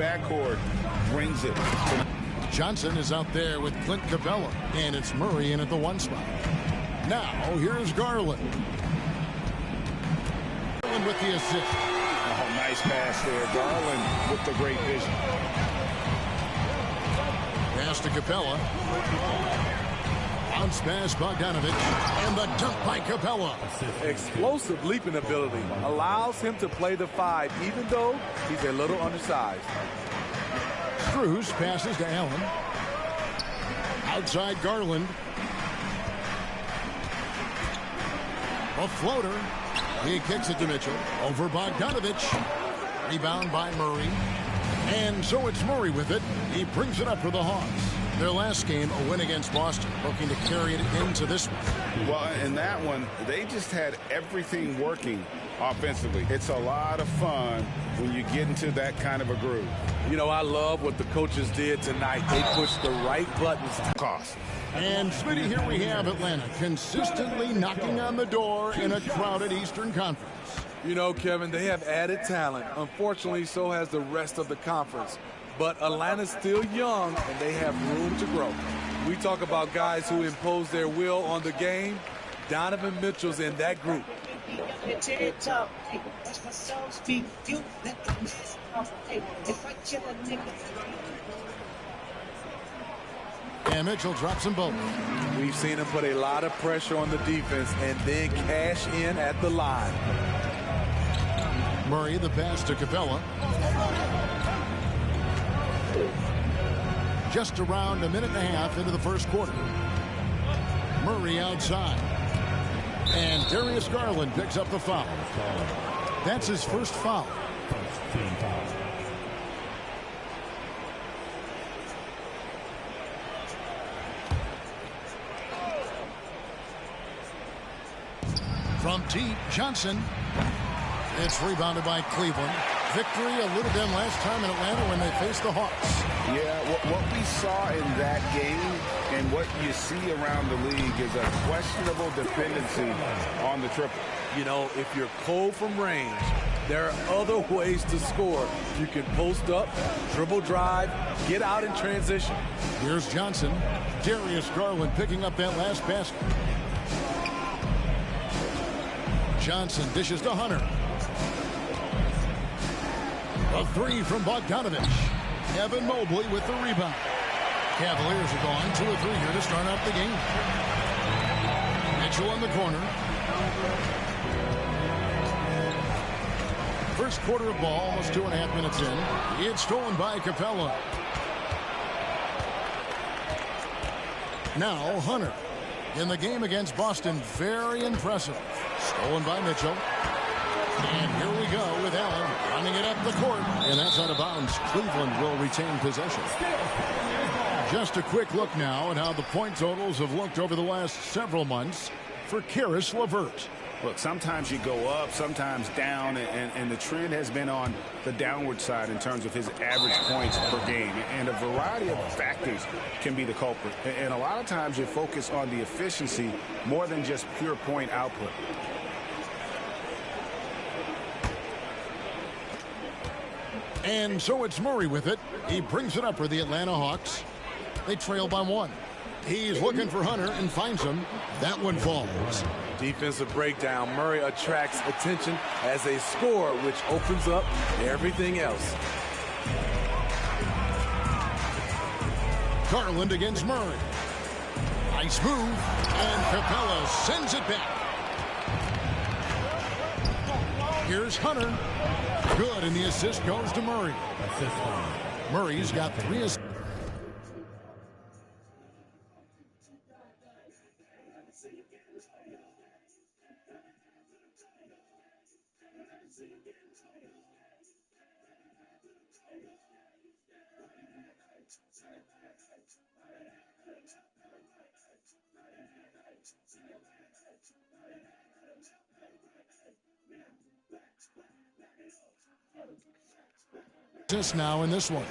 Backcourt brings it. Johnson is out there with Clint Capella, and it's Murray in at the 1 spot. Now, here's Garland. Garland with the assist. Oh, nice pass there. Garland with the great vision. Pass to Capella. Bounce pass Bogdanovic, and the dunk by Capella. Explosive leaping ability allows him to play the 5, even though he's a little undersized. Cruz passes to Allen. Outside Garland. A floater. He kicks it to Mitchell. Over Bogdanovic. Rebound by Murray. And so it's Murray with it. He brings it up for the Hawks. Their last game, a win against Boston, looking to carry it into this one. Well, in that one, they just had everything working offensively. It's a lot of fun when you get into that kind of a groove. You know, I love what the coaches did tonight. They pushed the right buttons to cost. And Smitty, here we have Atlanta consistently knocking on the door in a crowded Eastern Conference. You know, Kevin, they have added talent. Unfortunately, so has the rest of the conference. But Atlanta's still young, and they have room to grow. We talk about guys who impose their will on the game. Donovan Mitchell's in that group. And Mitchell drops them both. We've seen him put a lot of pressure on the defense and then cash in at the line. Murray, the pass to Capella. Just around a minute and a half into the first quarter. Murray outside. And Darius Garland picks up the foul. That's his first foul. From deep, Johnson. It's rebounded by Cleveland. Victory a little bit last time in Atlanta when they faced the Hawks. Yeah, what we saw in that game and what you see around the league is a questionable dependency on the triple. You know, if you're cold from range, there are other ways to score. You can post up, dribble drive, get out in transition. Here's Johnson. Darius Garland picking up that last basket. Johnson dishes to Hunter. A 3 from Bogdanovic. Evan Mobley with the rebound. Cavaliers are gone 2 of 3 here to start out the game. Mitchell in the corner. First quarter of ball, almost 2.5 minutes in. It's stolen by Capella. Now Hunter. In the game against Boston, very impressive. Stolen by Mitchell. And here we go with Allen running it up the court. And that's out of bounds. Cleveland will retain possession. Just a quick look now at how the point totals have looked over the last several months for Caris LeVert. Look, sometimes you go up, sometimes down, and the trend has been on the downward side in terms of his average points per game. And a variety of factors can be the culprit. And a lot of times you focus on the efficiency more than just pure point output. And so it's Murray with it. He brings it up for the Atlanta Hawks. They trail by 1. He's looking for Hunter and finds him. That one falls. Defensive breakdown. Murray attracts attention as a scorer, which opens up everything else. Garland against Murray. Nice move. And Capella sends it back. Here's Hunter. Good, and the assist goes to Murray. Murray's got 3 assists. Just now in this one.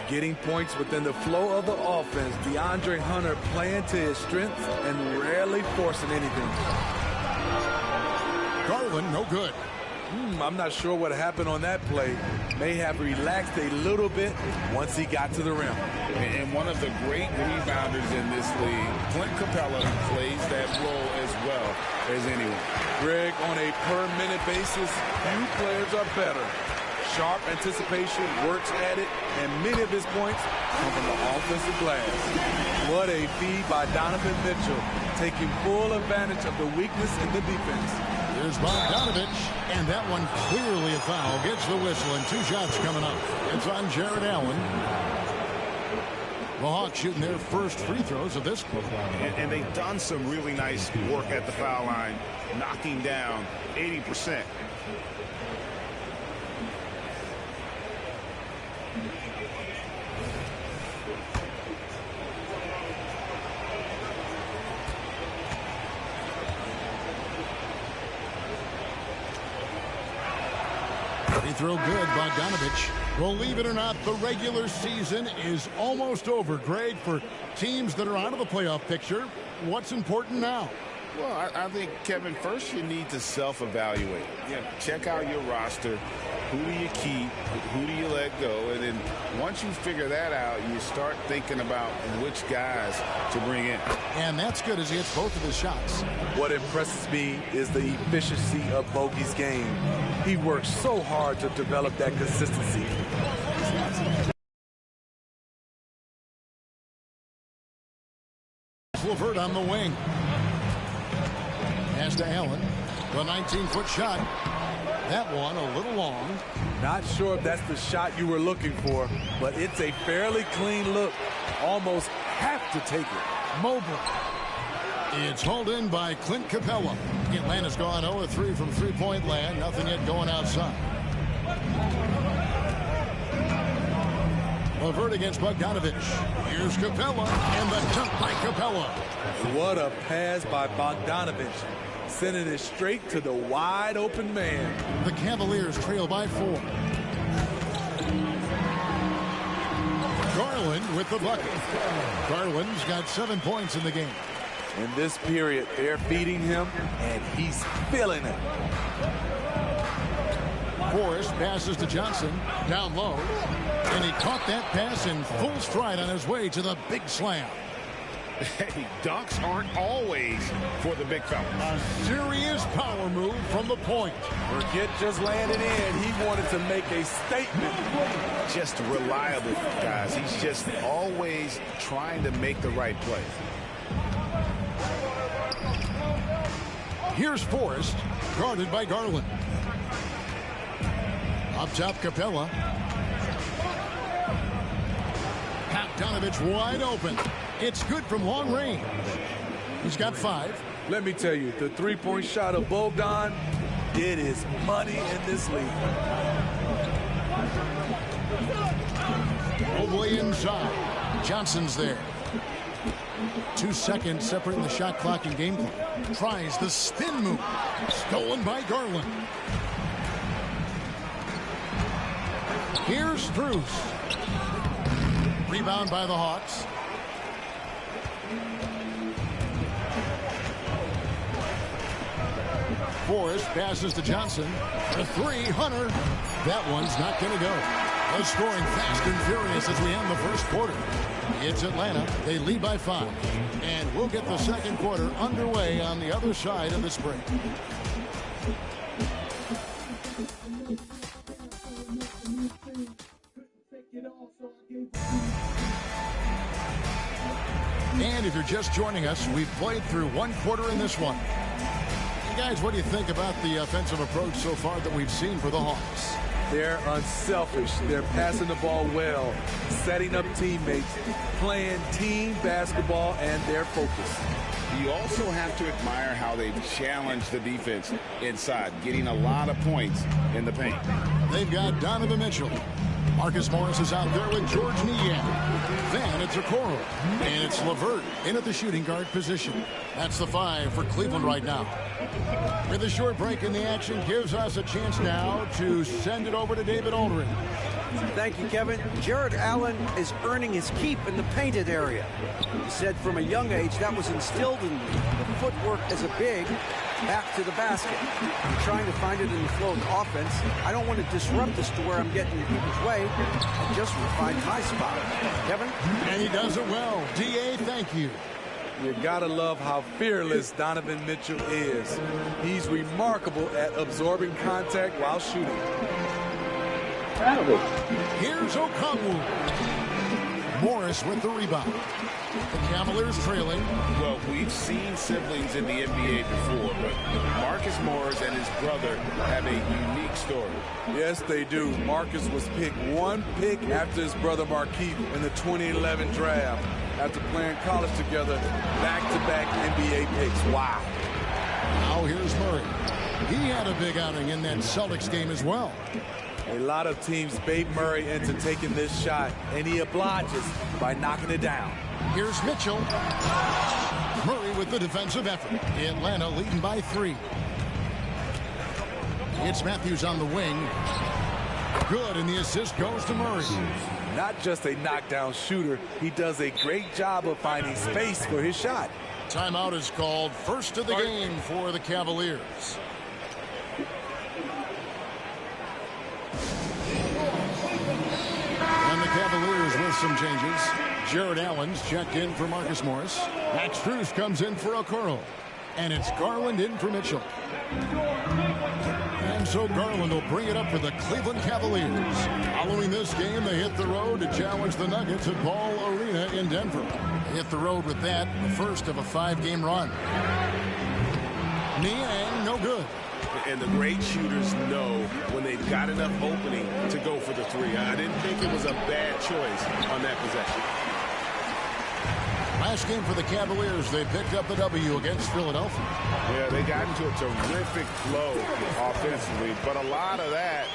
Getting points within the flow of the offense. DeAndre Hunter playing to his strengths and rarely forcing anything. Garland, no good. I'm not sure what happened on that play. may have relaxed a little bit once he got to the rim. And one of the great rebounders in this league, Clint Capella, plays that role as well as anyone. Greg, on a per-minute basis, few players are better. Sharp anticipation, works at it, and many of his points come from the offensive glass. What a feed by Donovan Mitchell, taking full advantage of the weakness in the defense. Here's Bogdanovich, and that one clearly a foul. Gets the whistle, and 2 shots coming up. It's on Jared Allen. The Hawks shooting their first free throws of this quarter. And they've done some really nice work at the foul line, knocking down 80%. Free throw good, Bogdanovich. Believe it or not, the regular season is almost over, Greg. For teams that are out of the playoff picture, what's important now? Well, I think, Kevin, first you need to self-evaluate. Check out your roster. Who do you keep? Who do you let go? And then once you figure that out, you start thinking about which guys to bring in. And that's good as he hits both of his shots. What impresses me is the efficiency of Bogey's game. He works so hard to develop that consistency. LeVert on the wing. Pass to Allen. The 19-foot shot. That one a little long. Not sure if that's the shot you were looking for, but it's a fairly clean look. Almost have to take it. Mobley. It's hauled in by Clint Capella. Atlanta's gone 0-3 from three-point land. Nothing yet going outside. LeVert against Bogdanovich. Here's Capella, and the dunk by Capella. What a pass by Bogdanovich. Sending it straight to the wide-open man. The Cavaliers trail by 4. Garland with the bucket. Garland's got 7 points in the game. In this period, they're feeding him, and he's feeling it. Forrest passes to Johnson. Down low. And he caught that pass in full stride on his way to the big slam. Hey, dunks aren't always for the big fella. A serious power move from the point. Forget just landing in. He wanted to make a statement. Just reliable, guys. He's just always trying to make the right play. Here's Forrest, guarded by Garland. Up top, Capella. Bogdanovich wide open. It's good from long range. He's got 5. Let me tell you, the three-point shot of Bogdan, it is money in this league. Mobley inside. Johnson's there. 2 seconds separating the shot clock and game clock. Tries the spin move. Stolen by Garland. Here's Strus. Rebound by the Hawks. Forrest passes to Johnson. The 3, Hunter. That one's not going to go. The scoring fast and furious as we end the first quarter. It's Atlanta. They lead by 5. And we'll get the second quarter underway on the other side of this break. And if you're just joining us, we've played through 1 quarter in this one. Hey guys, what do you think about the offensive approach so far that we've seen for the Hawks? They're unselfish. They're passing the ball well, setting up teammates, playing team basketball, and they're focused. You also have to admire how they've challenged the defense inside, getting a lot of points in the paint. They've got Donovan Mitchell. Marcus Morris is out there with George Niang. Then it's Okoro. And it's LeVert in at the shooting guard position. That's the 5 for Cleveland right now. With a short break in the action, gives us a chance now to send it over to David Aldridge. Thank you, Kevin. Jared Allen is earning his keep in the painted area. He said from a young age that was instilled in the footwork as a big. back to the basket. I'm trying to find it in the flow of the offense. I don't want to disrupt this to where I'm getting in people's way. I just want to find my spot. Kevin? And he does it well. D.A., thank you. You gotta love how fearless Donovan Mitchell is. He's remarkable at absorbing contact while shooting. Here's Okongwu. Morris with the rebound. The Cavaliers trailing. Well, we've seen siblings in the NBA before, but Marcus Morris and his brother have a unique story. Yes, they do. Marcus was picked one pick after his brother Markieff in the 2011 draft. After playing college together, back-to-back NBA picks. Wow. Now here's Murray. He had a big outing in that Celtics game as well. A lot of teams bait Murray into taking this shot, and he obliges by knocking it down. Here's Mitchell. Murray with the defensive effort. Atlanta leading by 3. It's Matthews on the wing. Good, and the assist goes to Murray. Not just a knockdown shooter, he does a great job of finding space for his shot. Timeout is called. First of the game for the Cavaliers. And the Cavaliers with some changes. Jared Allen's checked in for Marcus Morris. Max Strus comes in for Okoro. And it's Garland in for Mitchell. And so Garland will bring it up for the Cleveland Cavaliers. Following this game, they hit the road to challenge the Nuggets at Ball Arena in Denver. They hit the road with that, the first of a 5-game run. Niang, no good. And the great shooters know when they've got enough opening to go for the 3. I didn't think it was a bad choice on that possession. Last game for the Cavaliers, they picked up the W against Philadelphia. Yeah, they got into a terrific flow offensively, but a lot of that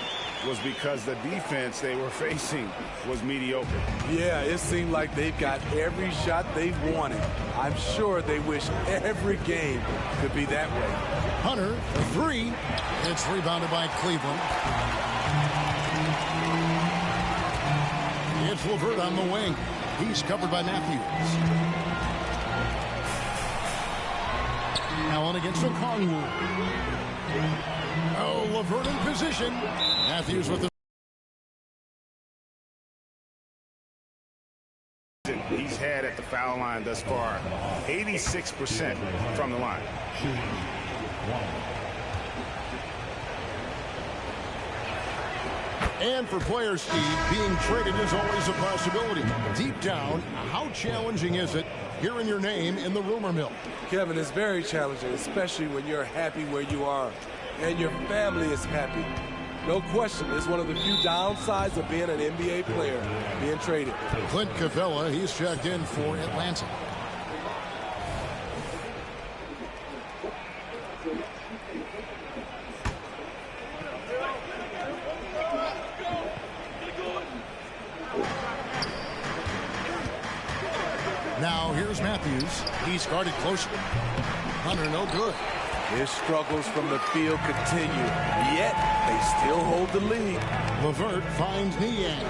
was because the defense they were facing was mediocre. Yeah, it seemed like they've got every shot they've wanted. I'm sure they wish every game could be that way. Hunter, the 3. It's rebounded by Cleveland. It's LeVert on the wing. He's covered by Matthews. Allen against Okongwu. Oh, LeVert in position. Matthews with the... He's had at the foul line thus far 86% from the line. And for player speed, being traded is always a possibility. Deep down, how challenging is it hearing your name in the rumor mill? Kevin, it's very challenging, especially when you're happy where you are and your family is happy. No question, it's one of the few downsides of being an NBA player, being traded. Clint Capella, he's checked in for Atlanta. Now here's Matthews. He's guarded closely. Hunter, no good. His struggles from the field continue, yet they still hold the lead. LeVert finds Niang.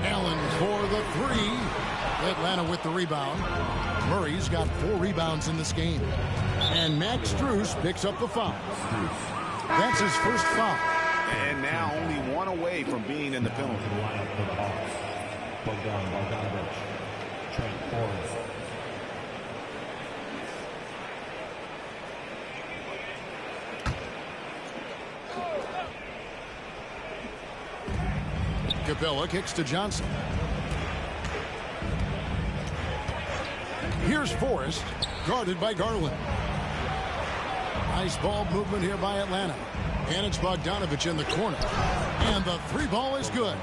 Allen for the 3. Atlanta with the rebound. Murray's got 4 rebounds in this game. And Max Strus picks up the foul. That's his first foul. And now only 1 away from being in the penalty. Bogdanovich. Trent Forrest. Capella kicks to Johnson. Here's Forrest, guarded by Garland. Nice ball movement here by Atlanta. And it's Bogdanovich in the corner. And the 3 ball is good.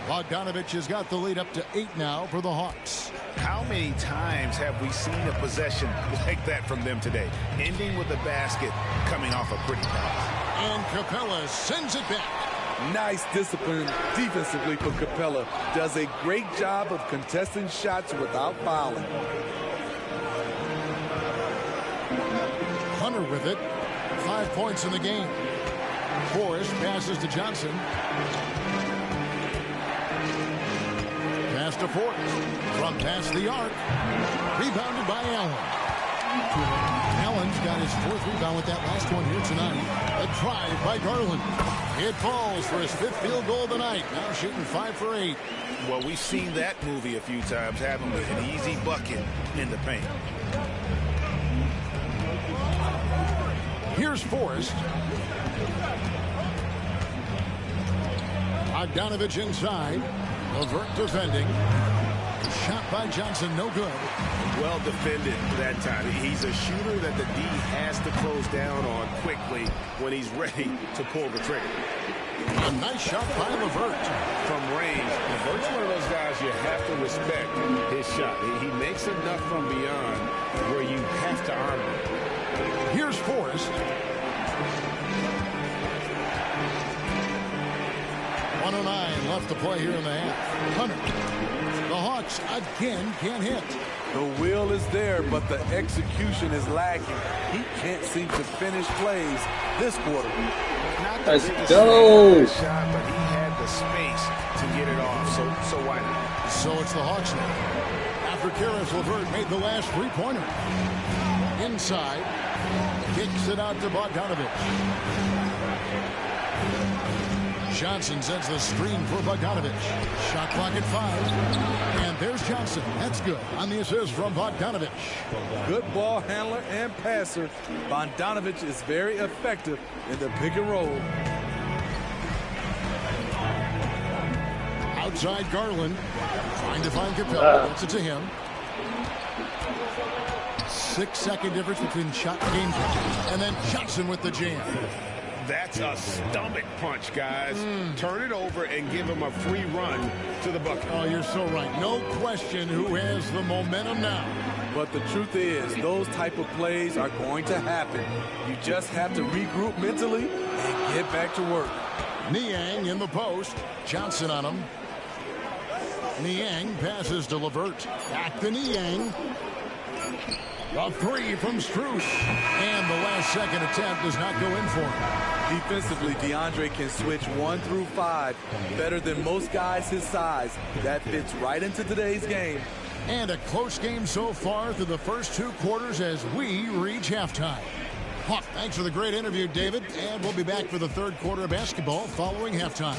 Bogdanovich has got the lead up to 8 now for the Hawks. How many times have we seen a possession like that from them today? Ending with a basket, coming off a pretty pass. And Capella sends it back. Nice discipline defensively for Capella. Does a great job of contesting shots without fouling. Hunter with it. 5 points in the game. Forrest passes to Johnson. Pass to Forrest. From past the arc. Rebounded by Allen. Allen's got his 4th rebound with that last one here tonight. A drive by Garland. It falls for his 5th field goal of the night. Now shooting 5 for 8. Well, we've seen that movie a few times, haven't we? An easy bucket in the paint. Here's Forrest. Bogdanovich inside. LeVert defending. Shot by Johnson, no good. Well defended that time. He's a shooter that the D has to close down on quickly when he's ready to pull the trigger. A nice shot by LeVert. From range, LeVert's one of those guys you have to respect his shot. He makes enough from beyond where you have to honor him. Here's Forrest. 109 left to play here in the half. Hunter. The Hawks again can't hit. The will is there, but the execution is lacking. He can't seem to finish plays this quarter. Let's go. Shot, but he had the space to get it off, so why not? So it's the Hawks now. After Karis LeVert made the last 3-pointer. Inside. Kicks it out to Bogdanovich. Johnson sends the screen for Bogdanovich. Shot clock at 5. And there's Johnson. That's good on the assist from Bogdanovich. Good ball handler and passer. Bogdanovich is very effective in the pick and roll. Outside Garland. Trying to find Capella. Gets it to him. 6-second difference between shot and game. And then Johnson with the jam. That's a stomach punch, guys. Turn it over and give him a free run to the bucket. Oh, you're so right. No question who has the momentum now. But the truth is, those type of plays are going to happen. You just have to regroup mentally and get back to work. Niang in the post. Johnson on him. Niang passes to LeVert. Back to Niang. A 3 from Strus. And the last second attempt does not go in for him. Defensively, DeAndre can switch 1 through 5 better than most guys his size. That fits right into today's game. And a close game so far through the first 2 quarters as we reach halftime. Hawk, thanks for the great interview, David. And we'll be back for the 3rd quarter of basketball following halftime.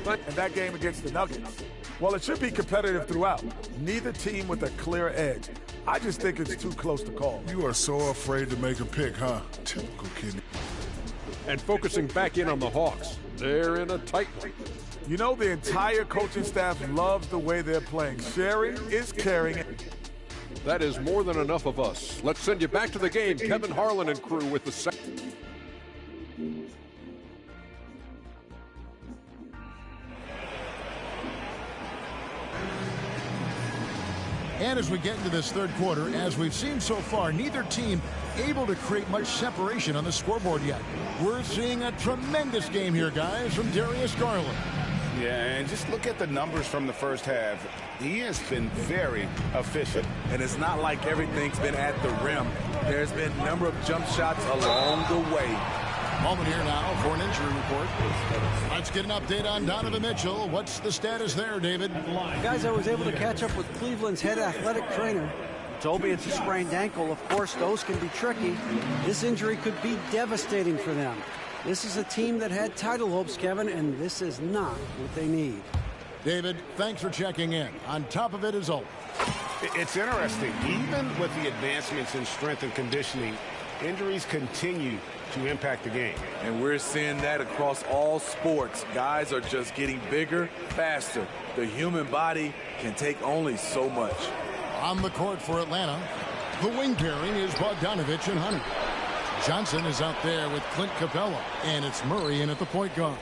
And that game against the Nuggets, well, it should be competitive throughout. Neither team with a clear edge. I just think it's too close to call. You are so afraid to make a pick, huh? Typical kid. And focusing back in on the Hawks, they're in a tight one. You know, the entire coaching staff loves the way they're playing. Sharing is caring. That is more than enough of us. Let's send you back to the game. Kevin Harlan and crew with the second. And as we get into this 3rd quarter, as we've seen so far, neither team able to create much separation on the scoreboard yet. We're seeing a tremendous game here, guys, from Darius Garland. Yeah, and just look at the numbers from the first half. He has been very efficient. And it's not like everything's been at the rim. There's been a number of jump shots along the way. Moment here now for an injury report. Let's get an update on Donovan Mitchell. What's the status there, David? Guys, I was able to catch up with Cleveland's head athletic trainer. Told me it's a sprained ankle. Of course, those can be tricky. This injury could be devastating for them. This is a team that had title hopes, Kevin, and this is not what they need. David, thanks for checking in. On top of it is all. It's interesting. Even with the advancements in strength and conditioning, injuries continue to impact the game. And we're seeing that across all sports. Guys are just getting bigger, faster. The human body can take only so much. On the court for Atlanta, the wing pairing is Bogdanovich and Hunter. Johnson is out there with Clint Capella, and it's Murray in at the point guard.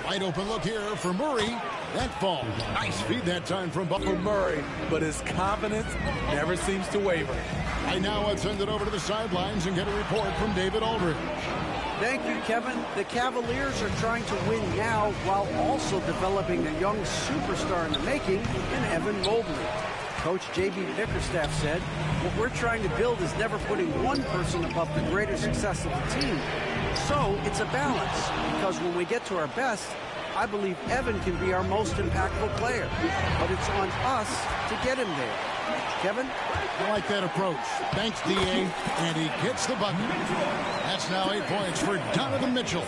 Wide open look here for Murray. That fall. Nice feed that time from Murray, but his confidence never seems to waver. Right now, let's send it over to the sidelines and get a report from David Aldridge. Thank you, Kevin. The Cavaliers are trying to win now while also developing a young superstar in the making in Evan Mobley. Coach J.B. Bickerstaff said, what we're trying to build is never putting one person above the greater success of the team. So it's a balance, because when we get to our best, I believe Evan can be our most impactful player. But it's on us to get him there. Kevin? I like that approach. Thanks, D.A. And he gets the bucket. That's now 8 points for Donovan Mitchell.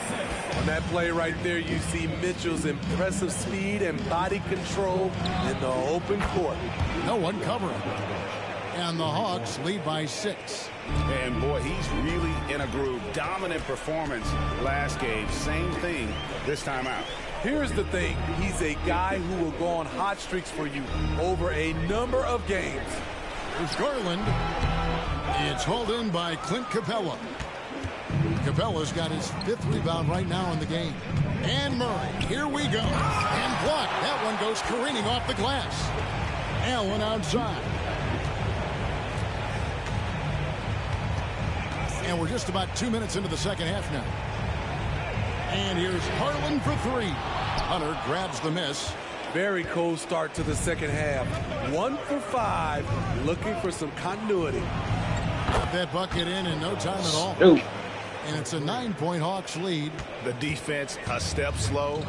On that play right there, you see Mitchell's impressive speed and body control in the open court. No one covering. And the Hawks lead by 6. And boy, he's really in a groove. Dominant performance last game. Same thing this time out. Here's the thing. He's a guy who will go on hot streaks for you over a number of games. There's Garland. It's hauled in by Clint Capella. Capella's got his 5th rebound right now in the game. And Murray, here we go. And blocked. That one goes careening off the glass. Allen outside. And we're just about 2 minutes into the second half now. And here's Harlan for 3. Hunter grabs the miss. Very cold start to the second half. 1 for 5, looking for some continuity. Got that bucket in no time at all. Ooh. And it's a 9-point Hawks lead. The defense a step slow,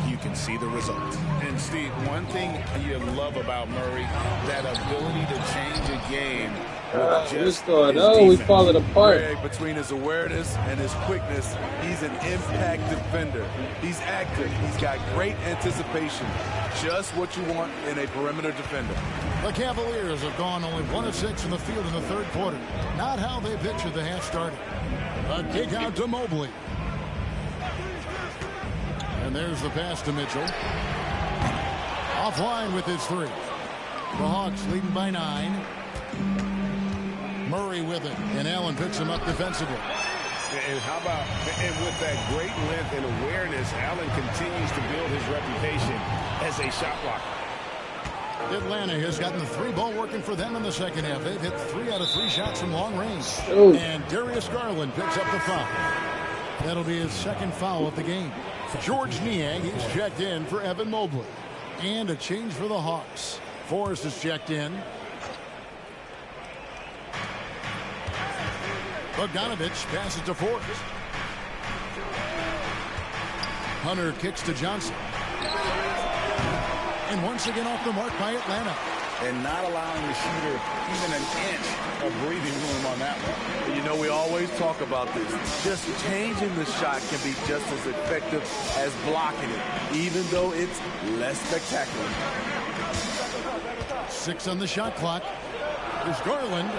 you can see the result. And Steve, one thing you love about Murray, that ability to change a game with just we fall apart. Greg, between his awareness and his quickness, he's an impact defender. He's active. He's got great anticipation. Just what you want in a perimeter defender. The Cavaliers have gone only 1 of 6 from the field in the third quarter. Not how they pictured the half started. A kick out to Mobley. And there's the pass to Mitchell. Offline with his 3. The Hawks leading by 9. Murray with it, and Allen picks him up defensively. And how about, and with that great length and awareness, Allen continues to build his reputation as a shot blocker. Atlanta has gotten the 3 ball working for them in the second half. They've hit 3 out of 3 shots from long range. Ooh. And Darius Garland picks up the foul. That'll be his 2nd foul of the game. George Niang is checked in for Evan Mobley. And a change for the Hawks. Forrest is checked in. Bogdanovich passes to Forrest. Hunter kicks to Johnson. And once again off the mark by Atlanta. And not allowing the shooter even an inch of breathing room on that one. You know, we always talk about this. Just changing the shot can be just as effective as blocking it, even though it's less spectacular. 6 on the shot clock. There's Garland.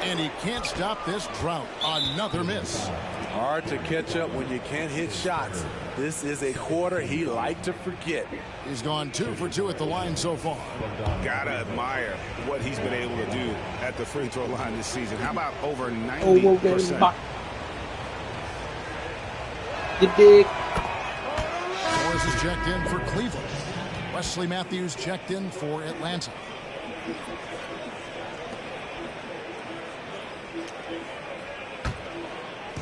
And he can't stop this drought. Another miss. Hard to catch up when you can't hit shots. This is a quarter he liked to forget. He's gone 2 for 2 at the line so far. Gotta admire what he's been able to do at the free throw line this season. How about over 90%? You dig? Morris is checked in for Cleveland. Wesley Matthews checked in for Atlanta.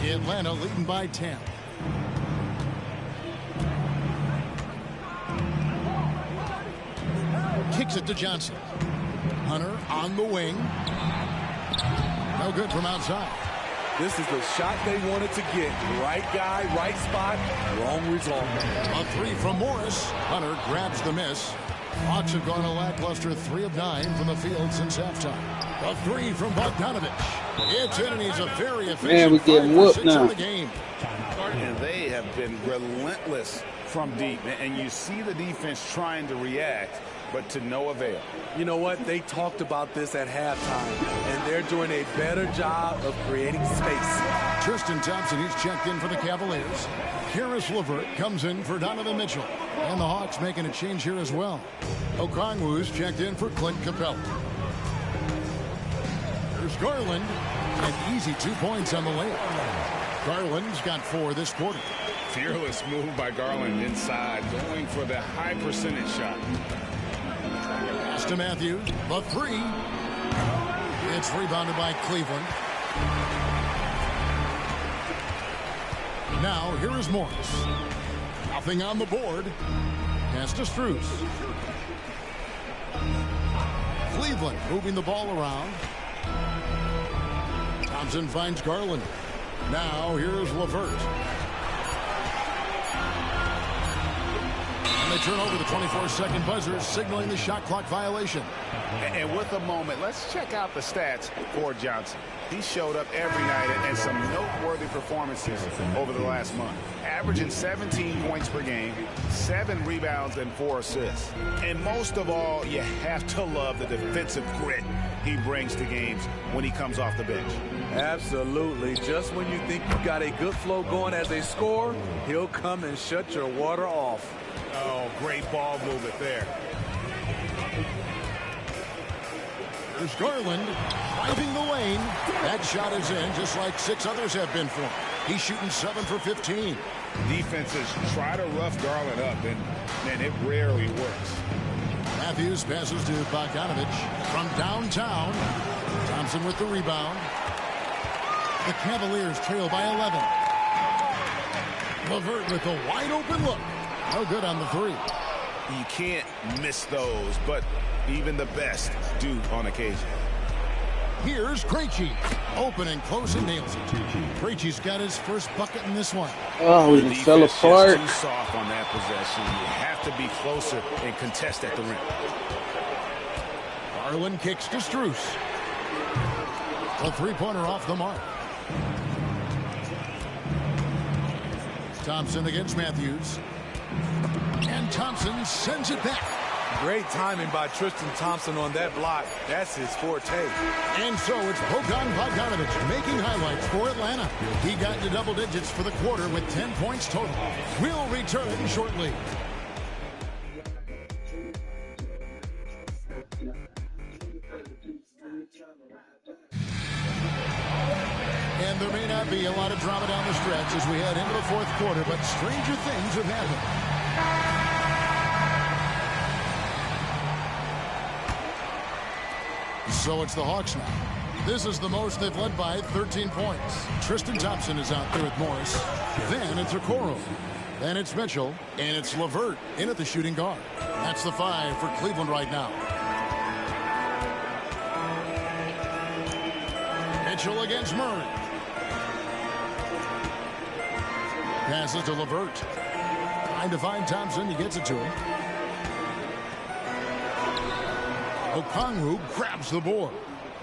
Atlanta leading by 10. Kicks it to Johnson. Hunter on the wing. No good from outside. This is the shot they wanted to get. Right guy, right spot, wrong result. A 3 from Morris. Hunter grabs the miss. Hawks have gone a lackluster 3 of 9 from the field since halftime. A 3 from Bogdanovich. It's in, and he's a very efficient Man, we getting whooped now. in the game. And they have been relentless from deep. And you see the defense trying to react, but to no avail. You know what? They talked about this at halftime, and they're doing a better job of creating space. Tristan Thompson, he's checked in for the Cavaliers. Karis LeVert comes in for Donovan Mitchell. And the Hawks making a change here as well. Okongwu's checked in for Clint Capella. There's Garland. An easy 2 points on the layup. Garland's got 4 this quarter. Fearless move by Garland inside, going for the high percentage shot. Pass to Matthews. The 3. It's rebounded by Cleveland. Now, here is Morris. Nothing on the board. Pass to Strus. Cleveland moving the ball around. Thompson finds Garland. Now here's LeVert. And they turn over the 24-second buzzer, signaling the shot clock violation. And with a moment, let's check out the stats for Johnson. He showed up every night and some noteworthy performances over the last month. Averaging 17 points per game, 7 rebounds, and 4 assists. And most of all, you have to love the defensive grit he brings to games when he comes off the bench. Absolutely. Just when you think you got a good flow going as a scorer, he'll come and shut your water off. Oh, great ball movement there. There's Garland driving the lane. That shot is in, just like 6 others have been for him. He's shooting 7 for 15. Defenses try to rough Garland up, and man, it rarely works. Matthews passes to Bogdanovich from downtown. Thompson with the rebound. The Cavaliers trail by 11. LeVert with a wide open look. No good on the 3. You can't miss those, but even the best do on occasion. Here's Krejci. Open and close and nails it. Krejci's got his first bucket in this one. Oh, we just fell apart. Too soft on that possession. You have to be closer and contest at the rim. Garland kicks to Strus. A 3-pointer off the mark. Thompson against Matthews. And Thompson sends it back. Great timing by Tristan Thompson on that block. That's his forte. And so it's Bogdan Bogdanovich making highlights for Atlanta. He got into double digits for the quarter with 10 points total. We'll return shortly. And there may not be a lot of drama down the stretch as we head into the 4th quarter, but stranger things have happened. So it's the Hawks now. This is the most they've led by 13 points. Tristan Thompson is out there with Morris. Then it's Okoro. Then it's Mitchell. And it's LeVert in at the shooting guard. That's the 5 for Cleveland right now. Mitchell against Murray. Passes to LeVert. Trying to find Thompson. He gets it to him. Okongwu grabs the board.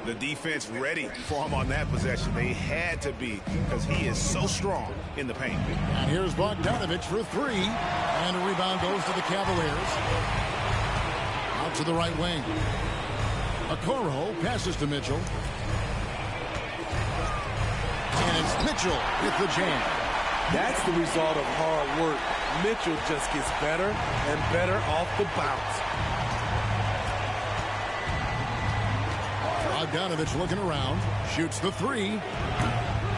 The defense ready for him on that possession. They had to be because he is so strong in the paint. And here's Bogdanovich for 3. And a rebound goes to the Cavaliers. Out to the right wing. Okoro passes to Mitchell. And it's Mitchell with the jam. That's the result of hard work. Mitchell just gets better and better off the bounce. Bogdanovich looking around, shoots the 3.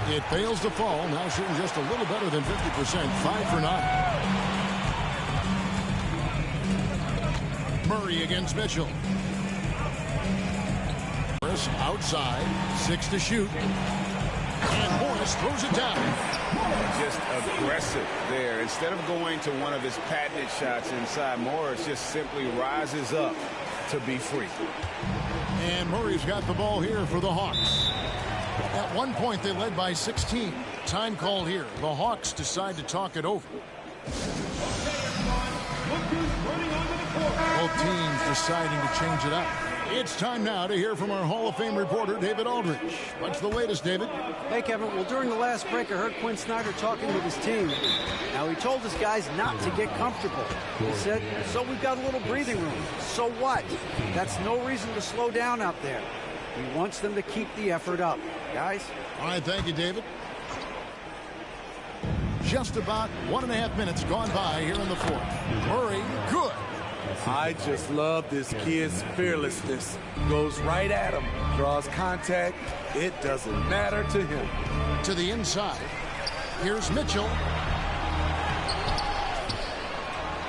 It fails to fall. Now shooting just a little better than 50%, 5 for 9. Murray against Mitchell. Morris outside, 6 to shoot. And Morris throws it down. Just aggressive there. Instead of going to one of his patented shots inside, Morris just simply rises up to be free. And Murray's got the ball here for the Hawks. At one point, they led by 16. Time called here. The Hawks decide to talk it over. Both teams deciding to change it up. It's time now to hear from our Hall of Fame reporter, David Aldridge. What's the latest, David? Hey, Kevin. Well, during the last break, I heard Quinn Snyder talking with his team. Now, he told his guys not to get comfortable. He said, so we've got a little breathing room. So what? That's no reason to slow down out there. He wants them to keep the effort up. Guys? All right, thank you, David. Just about 1.5 minutes gone by here in the 4th. Murray, good. I just love this kid's fearlessness. Goes right at him, draws contact. It doesn't matter to him. To the inside. Here's Mitchell.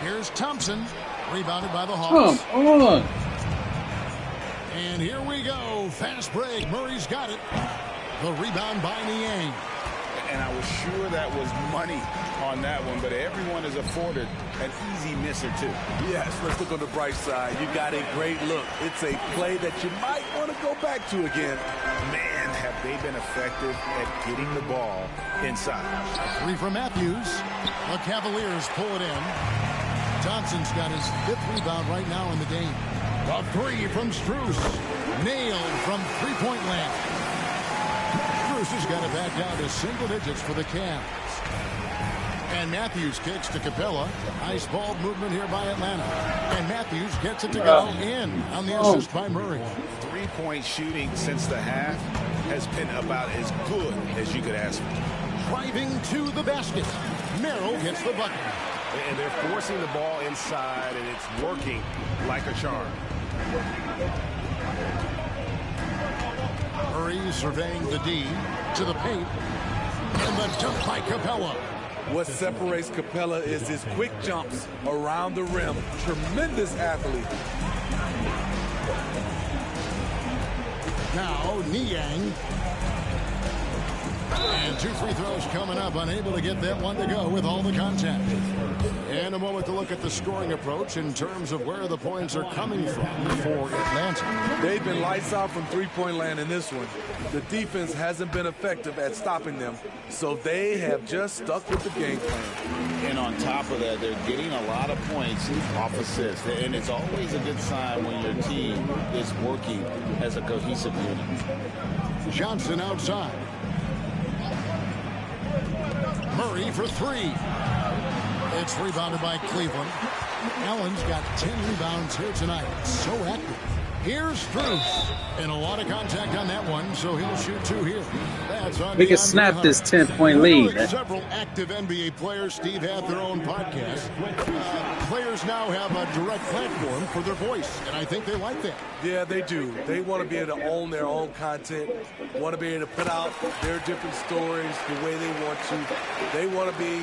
Here's Thompson. Rebounded by the Hawks. Come on. And here we go. Fast break. Murray's got it. The rebound by Niang. And I was sure that was money on that one, but everyone is afforded an easy miss or two. Yes, let's look on the bright side. You got a great look. It's a play that you might want to go back to again. Man, have they been effective at getting the ball inside. 3 from Matthews. The Cavaliers pull it in. Johnson's got his 5th rebound right now in the game. A 3 from Strus. Nailed from three-point land. Strus has got it back down to single digits for the Cavs. And Matthews kicks to Capella. Nice ball movement here by Atlanta. And Matthews gets it to go in on the assist by Murray. 3-point shooting since the half has been about as good as you could ask for. Driving to the basket. Merrill gets the bucket. And they're forcing the ball inside, and it's working like a charm. Murray surveying the D to the paint. And the jump by Capella. What separates Capella is his quick jumps around the rim. Tremendous athlete. Now, Niang. And 2 free throws coming up. Unable to get that one to go with all the contact. And a moment to look at the scoring approach in terms of where the points are coming from for Atlanta. They've been lights out from three-point land in this one. The defense hasn't been effective at stopping them, so they have just stuck with the game plan. And on top of that, they're getting a lot of points off assists. And it's always a good sign when your team is working as a cohesive unit. Johnson outside. Murray for 3. It's rebounded by Cleveland. Allen's got 10 rebounds here tonight. So active. Here's Strus. And a lot of contact on that one, so he'll shoot 2 here. That's on we can snap this 10-point lead. Several active NBA players, Steve, have their own podcast. Players now have a direct platform for their voice, and I think they like that. Yeah, they do. They want to be able to own their own content, want to be able to put out their different stories the way they want to. They want to be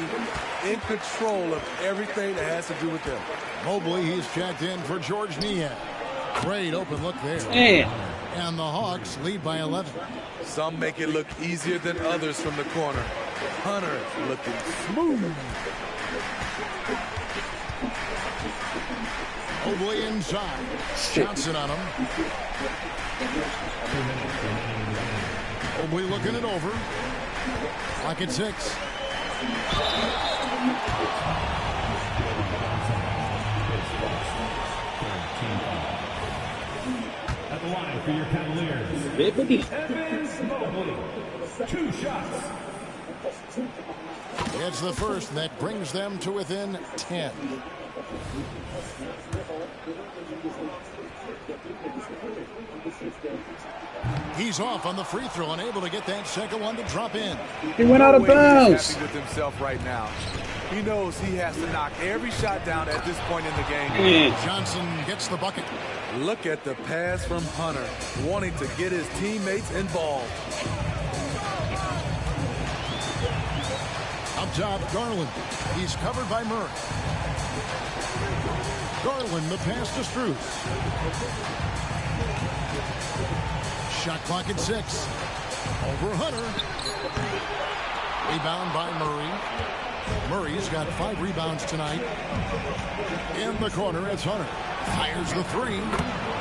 in control of everything that has to do with them. Mobley, he's checked in for George Niang. Great open look there. Damn. And the Hawks lead by 11. Some make it look easier than others from the corner. Hunter looking smooth. Mobley inside. Johnson on him. Mobley looking it over. Clock at 6. At the line for your Cavaliers, Evan Mobley. 2 shots. It's the first, and that brings them to within 10. He's off on the free throw, unable to get that second one to drop in. He went out of bounds. He's happy with himself right now. He knows he has to knock every shot down at this point in the game. Johnson gets the bucket. Look at the pass from Hunter, wanting to get his teammates involved. Up top, Garland. He's covered by Murray. Garland, the pass to Strus. Shot clock at 6. Over Hunter. Rebound by Murray. Murray's got 5 rebounds tonight. In the corner, it's Hunter. Fires the 3.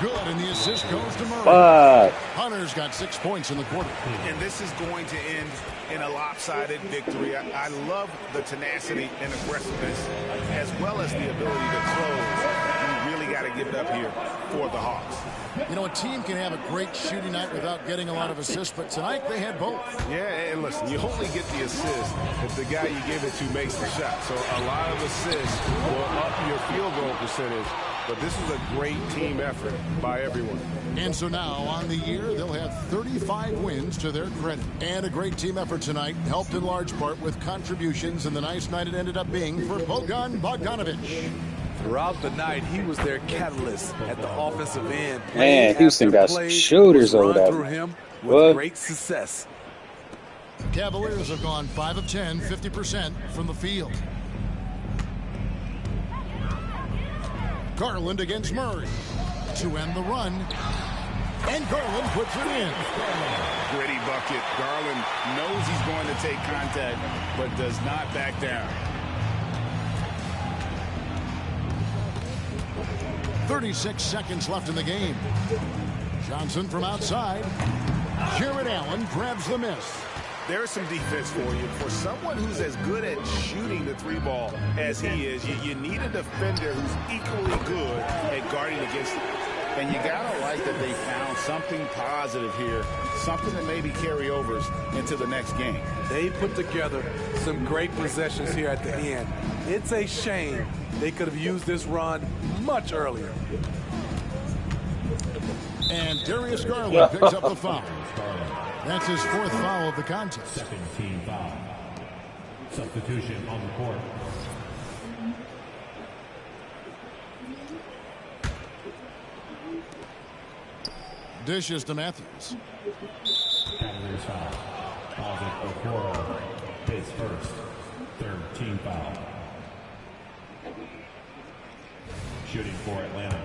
Good, and the assist goes to Murray. Hunter's got 6 points in the quarter. And this is going to end in a lopsided victory. I love the tenacity and aggressiveness, as well as the ability to close. You really got to give it up here for the Hawks. You know, a team can have a great shooting night without getting a lot of assists, but tonight they had both. Yeah, and listen, you only get the assist if the guy you give it to makes the shot. So a lot of assists will up your field goal percentage, but this is a great team effort by everyone. And so now, on the year, they'll have 35 wins to their credit. And a great team effort tonight, helped in large part with contributions, and the nice night it ended up being for Bogdan Bogdanovic. Throughout the night, he was their catalyst at the offensive end. Man, Houston got shooters over there. Through him with great success. Cavaliers have gone 5 of 10, 50% from the field. Garland against Murray to end the run. And Garland puts it in. Gritty bucket. bucket. Garland knows he's going to take contact, but does not back down. 36 seconds left in the game. Johnson from outside. Jared Allen grabs the miss. There's some defense for you. For someone who's as good at shooting the three ball as he is, you need a defender who's equally good at guarding against it. And you got to like that they found something positive here, something that maybe carry overs into the next game. They put together some great possessions here at the end. It's a shame they could have used this run much earlier. And Darius Garland picks up the foul. That's his 4th foul of the contest. Second team foul. Substitution on the court. Dishes to Matthews. Cavaliers foul. Isaac Okoro. His first. 3rd team foul. Shooting for Atlanta.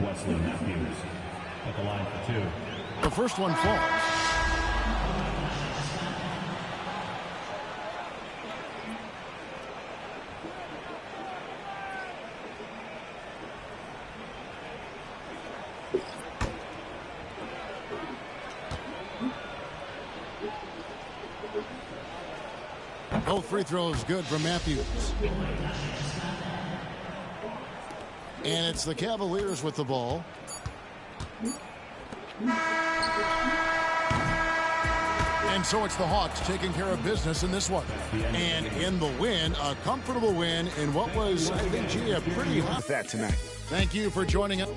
Wesley Matthews at the line for 2. The first one falls. Both free throws good for Matthews. And it's the Cavaliers with the ball. And so it's the Hawks taking care of business in this one. And in the win, a comfortable win in what was, I think, gee, a pretty hot with that tonight. Thank you for joining us.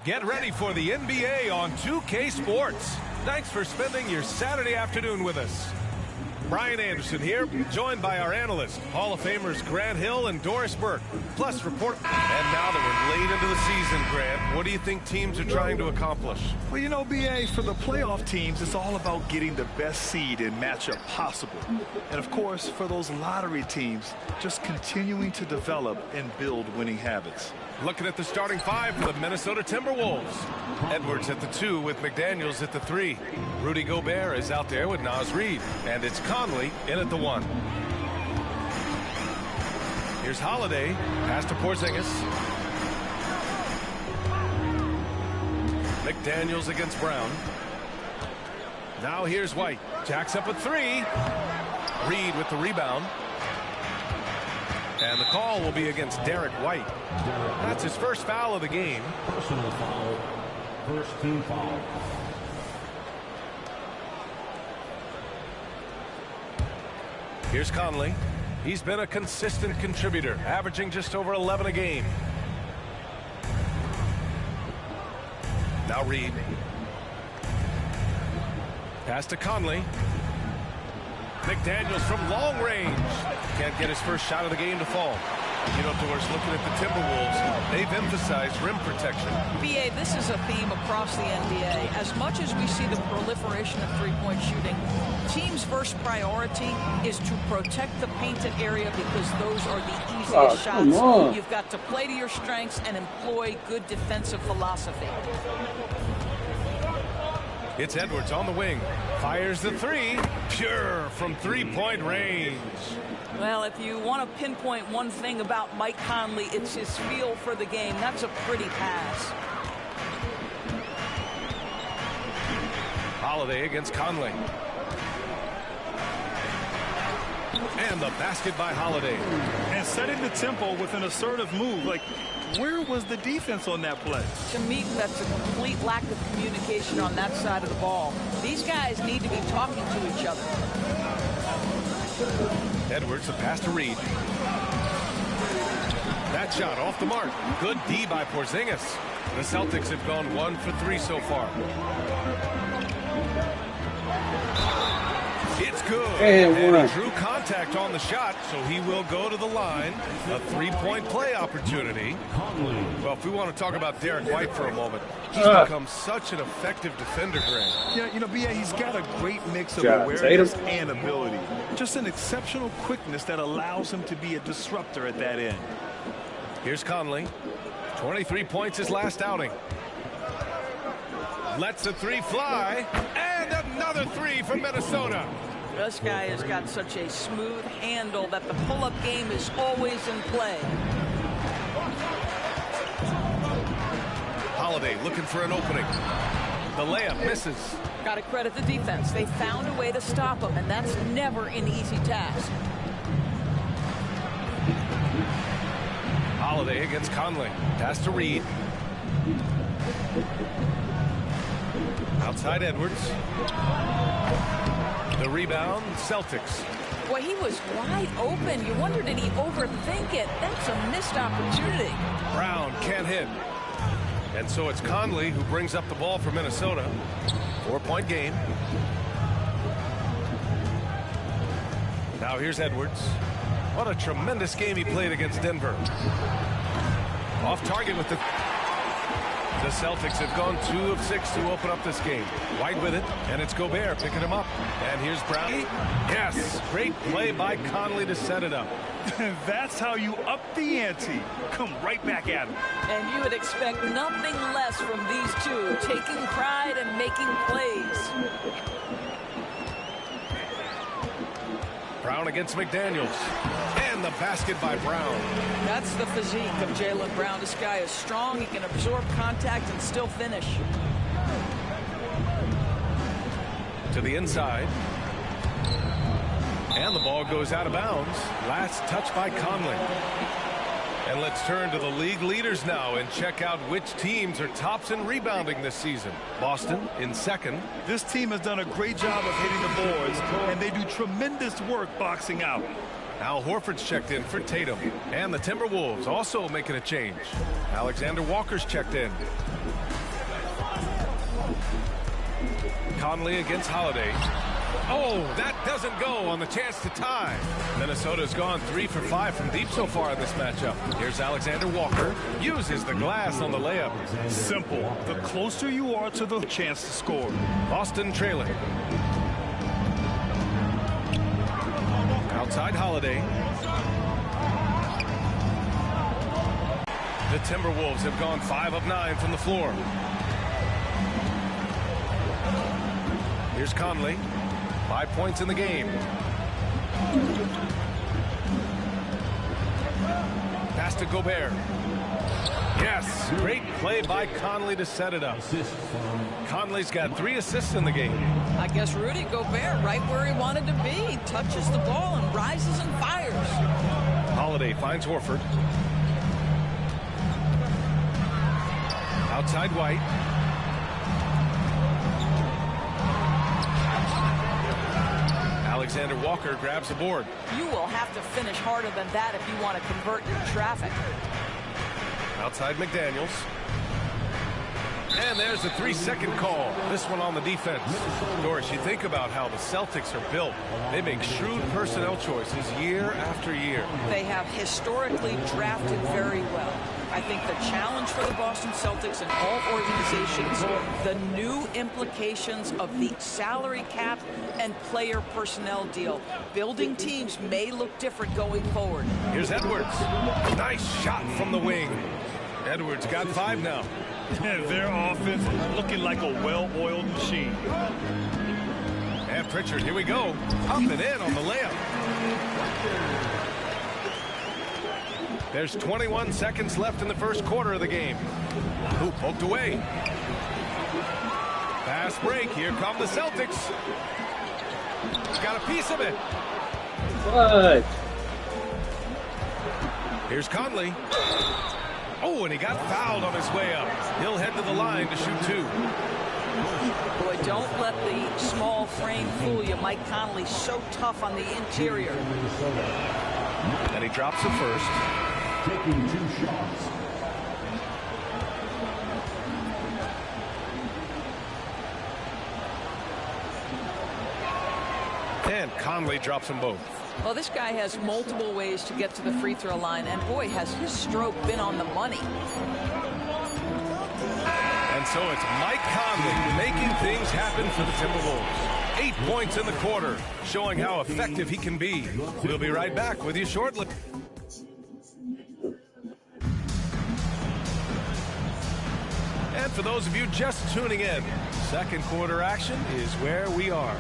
Get ready for the NBA on 2K Sports. Thanks for spending your Saturday afternoon with us. Brian Anderson here, joined by our analysts, Hall of Famers Grant Hill and Doris Burke. Plus report. And now that we're late into the season, Grant, what do you think teams are trying to accomplish? Well, you know, BA, for the playoff teams, it's all about getting the best seed and matchup possible. And of course, for those lottery teams, just continuing to develop and build winning habits. Looking at the starting 5 for the Minnesota Timberwolves. Edwards at the 2 with McDaniels at the 3. Rudy Gobert is out there with Naz Reid. And it's Conley in at the 1. Here's Holiday. Pass to Porzingis. McDaniels against Brown. Now here's White. Jacks up a 3. Reid with the rebound. And the call will be against Derek White. That's his first foul of the game. Personal foul. First team foul. Here's Conley. He's been a consistent contributor, averaging just over 11 a game. Now Reid. Pass to Conley. McDaniels from long range. Can't get his first shot of the game to fall. You know, Doris, looking at the Timberwolves, they've emphasized rim protection. BA, this is a theme across the NBA. As much as we see the proliferation of three-point shooting, teams' first priority is to protect the painted area because those are the easiest shots. You've got to play to your strengths and employ good defensive philosophy. It's Edwards on the wing. Fires the 3. Pure from three-point range. Well, if you want to pinpoint one thing about Mike Conley, it's his feel for the game. That's a pretty pass. Holiday against Conley. And the basket by Holiday. And setting the tempo with an assertive move. Like, where was the defense on that play? To me, that's a complete lack of communication on that side of the ball. These guys need to be talking to each other. Edwards, a pass to Reed. That shot off the mark. Good D by Porzingis. The Celtics have gone 1 for 3 so far. It's good. And he drew contact on the shot, so he will go to the line. A 3-point play opportunity. Well, if we want to talk about Derek White for a moment, he's become such an effective defender, Grant. Yeah, you know, B.A., he's got a great mix of awareness and ability. Just an exceptional quickness that allows him to be a disruptor at that end. Here's Conley. 23 points his last outing. Lets a 3 fly. And another 3 from Minnesota. This guy has got such a smooth handle that the pull-up game is always in play. Holiday looking for an opening. The layup misses. Got to credit the defense. They found a way to stop him, and that's never an easy task. Holiday against Conley. Pass to Reed. Outside Edwards. The rebound, Celtics. Boy, he was wide open. You wonder, did he overthink it? That's a missed opportunity. Brown can't hit. And so it's Conley who brings up the ball for Minnesota. 4-point game. Now here's Edwards. What a tremendous game he played against Denver. Off target with the Celtics have gone 2 of 6 to open up this game. White with it, and it's Gobert picking him up. And here's Brown. Yes, great play by Conley to set it up. That's how you up the ante. Come right back at him. And you would expect nothing less from these two, taking pride and making plays. Brown against McDaniels. And the basket by Brown. That's the physique of Jaylen Brown. This guy is strong. He can absorb contact and still finish. To the inside. And the ball goes out of bounds. Last touch by Conley. And let's turn to the league leaders now and check out which teams are tops in rebounding this season. Boston in second. This team has done a great job of hitting the boards, and they do tremendous work boxing out. Al Horford's checked in for Tatum. And the Timberwolves also making a change. Alexander Walker's checked in. Conley against Holiday. Oh, that doesn't go on the chance to tie. Minnesota's gone 3 for 5 from deep so far in this matchup. Here's Alexander Walker. Uses the glass on the layup. Simple. The closer you are to the chance to score. Boston trailing. Outside Holiday. The Timberwolves have gone 5 of 9 from the floor. Here's Conley. 5 points in the game. Pass to Gobert. Yes, great play by Conley to set it up. Conley's got 3 assists in the game. I guess Rudy Gobert right where he wanted to be. Touches the ball and rises and fires. Holiday finds Horford. Outside White. Alexander Walker grabs the board. You will have to finish harder than that if you want to convert your traffic. Outside McDaniels. And there's a 3-second call. This one on the defense. Doris, you think about how the Celtics are built. They make shrewd personnel choices year after year. They have historically drafted very well. I think the challenge for the Boston Celtics and all organizations, the new implications of the salary cap and player personnel deal. Building teams may look different going forward. Here's Edwards. Nice shot from the wing. Edwards got 5 now. Their offense looking like a well-oiled machine. And Pritchard, here we go. Up and in on the layup. There's 21 seconds left in the first quarter of the game. Ooh, poked away. Fast break. Here come the Celtics. Got a piece of it. What? Here's Conley. Oh, and he got fouled on his way up. He'll head to the line to shoot 2. Boy, don't let the small frame fool you. Mike Conley so tough on the interior. And he drops the first. Taking 2 shots. And Conley drops them both. Well, this guy has multiple ways to get to the free throw line, and boy, has his stroke been on the money. And so it's Mike Conley making things happen for the Timberwolves. 8 points in the quarter, showing how effective he can be. We'll be right back with you shortly. And for those of you just tuning in, second quarter action is where we are.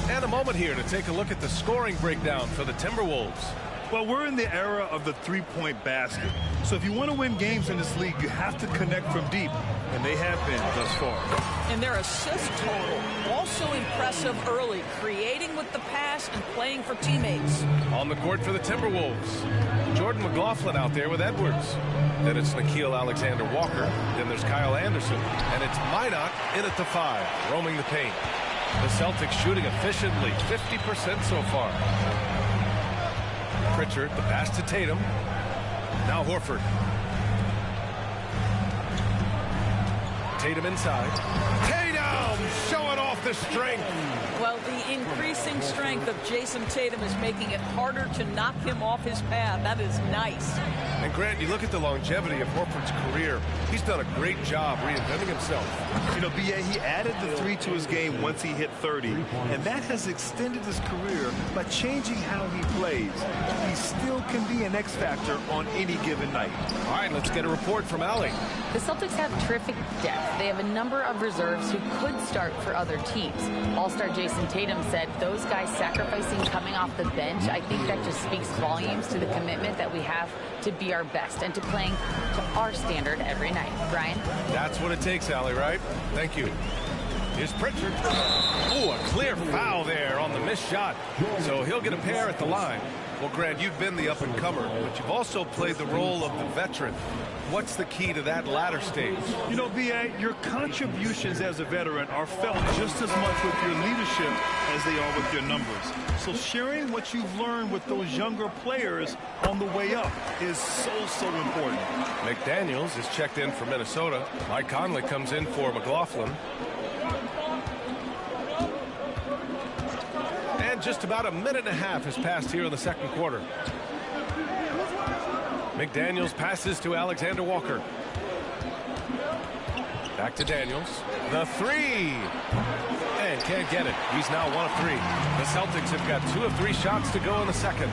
And a moment here to take a look at the scoring breakdown for the Timberwolves. Well, we're in the era of the three-point basket. So if you want to win games in this league, you have to connect from deep. And they have been thus far. And their assist total, also impressive early, creating with the pass and playing for teammates. On the court for the Timberwolves, Jordan McLaughlin out there with Edwards. Then it's Nickeil Alexander-Walker. Then there's Kyle Anderson. And it's Minot in at the 5, roaming the paint. The Celtics shooting efficiently, 50% so far. Pritchard, the pass to Tatum. Now Horford. Tatum inside. Tatum showing off the strength. Well, the increasing strength of Jason Tatum is making it harder to knock him off his path. That is nice. And Grant, you look at the longevity of Horford's career. He's done a great job reinventing himself. You know, B.A., he added the 3 to his game once he hit 30, and that has extended his career by changing how he plays. He still can be an X factor on any given night. All right, let's get a report from Allie. The Celtics have terrific depth. They have a number of reserves who could start for other teams. All-star Jason Tatum said those guys sacrificing coming off the bench, I think that just speaks volumes to the commitment that we have to be our best and to playing to our standard every night. Brian? That's what it takes, Allie, right? Thank you. Here's Pritchard. Oh, a clear foul there on the missed shot. So he'll get a pair at the line. Well, Grant, you've been the up-and-comer, but you've also played the role of the veteran. What's the key to that latter stage? You know, B.A., your contributions as a veteran are felt just as much with your leadership as they are with your numbers. So sharing what you've learned with those younger players on the way up is so important. McDaniels is checked in for Minnesota. Mike Conley comes in for McLaughlin. And just about a minute and a half has passed here in the second quarter. McDaniels passes to Alexander Walker. Back to Daniels. The 3. And can't get it. He's now 1 of 3. The Celtics have got 2 of 3 shots to go in the second.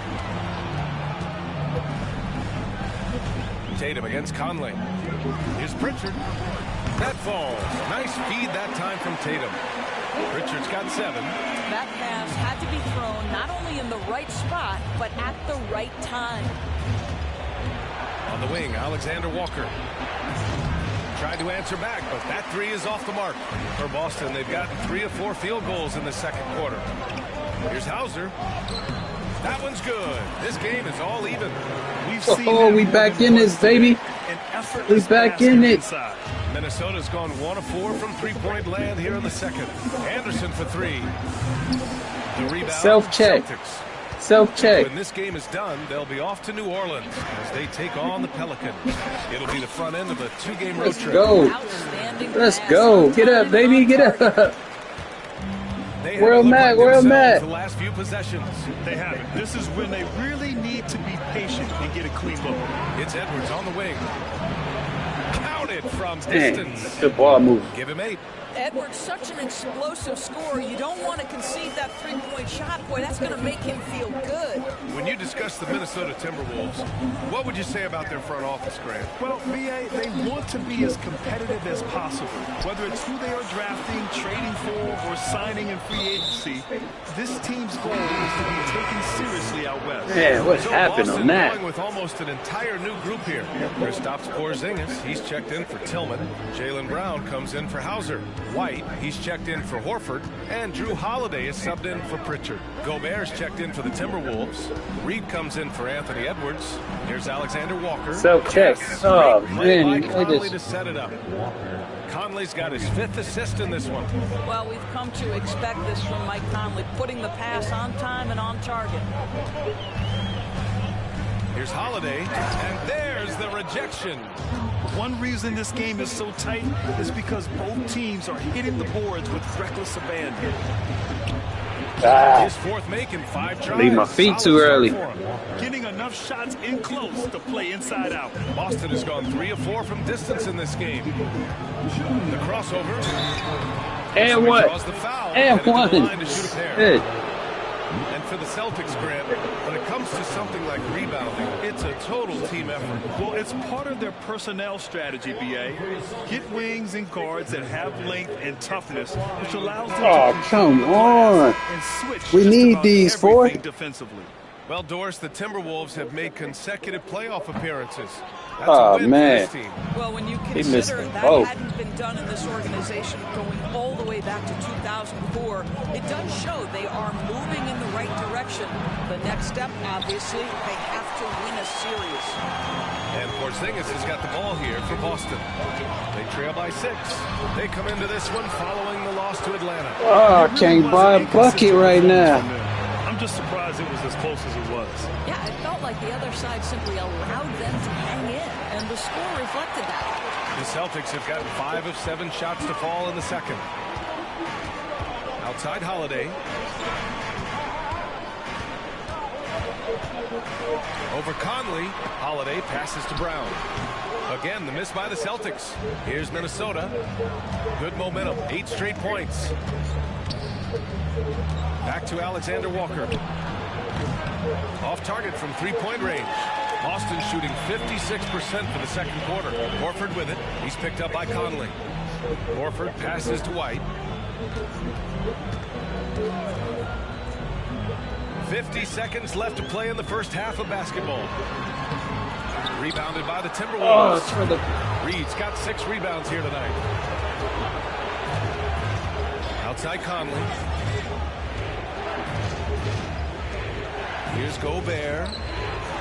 Tatum against Conley. Here's Pritchard. That falls. Nice feed that time from Tatum. Pritchard's got 7. That pass had to be thrown not only in the right spot, but at the right time. On the wing, Alexander Walker. Tried to answer back, but that 3 is off the mark. For Boston, they've gotten 3 of 4 field goals in the second quarter. Here's Hauser. That one's good. This game is all even. We back in this, baby. We back in it. Minnesota's gone 1 of 4 from three-point land here in the second. Anderson for 3. The rebound. Self-check. Self-check. When this game is done, they'll be off to New Orleans as they take on the Pelicans. It'll be the front end of a 2-game road trip. Let's go. Get up, baby. Get up. Where am I? The last few possessions. They haven't. This is when they really need to be patient and get a clean look. It's Edwards on the wing. Counted from distance. Good ball move. Give him 8. Edwards, such an explosive scorer. You don't want to concede that 3-point shot. Boy, that's going to make him feel good. When you discuss the Minnesota Timberwolves, what would you say about their front office, Grant? Well, BA, they want to be as competitive as possible. Whether it's who they are drafting, trading for, or signing in free agency, this team's goal is to be taken seriously out west. Yeah, what's so happened Boston on that? going with almost an entire new group here. Kristaps Porzingis, he's checked in for Tillman. Jaylen Brown comes in for Hauser. White, he's checked in for Horford. And Drew Holiday is subbed in for Pritchard. Gobert's checked in for the Timberwolves. Reed comes in for Anthony Edwards. Here's Alexander Walker. Self-check. Oh, man. Conley to set it up. Conley's got his 5th assist in this one. Well, we've come to expect this from Mike Conley, putting the pass on time and on target. Here's Holiday, and there's the rejection. One reason this game is so tight is because both teams are hitting the boards with reckless abandon. His 4th make in 5 tries. Leave my feet too early. Getting enough shots in close to play inside out. Boston has gone 3 of 4 from distance in this game. The crossover. And what? Draws the foul, and one. To shoot a pair. Good. And for the Celtics, Grant, when it comes to something like rebounding, it's a total team effort. Well, it's part of their personnel strategy, BA. Get wings and guards that have length and toughness, which allows them to come on. And switch we need these four. Defensively. Well, Doris, the Timberwolves have made consecutive playoff appearances. That's oh, a win man. For this team. Well, when you consider that hadn't been done in this organization going all the way back to 2004, it does show they are moving in the right direction. The next step, obviously, they have to win a series. And Porzingis has got the ball here for Boston. They trail by 6. They come into this one following the loss to Atlanta. Oh, can't buy a bucket right now. I'm just surprised it was as close as it was. Yeah, it felt like the other side simply allowed them to hang in, and the score reflected that. The Celtics have gotten 5 of 7 shots to fall in the second. Outside Holiday. Over Conley. Holiday passes to Brown. Again, the miss by the Celtics. Here's Minnesota. Good momentum. 8 straight points. Back to Alexander Walker. Off target from 3-point range. Boston shooting 56% for the second quarter. Horford with it. He's picked up by Conley. Horford passes to White. 50 seconds left to play in the first half of basketball. Rebounded by the Timberwolves. Reed's got 6 rebounds here tonight. Outside Conley. Here's Gobert.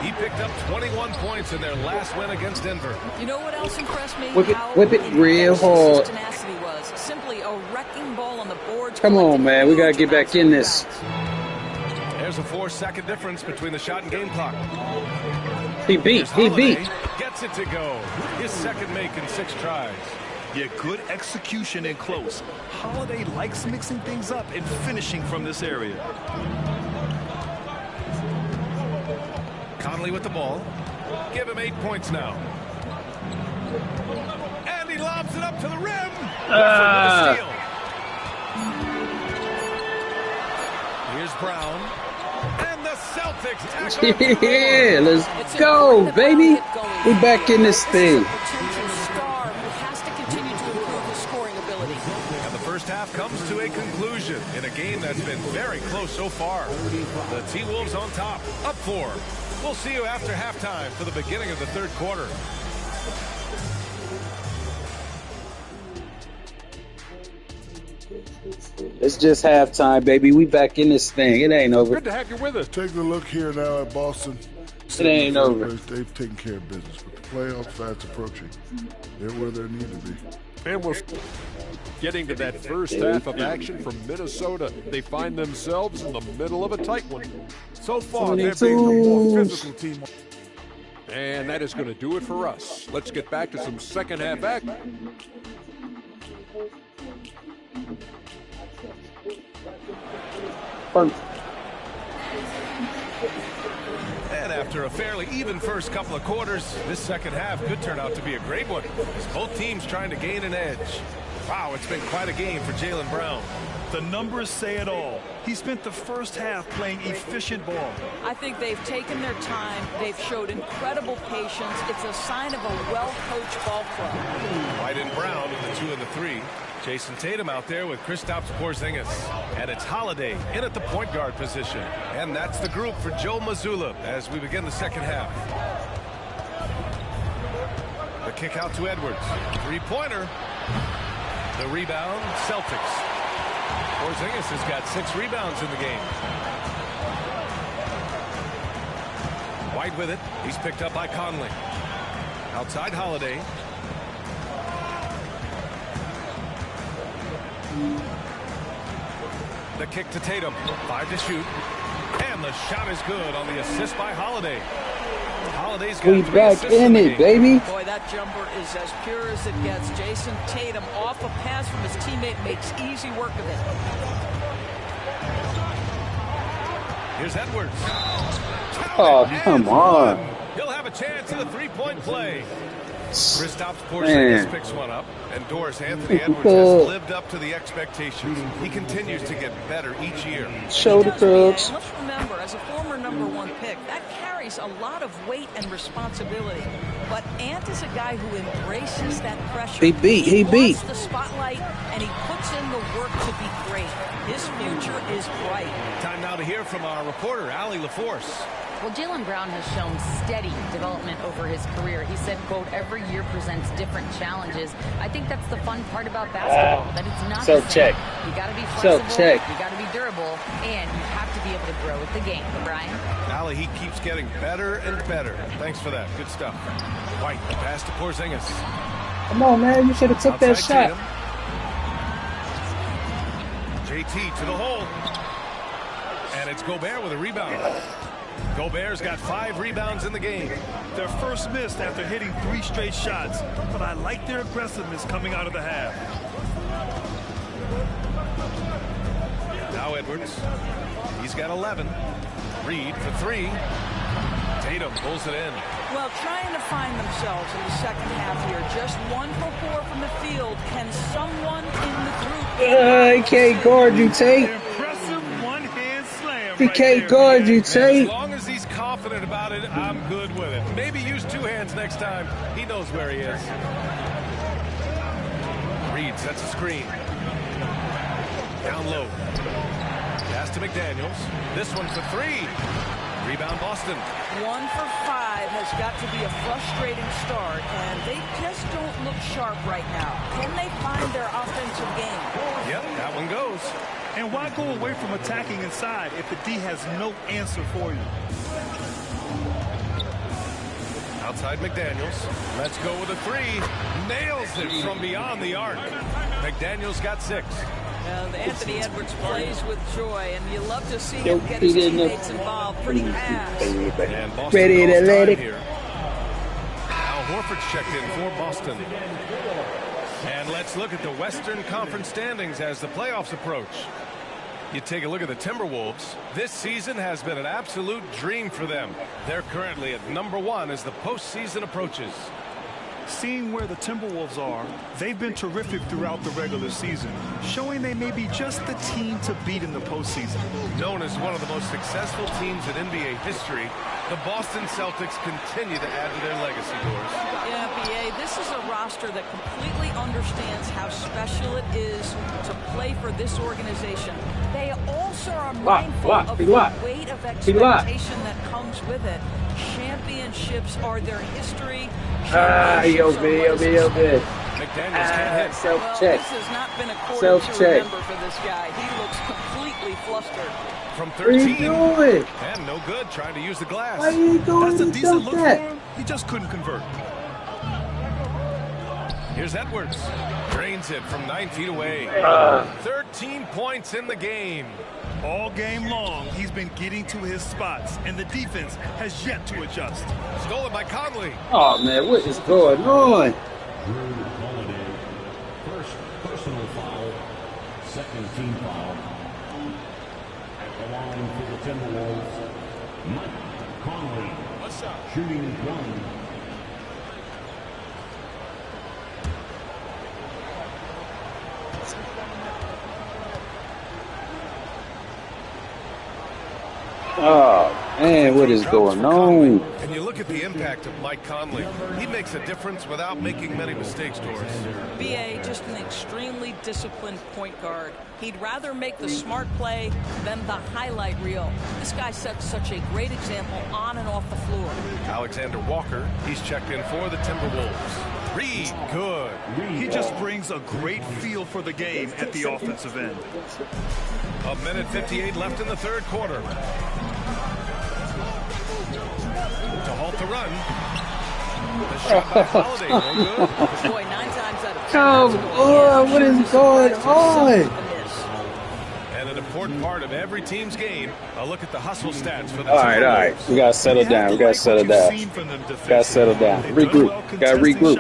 He picked up 21 points in their last win against Denver. You know what else impressed me? Whip it real hard. Tenacity was simply a wrecking ball on the boards. Come on, man. We got to get back in this. There's a 4-second difference between the shot and game clock. He beat. Gets it to go. His second make in 6 tries. Yeah, good execution in close. Holiday likes mixing things up and finishing from this area. Conley with the ball. Give him 8 points now. And he lobs it up to the rim. Steal. Here's Brown. And the Celtics tackle. Yeah, let's go, baby. We back in this thing. Star who has to continue to improve his scoring ability. And the first half comes to a conclusion in a game that's been very close so far. The T-Wolves on top, up 4. We'll see you after halftime for the beginning of the third quarter. It's just halftime, baby. We back in this thing. It ain't over. Good to have you with us. Take a look here now at Boston. It ain't over. They've taken care of business, but the playoffs fast approaching. They're where they need to be. And we're getting to that first half of action from Minnesota. They find themselves in the middle of a tight one. So far, they're being the more physical team. And that is going to do it for us. Let's get back to some second half action. And after a fairly even first couple of quarters, this second half could turn out to be a great one, as both teams trying to gain an edge. Wow, it's been quite a game for Jaylen Brown. The numbers say it all. He spent the first half playing efficient ball. I think they've taken their time. They've showed incredible patience. It's a sign of a well-coached ball club. White and Brown with the 2 and the 3. Jason Tatum out there with Kristaps Porzingis. And it's Holiday in at the point guard position. And that's the group for Joe Mazzulla as we begin the second half. The kick out to Edwards. Three-pointer. The rebound, Celtics. Porzingis has got 6 rebounds in the game. White with it. He's picked up by Conley. Outside Holiday. The kick to Tatum. 5 to shoot. And the shot is good on the assist by Holiday. Holiday's got We back in it, baby. Boy, that jumper is as pure as it gets. Jason Tatum off a pass from his teammate makes easy work of it. Here's Edwards. Oh, come on. He'll have a chance at a three-point play. Kristaps Porzingis picks one up, and Doris Anthony Edwards has lived up to the expectations. He continues to get better each year. Shoulder crooks. Let's remember, as a former #1 pick, that carries a lot of weight and responsibility. But Ant is a guy who embraces that pressure. He beat. Wants the spotlight, and he puts in the work to be great. His future is bright. Time now to hear from our reporter, Allie LaForce. Well, Jaylen Brown has shown steady development over his career. He said, quote, every year presents different challenges. I think that's the fun part about basketball, that it's not the same. You got to be flexible, you got to be durable, and you have to be able to grow with the game. Brian? Allie, he keeps getting better and better. Thanks for that. Good stuff. White, pass to Porzingis. Come on, man. You should have took that shot. Tatum. JT to the hole. And it's Gobert with a rebound. Gobert's got 5 rebounds in the game. Their first miss after hitting 3 straight shots, but I like their aggressiveness coming out of the half. Now Edwards. He's got 11. Reed for 3. Tatum pulls it in. Well, trying to find themselves in the second half here. Just 1 for 4 from the field. Can someone in the group... He can't guard you, Tate. He can't guard you, Tate. As long as he's confident about it, I'm good with it. Maybe use 2 hands next time. He knows where he is. Reed sets a screen. Down low. Pass to McDaniels. This one for 3. Rebound Boston. 1 for 5 has got to be a frustrating start, and they just don't look sharp right now. Can they find their offensive game? Yep, that one goes. And why go away from attacking inside if the D has no answer for you? Outside McDaniels. Let's go with a 3. Nails it from beyond the arc. McDaniels got 6. And Anthony Edwards plays with joy, and you love to see him get his teammates involved. Pretty pass. And Ready to let it. Al Horford's checked in for Boston. And let's look at the Western Conference standings as the playoffs approach. You take a look at the Timberwolves. This season has been an absolute dream for them. They're currently at #1 as the postseason approaches. Seeing where the Timberwolves are, they've been terrific throughout the regular season, showing they may be just the team to beat in the postseason. Known as one of the most successful teams in NBA history, the Boston Celtics continue to add to their legacy, Doris. Yeah, BA, this is a roster that completely understands how special it is to play for this organization. They also are mindful of the weight of expectation that comes with it. Championships are their history. Yo, McDaniels can't hit. Self-check. This has not been a quarter to remember for this guy. He looks completely flustered. From What are you 13. doing? And no good, trying to use the glass. Why are you doing That's a decent look that? for him. He just couldn't convert. Here's Edwards. Drains it from 9 feet away. 13 points in the game. All game long, he's been getting to his spots, and the defense has yet to adjust. Stolen by Conley. Oh, man, what is going on? Drew Holiday, first personal foul, second team foul. At the line for the Timberwolves, Mike Conley. What's up? Shooting 1. Oh, man, what is going on? And you look at the impact of Mike Conley. He makes a difference without making many mistakes, Doris. B.A. just an extremely disciplined point guard. He'd rather make the smart play than the highlight reel. This guy sets such a great example on and off the floor. Alexander Walker, he's checked in for the Timberwolves. Reed, good. He just brings a great feel for the game at the offensive end. A minute 58 left in the third quarter. To halt the run. The shot by Holiday, no good. Boy, 9 times out of 10. Come on, what is going on? And an important part of every team's game, a look at the hustle stats for the All right. We got to settle down. We got to settle down. Got to settle down. Regroup. Got to regroup.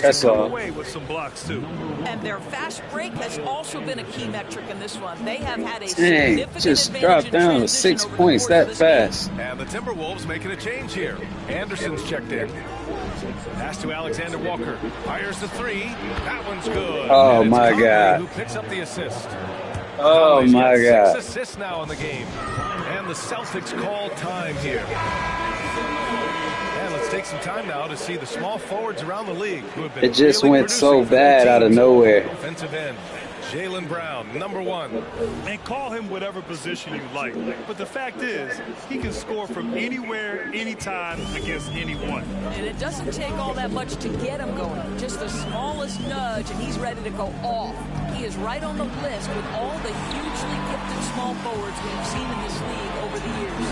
That's all. With some blocks too. And their fast break has also been a key metric in this one. They have had a Dang, significant just advantage dropped in down to transition 6 over the points course of that this fast. And the Timberwolves making a change here. Anderson's checked in. Pass to Alexander Walker. Fires the three. That one's good. Oh, And it's my Conley God. who picks up the assist. Oh, Conley's my got God. 6 assists now in the game. And the Celtics call time here. And let's take some time now to see the small forwards around the league who have been It just really went so producing for their bad out of teams. nowhere. Offensive end. Jaylen Brown, #1. And call him whatever position you like. But the fact is, he can score from anywhere, anytime, against anyone. And it doesn't take all that much to get him going. Just the smallest nudge, and he's ready to go off. He is right on the list with all the hugely gifted small forwards we've seen in this league over the years.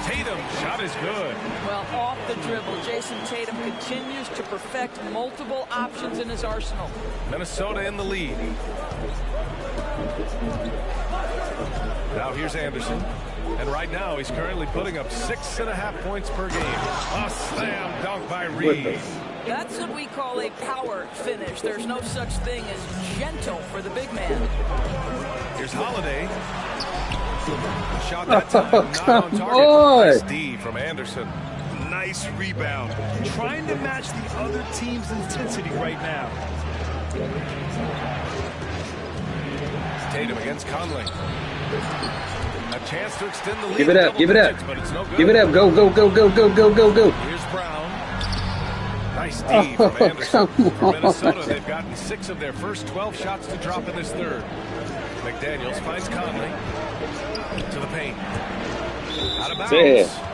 Tatum, shot is good. Well, off the dribble, Jason Tatum continues to perfect multiple options in his arsenal. Minnesota in the lead. Now here's Anderson. And right now he's currently putting up 6.5 points per game. A slam dunk by Reed. That's what we call a power finish. There's no such thing as gentle for the big man. Here's Holiday. Shot that time, not on target. Nice D from Anderson. Nice rebound. Trying to match the other team's intensity right now. Tatum against Conley. A chance to extend the lead. Give it up. Give it up. Digits, but it's no good. Give it up. Go, go, go, go, go, go, go, go. Here's Brown. Nice D from Anderson. For Minnesota, they've gotten 6 of their first 12 shots to drop in this third. McDaniels finds Conley to the paint. Out of bounds.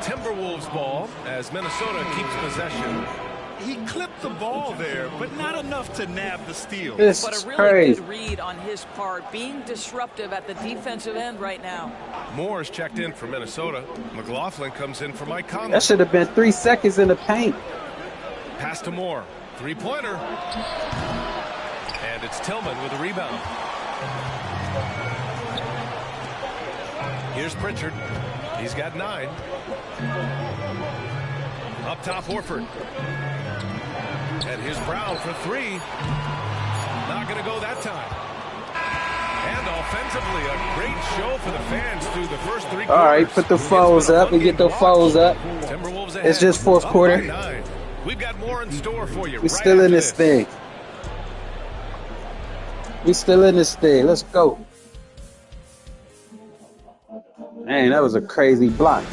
Timberwolves ball as Minnesota keeps possession. He clipped the ball there, but not enough to nab the steal. This But is a really crazy. good read on his part, being disruptive at the defensive end right now. Moore's checked in for Minnesota. McLaughlin comes in for Mike Conley. That should have been 3 seconds in the paint. Pass to Moore. Three-pointer. And it's Tillman with a rebound. Here's Pritchard. He's got 9. Up top, Horford. And here's Brown for 3. Not going to go that time. And offensively, a great show for the fans through the first 3 quarters. All right, put the fouls up and get the fouls up. Timberwolves ahead. It's just fourth Up quarter. by 9. We've got more in store for you. We still in this thing. We still in this thing. Let's go. Man, that was a crazy block.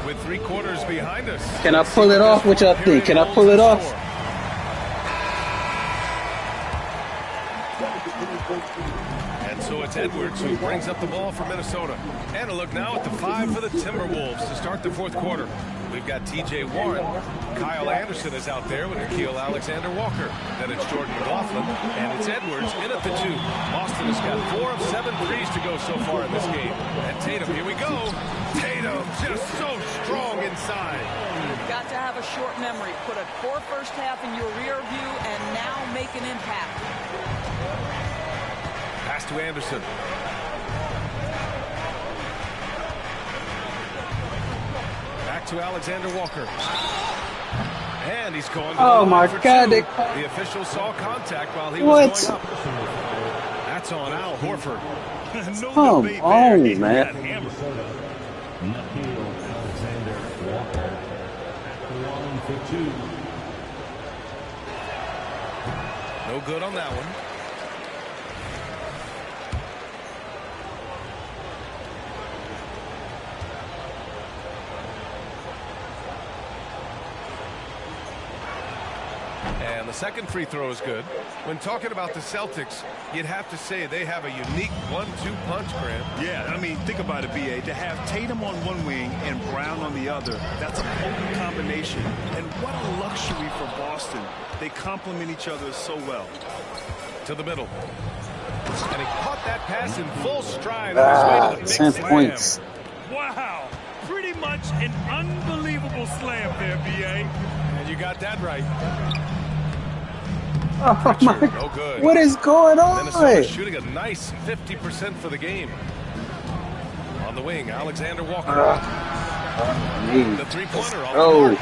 With 3 quarters behind us. Can I pull it off? What y'all think? Can I pull it off? And so it's Edwards who brings up the ball for Minnesota. And a look now at the 5 for the Timberwolves to start the fourth quarter. We've got T.J. Warren. Kyle Anderson is out there with Nickeil Alexander-Walker. Then it's Jordan McLaughlin. And it's Edwards in at the 2. Boston has got 4 of 7 threes to go so far in this game. And Tatum, here we go. Tatum just so strong inside. You've got to have a short memory. Put a poor first half in your rear view and now make an impact. Pass to Anderson. Back to Alexander Walker. And he's going to Oh the my line for God. 2. The official saw contact while he What? was going up. That's on Al Horford. No Come debate on, there. He man. got hammered. Nickeil Alexander-Walker at the line for 2. No good on that one. And the second free throw is good. When talking about the Celtics, you'd have to say they have a unique 1-2 punch, Grant. Yeah, I mean, think about it, B.A. To have Tatum on one wing and Brown on the other, that's a potent combination. And what a luxury for Boston. They complement each other so well. To the middle. And he caught that pass in full stride on his way to the big 10 slam. points. Wow. Pretty much an unbelievable slam there, B.A. And you got that right. Oh my, no good. what is going on? Minnesota shooting a nice 50% for the game. On the wing, Alexander Walker. The three-pointer. Oh,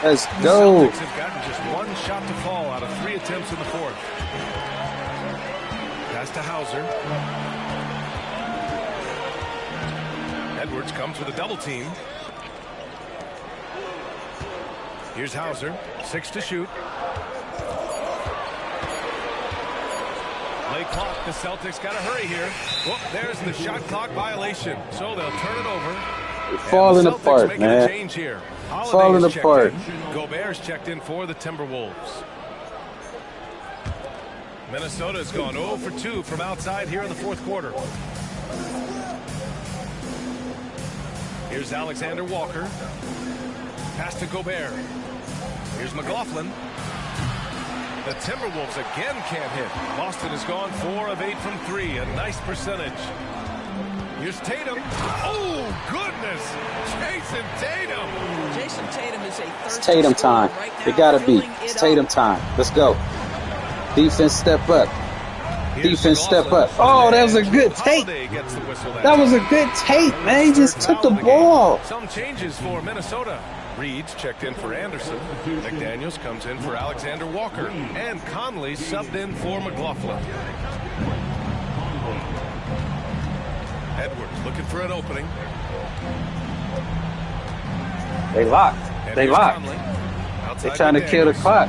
let's go. The Celtics have gotten just one shot to fall out of 3 attempts in the fourth. Pass to Hauser. Edwards comes with a double team. Here's Hauser. 6 to shoot. Late clock. The Celtics got to hurry here. Whoop, there's the shot clock violation. So they'll turn it over. Falling apart, man. Change here. Falling apart. Gobert's checked in for the Timberwolves. Minnesota's gone 0 for 2 from outside here in the fourth quarter. Here's Alexander Walker. Pass to Gobert. Here's McLaughlin. The Timberwolves again can't hit. Boston has gone 4 of 8 from 3. A nice percentage. Here's Tatum. Oh, goodness. Jason Tatum. Jason Tatum is a third. It's Tatum time. Right now, it gotta be. It's Tatum time. Let's go. Defense step up. Defense step up. Oh, that was a good take. That was a good take, man. He just took the ball. Some changes for Minnesota. Reed's checked in for Anderson. McDaniels comes in for Alexander Walker. And Conley subbed in for McLaughlin. Edwards looking for an opening. They locked. They locked. They're trying to kill the clock.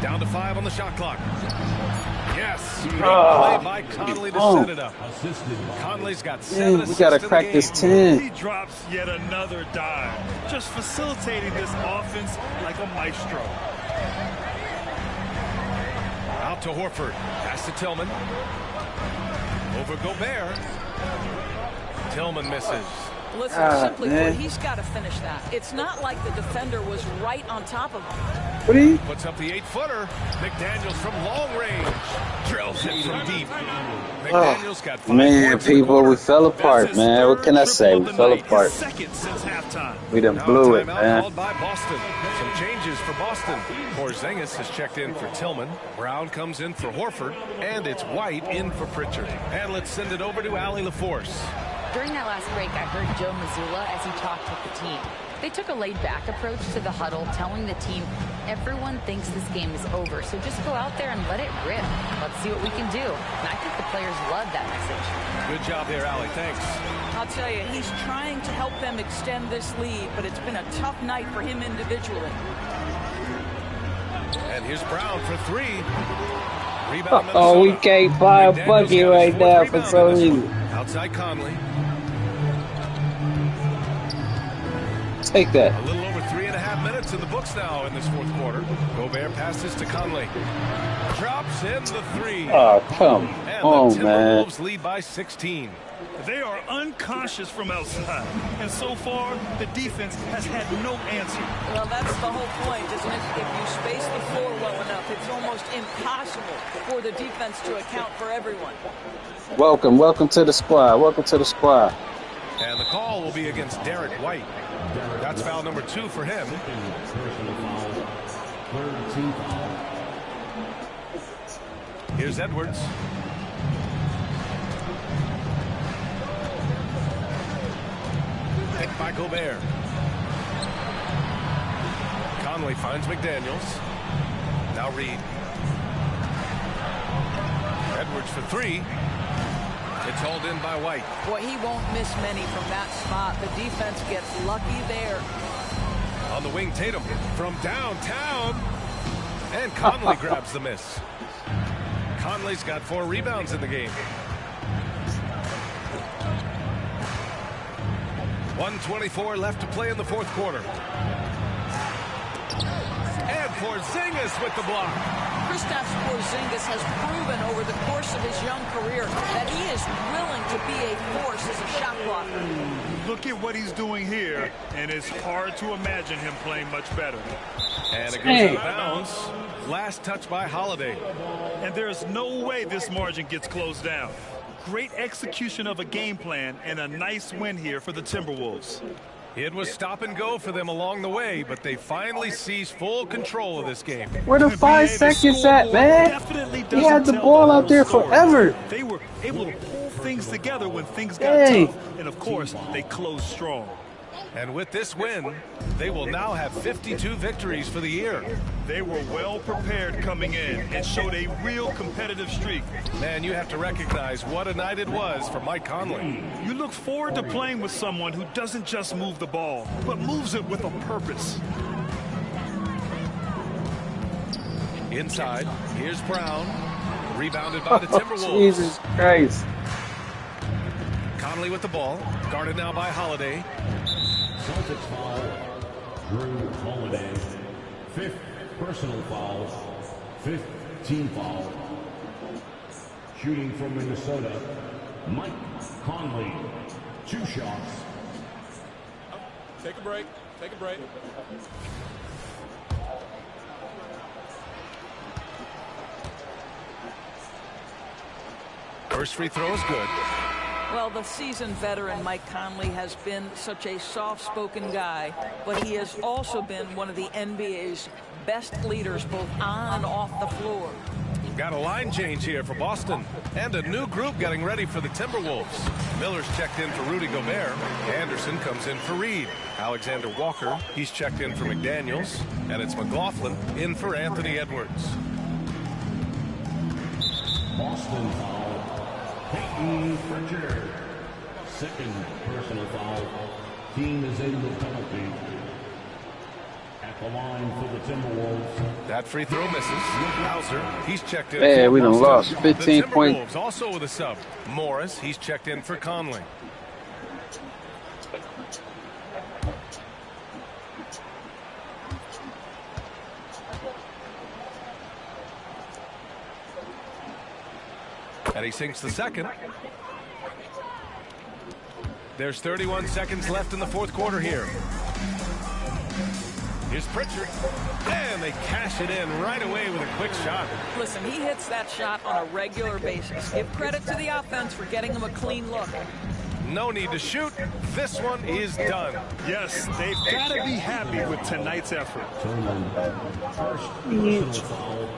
Down to 5 on the shot clock. Yes. Play by Conley to set it up. Conley's got 7 assists. We got to crack this 10. He drops yet another dime. Just facilitating this offense like a maestro. Out to Horford. Pass to Tillman. Over Gobert. Tillman misses. Listen, simply put, he's got to finish that. It's not like the defender was right on top of him. What are you? Puts up the 8-footer. McDaniels from long range. Drills it from deep. McDaniels got 5 man, points. people, we fell apart, man. What can I say? We fell apart. We done blew it, man. Called by Boston. Some changes for Boston. Porzingis has checked in for Tillman. Brown comes in for Horford. And it's White in for Pritchard. And let's send it over to Allie LaForce. During that last break, I heard Joe Mazzulla as he talked with the team. They took a laid-back approach to the huddle, telling the team, everyone thinks this game is over, so just go out there and let it rip. Let's see what we can do. And I think the players love that message. Good job there, Allie. Thanks. I'll tell you, he's trying to help them extend this lead, but it's been a tough night for him individually. And here's Brown for 3. Oh, we can't buy a bucket right now for some reason. Outside Conley. Take that. A little over 3.5 minutes in the books now in this fourth quarter. Gobert passes to Conley. Drops in the 3. Oh, come on, man. Timberwolves lead by 16. They are unconscious from outside, and so far the defense has had no answer. Well, that's the whole point, isn't it? If you space the floor well enough, it's almost impossible for the defense to account for everyone. Welcome to the squad. Welcome to the squad. And the call will be against Derek White. That's foul number 2 for him. Here's Edwards. Picked by Gobert. Conley finds McDaniels. Now Reed. Edwards for 3. It's hauled in by White. Boy, he won't miss many from that spot. The defense gets lucky there. On the wing, Tatum from downtown. And Conley grabs the miss. Conley's got 4 rebounds in the game. 1:24 left to play in the fourth quarter. And Porzingis with the block. Kristaps Porzingis has proven over the course of his young career that he is willing to be a force as a shot blocker. Look at what he's doing here, and it's hard to imagine him playing much better. And it goes out of bounds. Last touch by Holiday. And there's no way this margin gets closed down. Great execution of a game plan and a nice win here for the Timberwolves. It was stop and go for them along the way, but they finally seized full control of this game. Where the 5 seconds at, man? He had the ball out there forever. They were able to pull things together when things got tough. And of course, they closed strong. And with this win, they will now have 52 victories for the year. They were well prepared coming in and showed a real competitive streak. Man, you have to recognize what a night it was for Mike Conley. You look forward to playing with someone who doesn't just move the ball, but moves it with a purpose. Inside, here's Brown. Rebounded by the Timberwolves. Jesus Christ. Conley with the ball. Guarded now by Holiday. Celtics foul, Drew Holiday. 5th personal foul, 5th team foul. Shooting from Minnesota, Mike Conley. 2 shots. Take a break. Take a break. First free throw is good. Well, the seasoned veteran Mike Conley has been such a soft-spoken guy, but he has also been one of the NBA's best leaders both on and off the floor. We've got a line change here for Boston and a new group getting ready for the Timberwolves. Miller's checked in for Rudy Gobert. Anderson comes in for Reed. Alexander Walker, he's checked in for McDaniels. And it's McLaughlin in for Anthony Edwards. Boston foul, Peyton Pritchard. 2nd personal foul. Team is in the penalty. At the line for the Timberwolves. That free throw misses. Hauser, he's checked in. Man, we done Boston. lost 15 the points. Timberwolves also with a sub. Morris, he's checked in for Conley. And he sinks the second. There's 31 seconds left in the 4th quarter here. Here's Pritchard. And they cash it in right away with a quick shot. Listen, he hits that shot on a regular basis. Give credit to the offense for getting him a clean look. No need to shoot. This one is done. Yes, they've got to be happy with tonight's effort. First personal foul.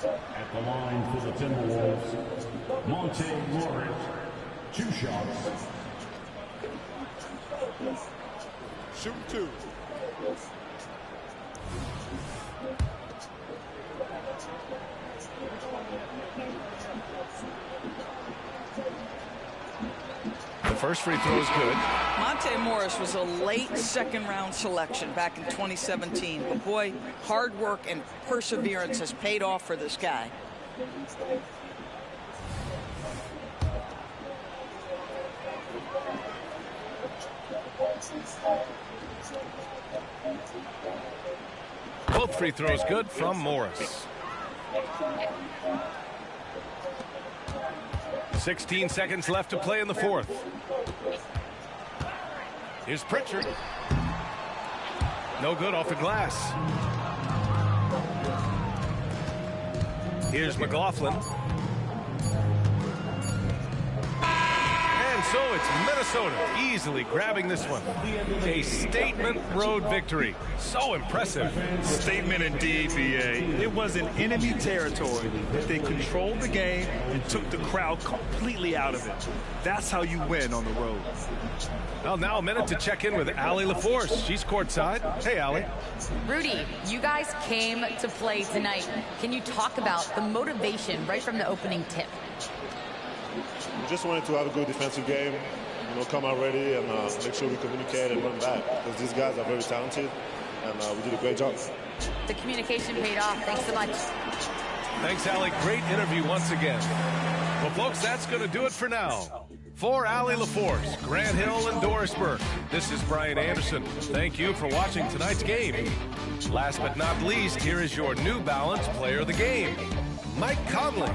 At the line for the Timberwolves, Monte Morris. 2 shots. Shoot 2. The first free throw is good. Monte Morris was a late 2nd-round selection back in 2017. But boy, hard work and perseverance has paid off for this guy. Both free throws good from Morris. 16 seconds left to play in the 4th. Here's Pritchard. No good off the glass. Here's McLaughlin. And so it's Minnesota easily grabbing this one. A statement road victory. So impressive. Statement indeed, B.A. It was in enemy territory, but they controlled the game and took the crowd completely out of it. That's how you win on the road. Well, now a minute to check in with Allie LaForce. She's courtside. Hey, Allie. Rudy, you guys came to play tonight. Can you talk about the motivation right from the opening tip? We just wanted to have a good defensive game, come out ready and make sure we communicate and run back, because these guys are very talented, and we did a great job. The communication paid off. Thanks so much. Thanks, Allie. Great interview once again. Well, folks, that's going to do it for now. For Allie LaForce, Grant Hill, and Dorisburg, this is Brian Anderson. Thank you for watching tonight's game. Last but not least, here is your New Balance player of the game, Mike Conley.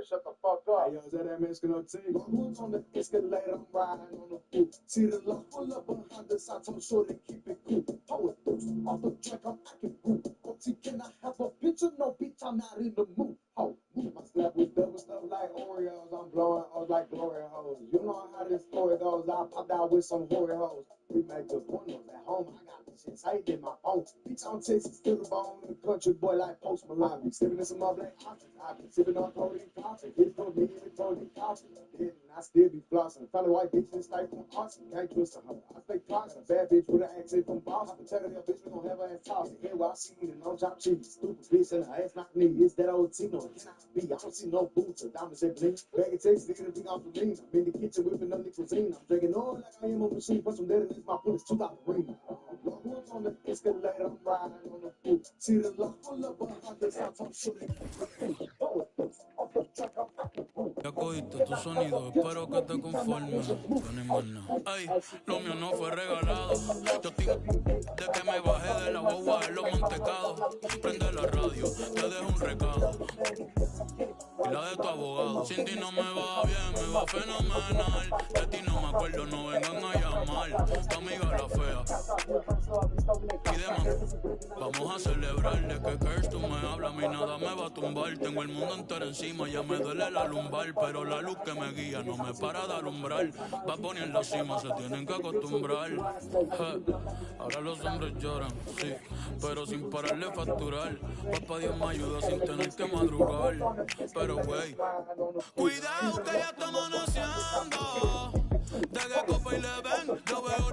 Shut the fuck up. Hey, yo, is that Mexican team? Who's on the escalator? I'm riding on the foot. See the love full up behind the side, I'm sure they keep it cool. Power through off the track, I'm acting rude. OT, can I have a picture? No, bitch, I'm not in the mood. Oh, my slap with double stuff like Oreos. I'm blowing O's like glory hoes. You know how this story goes. I popped out with some hoary hoes. We make good pornos at home. I got this shit saved in my phone. Bitch, I'm Texas to the bone. The country boy like Post Malone. Sipping in some up black coffee. I've been sipping on codeine coffee. It's for me and codeine coffee. And I still be flossing. Found a white bitch in the state from Austin. Can't twist her. I stay closet. A bad bitch with an accent from Boston. I tell her that bitch we gon' have her ass tossing. NYC and no chop cheese. Stupid bitch and her ass not me. It's that old Tino. Can I be? I don't see no boots or diamonds and bling. Back in Texas, nigga, big off the lean. I'm in the kitchen whipping up the cuisine. I'm drinking oil like I am on the machine. Put some dead in my pullets. 2,000 ring. Who's on the escalator? I'm riding on the foot. See the love full up behind the side, I'm shooting. Ya cogiste tu sonido, espero que te conformes. No ni más nada. Ay, lo mío no fue regalado. Yo estoy de que me bajé de la guagua en los mantecados. Prende la radio, te dejo un recado. Y la de tu abogado. Sin ti no me va bien, me va fenomenal. De ti no me acuerdo, no vengan a llamar. Tu amiga la fea. Y demás, vamos a celebrarle que tú me hablas. A mí nada me va a tumbar. Tengo el mundo entero encima, ya me duele la lumbar. Pero la luz que me guía no me para de alumbrar. Va a poner en la cima, se tienen que acostumbrar. Ahora los hombres lloran, sí, pero sin pararle de facturar. Papá Dios me ayuda sin tener que madrugar. Pero güey, cuidado que ya está amaneciendo. De que copa y le ven, yo veo.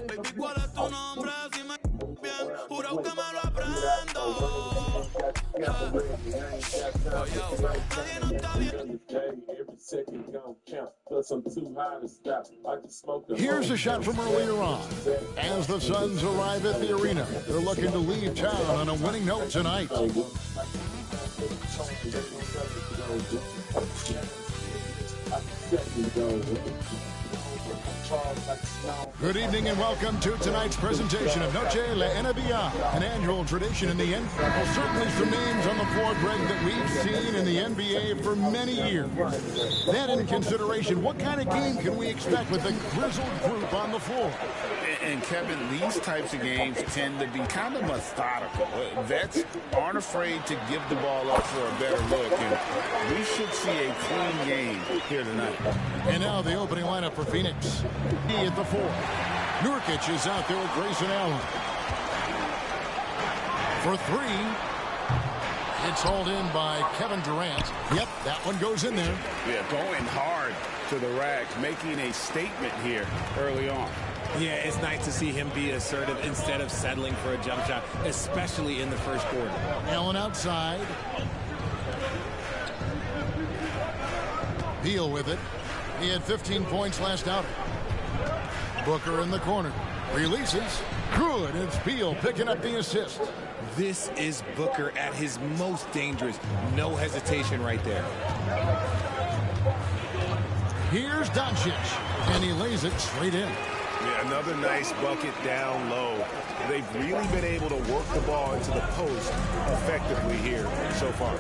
Baby, ¿cuál es tu nombre? Si me bien, juro que me lo aprendo. Nadie no está bien. Here's a shot from earlier on. As the Suns arrive at the arena, they're looking to leave town on a winning note tonight. Good evening and welcome to tonight's presentation of Noche La NBA, an annual tradition in the NBA. Well, certainly some names on the floor, Greg, that we've seen in the NBA for many years. That in consideration, what kind of game can we expect with the grizzled group on the floor? And Kevin, these types of games tend to be kind of methodical. Vets aren't afraid to give the ball up for a better look, and we should see a clean game here tonight. And now the opening lineup for Phoenix. At the 4. Nurkic is out there with Grayson Allen. For 3. It's hauled in by Kevin Durant. Yep, that one goes in there. Yeah, going hard to the rack, making a statement here early on. Yeah, it's nice to see him be assertive instead of settling for a jump shot, especially in the first quarter. Allen outside. Beal with it. He had 15 points last outing. Booker in the corner. Releases. Good. It's Beal picking up the assist. This is Booker at his most dangerous. No hesitation right there. Here's Doncic. And he lays it straight in. Yeah, another nice bucket down low. They've really been able to work the ball into the post effectively here so far.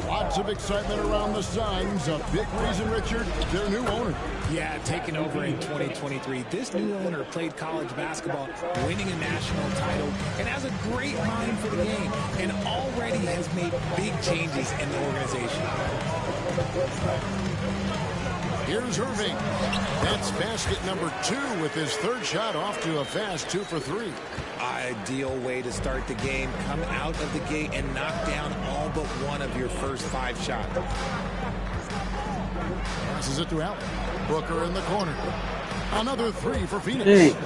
Lots of excitement around the Suns. A big reason, Richard, their new owner. Yeah, taking over in 2023. This new owner played college basketball, winning a national title, and has a great mind for the game, and already has made big changes in the organization. Here's Irving. That's basket number 2 with his third shot off to a fast 2 for 3. Ideal way to start the game. Come out of the gate and knock down all but one of your first 5 shots. Passes it to Allen. Booker in the corner. Another 3 for Phoenix.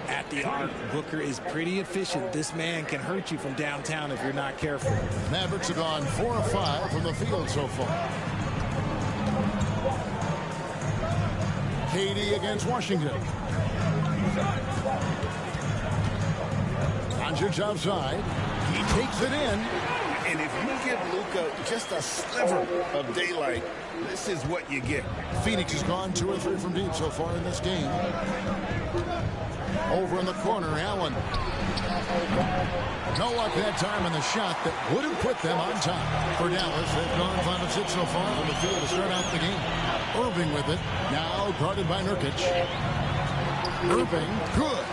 At the arc, Booker is pretty efficient. This man can hurt you from downtown if you're not careful. Mavericks have gone 4 of 5 from the field so far. Katie against Washington. Doncic outside. He takes it in. And if you give Luka just a sliver of daylight, this is what you get. Phoenix has gone 2 or 3 from deep so far in this game. Over in the corner, Allen. No luck that time in the shot that would have put them on top. For Dallas, they've gone 5 of 6 so far from the field to start out the game. Irving with it. Now guarded by Nurkic. Irving, good.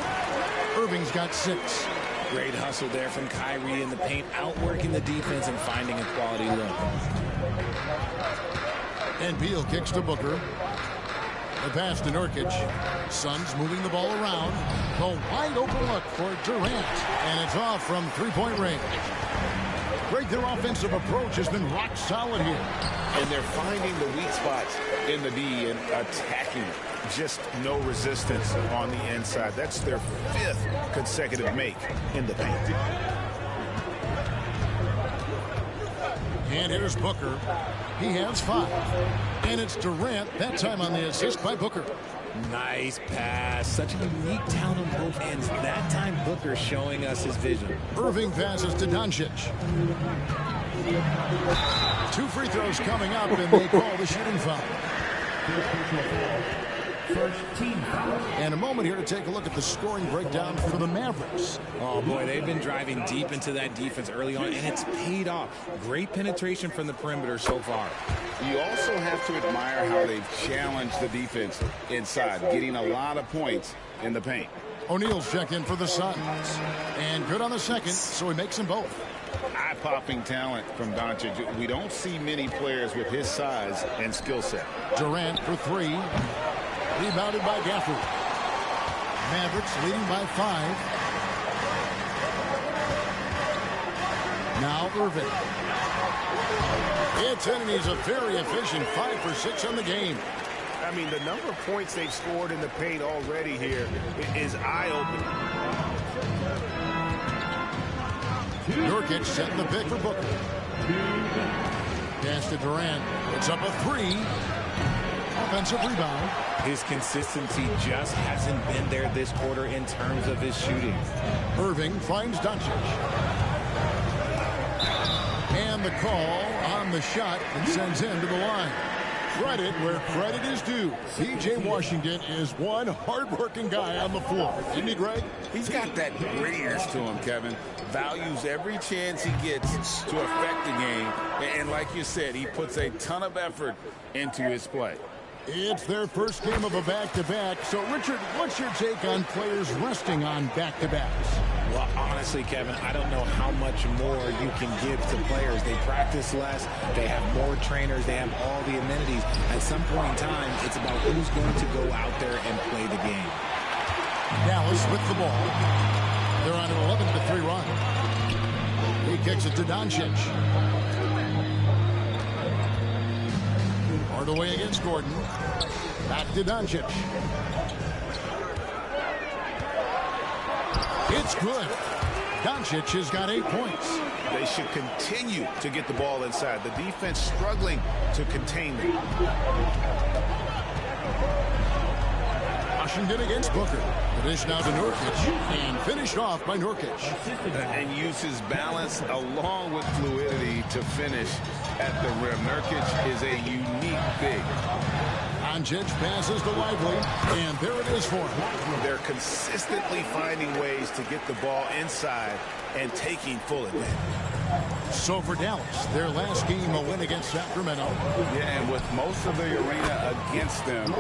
Irving's got 6. Great hustle there from Kyrie in the paint, outworking the defense and finding a quality look. And Beal kicks to Booker. The pass to Nurkic. Suns moving the ball around. The wide open look for Durant. And it's off from 3-point range. Greg, their offensive approach has been rock solid here. And they're finding the weak spots in the D and attacking it. Just no resistance on the inside. That's their 5th consecutive make in the paint. And here's Booker. He has 5. And it's Durant, that time on the assist by Booker. Nice pass. Such a unique talent on both ends. That time Booker showing us his vision. Irving passes to Doncic. 2 free throws coming up, and they call the shooting foul. First team foul. And a moment here to take a look at the scoring breakdown for the Mavericks. Oh, boy, they've been driving deep into that defense early on, and it's paid off. Great penetration from the perimeter so far. You also have to admire how they've challenged the defense inside, getting a lot of points in the paint. O'Neal's checked in for the Suns. And good on the second, so he makes them both. Eye-popping talent from Doncic. We don't see many players with his size and skill set. Durant for 3. Rebounded by Gafford. Mavericks leading by 5. Now Irving. It's in, and he's a very efficient 5 for 6 on the game. I mean, the number of points they've scored in the paint already here is eye-opening. Nurkic setting the pick for Booker. Pass to Durant. It's up a 3. Offensive rebound. His consistency just hasn't been there this quarter in terms of his shooting. Irving finds Doncic. And the call on the shot and sends him to the line. Credit where credit is due. P.J. Washington is one hard-working guy on the floor. Isn't he, Greg? He's got that grittiness to him, Kevin. Values every chance he gets to affect the game. And like you said, he puts a ton of effort into his play. It's their first game of a back-to-back. So, Richard, what's your take on players resting on back-to-backs? Well, honestly, Kevin, I don't know how much more you can give to players. They practice less. They have more trainers. They have all the amenities. At some point in time, it's about who's going to go out there and play the game. Dallas with the ball. They're on an 11-3 run. He kicks it to Doncic. Hard away against Gordon. Back to Doncic. It's good. Doncic has got 8 points. They should continue to get the ball inside. The defense struggling to contain them. Washington against Booker. The dish now to Nurkic. And finished off by Nurkic. And uses balance along with fluidity to finish at the rim. Nurkic is a unique big. Doncic passes to Lively, and there it is for him. They're consistently finding ways to get the ball inside and taking full advantage. So for Dallas, their last game a win against Sacramento. Yeah, and with most of the arena against them,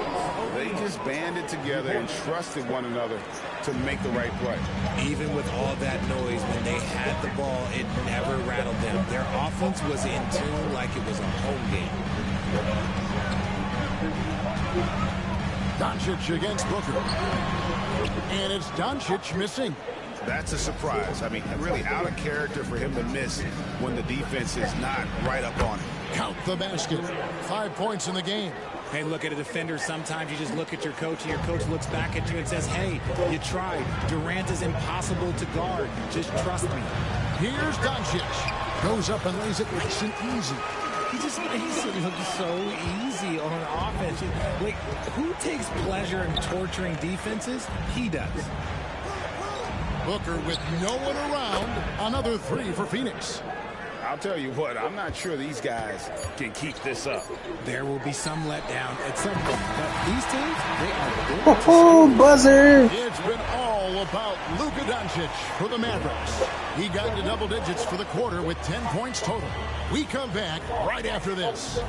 they just banded together and trusted one another to make the right play. Even with all that noise, when they had the ball, it never rattled them. Their offense was in tune like it was a home game. Doncic against Booker. And it's Doncic missing. That's a surprise. I mean, really out of character for him to miss when the defense is not right up on him. Count the basket. 5 points in the game. Hey, look at a defender. Sometimes you just look at your coach, and your coach looks back at you and says, hey, you tried. Durant is impossible to guard. Just trust me. Here's Doncic. Goes up and lays it nice and easy. He just looks so easy on offense. Like, who takes pleasure in torturing defenses? He does. Booker with no one around. Another three for Phoenix. I'll tell you what, I'm not sure these guys can keep this up. There will be some letdown at some point, but these teams, they are good. Oh, buzzer! It's been all about Luka Doncic for the Mavericks. He got into double digits for the quarter with 10 points total. We come back right after this.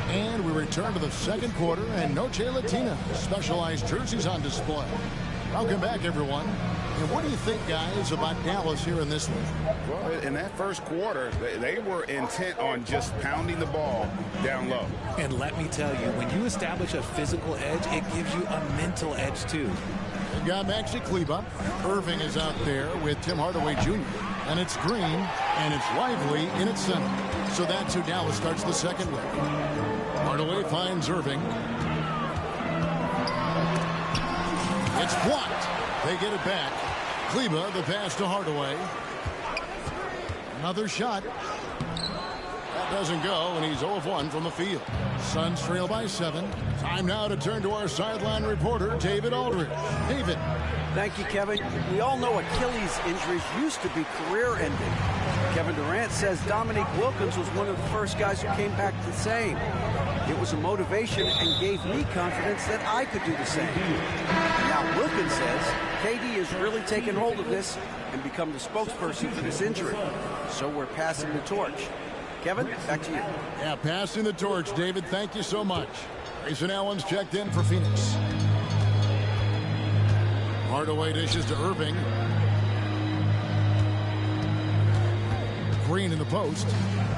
And we return to the second quarter, and Noche Latina specialized jerseys on display. Welcome back, everyone. And what do you think, guys, about Dallas here in this one? Well, in that first quarter, they were intent on just pounding the ball down low. And let me tell you, when you establish a physical edge, it gives you a mental edge, too. They've got Maxi Kleber. Irving is out there with Tim Hardaway Jr. And it's Green, and it's Lively in its center. So that's who Dallas starts the second with. Hardaway finds Irving. It's blocked. They get it back. Kleber, the pass to Hardaway. Another shot. That doesn't go, and he's 0 of 1 from the field. Suns trail by 7. Time now to turn to our sideline reporter, David Aldridge. David. Thank you, Kevin. We all know Achilles injuries used to be career-ending. Kevin Durant says Dominique Wilkins was one of the first guys who came back the same. It was a motivation and gave me confidence that I could do the same. Now Wilkins says KD has really taken hold of this and become the spokesperson for this injury. So we're passing the torch. Kevin, back to you. Yeah, passing the torch, David. Thank you so much. Grayson Allen's checked in for Phoenix. Hardaway dishes to Irving. Green in the post.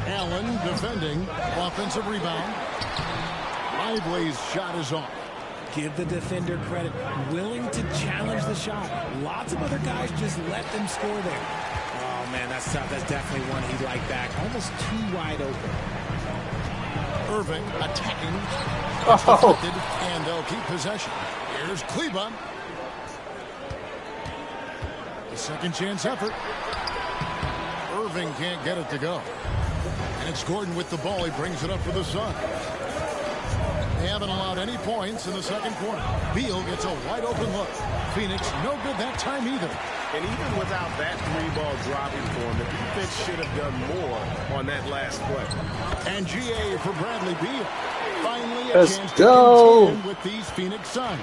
Allen defending. Offensive rebound. Lively's shot is off. Give the defender credit. Willing to challenge the shot. Lots of other guys just let them score there. Oh, man, that's tough. That's definitely one he'd like back. Almost too wide open. Irving attacking. Deflected, and they'll keep possession. Here's Kleber. The second chance effort. Irving can't get it to go. And it's Gordon with the ball. He brings it up for the Suns. They haven't allowed any points in the second quarter. Beal gets a wide open look. Phoenix no good that time either. And even without that three-ball dropping for him, the defense should have done more on that last play. And GA for Bradley Beal. Finally a Let's chance to go. contend with these Phoenix Suns.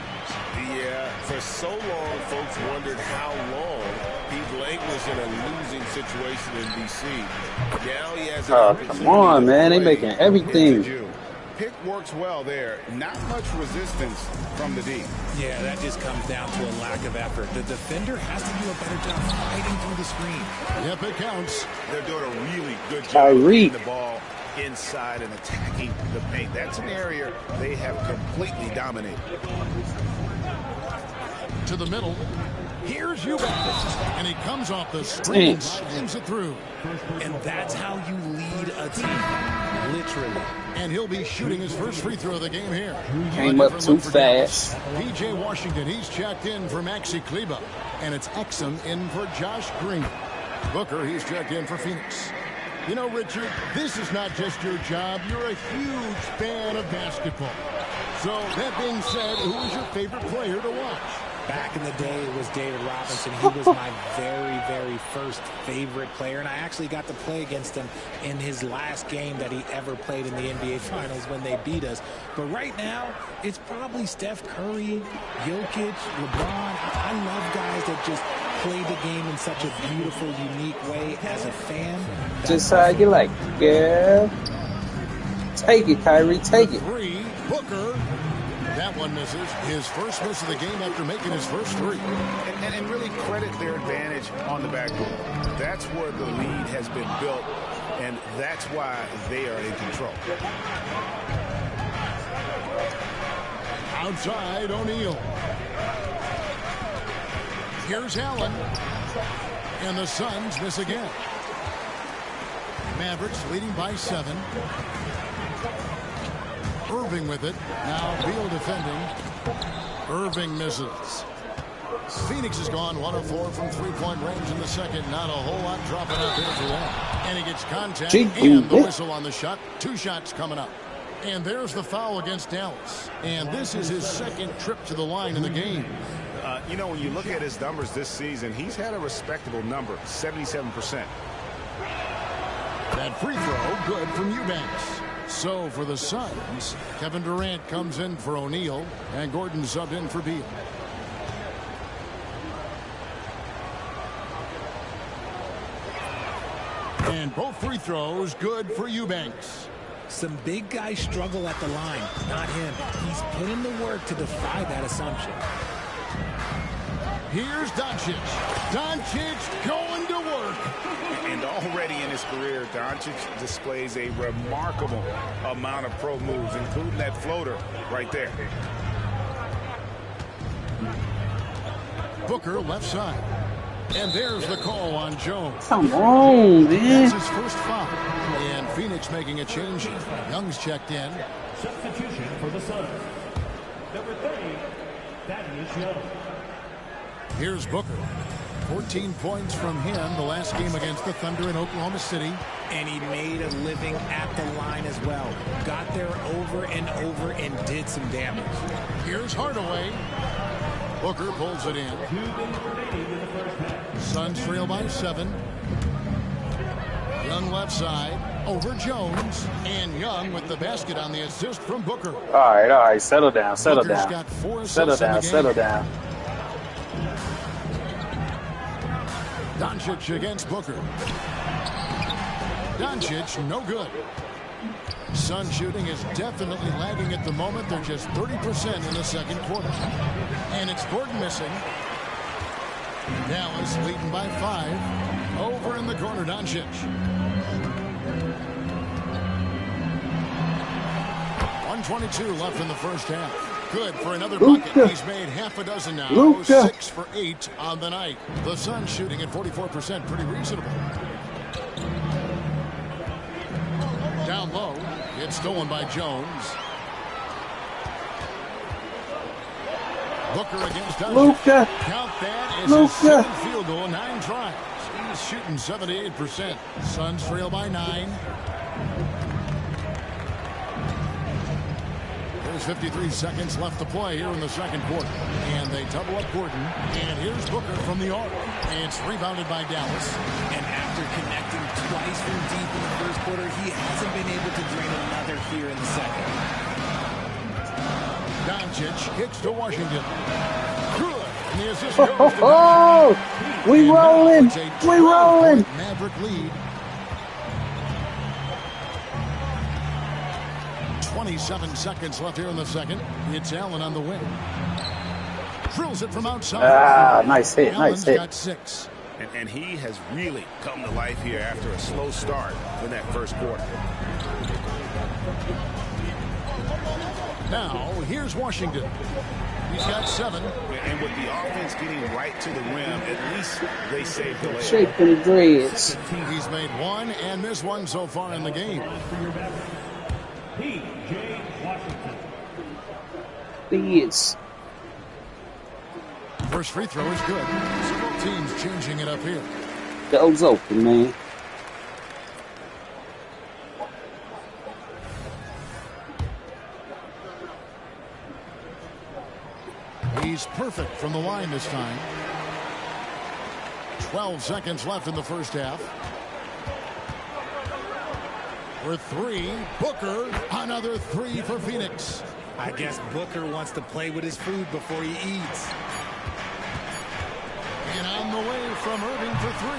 Yeah, for so long, folks wondered how long he'd languished in a losing situation in D.C. Now he has an opportunity. Come on, man. They making everything. Pick works well there. Not much resistance from the D. Yeah, that just comes down to a lack of effort. The defender has to do a better job fighting through the screen. Yep, it counts. They're doing a really good job Kyrie. getting the ball inside and attacking the paint. That's an area they have completely dominated. To the middle. Here's Eubanks. And he comes off the screen and slams it through. And that's how you lead a team. Literally. And he'll be shooting his first free throw of the game here. Came up too fast. PJ Washington, he's checked in for Maxi Kleber. And it's Exum in for Josh Green. Booker, he's checked in for Phoenix. You know, Richard, this is not just your job. You're a huge fan of basketball. So, that being said, who is your favorite player to watch? Back in the day, it was David Robinson. He was my very, very first favorite player, and I actually got to play against him in his last game that he ever played in the NBA Finals when they beat us. But right now, it's probably Steph Curry, Jokic, LeBron. I love guys that just play the game in such a beautiful, unique way as a fan. Just how you like, girl. Take it, Kyrie, take it. Three, Booker. That one misses. His first miss of the game after making his first three. And really credit their advantage on the backboard. That's where the lead has been built, and that's why they are in control. Outside, O'Neal. Here's Allen. And the Suns miss again. Mavericks leading by 7. Irving with it. Now Beal defending. Irving misses. Phoenix has gone 1 of 4 from three-point range in the second. Not a whole lot dropping out there for them. And he gets contact and the whistle on the shot. 2 shots coming up. And there's the foul against Dallas. And this is his second trip to the line in the game. You know, when you look at his numbers this season, he's had a respectable number, 77%. That free throw, good from Eubanks. So for the Suns, Kevin Durant comes in for O'Neal, and Gordon subbed in for Beal. And both free throws good for Eubanks. Some big guys struggle at the line, not him. He's put in the work to defy that assumption. Here's Doncic. Doncic going to work. And already in his career, Doncic displays a remarkable amount of pro moves, including that floater right there. Booker left side. And there's the call on Jones. Come on, man. That's his first foul. And Phoenix making a change. Young's checked in. Substitution for the Suns. Number 30, Thaddeus Young. Here's Booker. 14 points from him the last game against the Thunder in Oklahoma City. And he made a living at the line as well. Got there over and over and did some damage. Here's Hardaway. Booker pulls it in. Suns trail by 7. Young left side over Jones. And Young with the basket on the assist from Booker. All right. Settle down. Booker's got 4 assists Settle down. Doncic against Booker. Doncic, no good. Sun shooting is definitely lagging at the moment. They're just 30% in the second quarter. And it's Gordon missing. Dallas leading by 5. Over in the corner, Doncic. 1:22 left in the first half. Good for another bucket. He's made half a dozen now. 6 for 8 on the night. The Suns shooting at 44%. Pretty reasonable. Down low. It's stolen by Jones. Booker against Doncic. Luka. Count that as his 7th field goal, 9 tries. He's shooting 78%. Suns trail by 9. There's 53 seconds left to play here in the second quarter. And they double up Gordon. And here's Booker from the arc. And it's rebounded by Dallas. And after connecting twice from deep in the first quarter, he hasn't been able to drain another here in the second. Doncic kicks to Washington. Good. And the assist goes to Doncic. We rolling. We rolling. Maverick lead. 27 seconds left here in the second. It's Allen on the wing. Drills it from outside. Nice hit. Allen's Nice hit. got 6. And he has really come to life here after a slow start in that first quarter. Now, here's Washington. He's got 7. And with the offense getting right to the rim, at least they saved the layup. Shaking the dreads. He's made 1 and missed 1 so far in the game. P.J. Washington. Yes. First free throw is good. Several teams changing it up here. Goes open, man. He's perfect from the line this time. 12 seconds left in the first half. For 3, Booker, another 3 for Phoenix. I guess Booker wants to play with his food before he eats. And on the way from Irving for 3.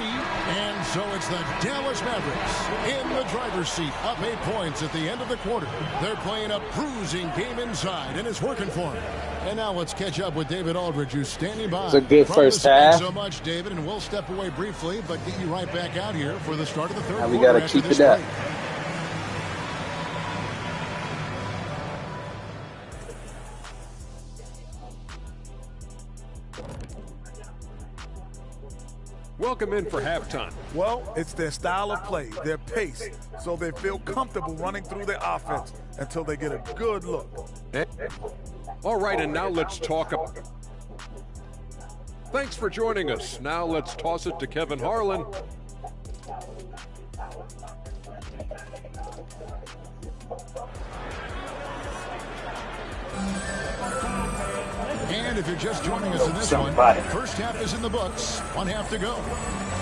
And so it's the Dallas Mavericks in the driver's seat, up 8 points at the end of the quarter. They're playing a bruising game inside, and it's working for them. And now let's catch up with David Aldridge, who's standing by. It's a good first half. Thanks so much, David, and we'll step away briefly, but get you right back out here for the start of the third Now quarter. we got to keep it up. Break. welcome in for halftime? Well, it's their style of play, their pace, so they feel comfortable running through their offense until they get a good look. All right, and now let's talk about... Thanks for joining us. Now let's toss it to Kevin Harlan. And if you're just joining us in this one, first half is in the books. 1 half to go.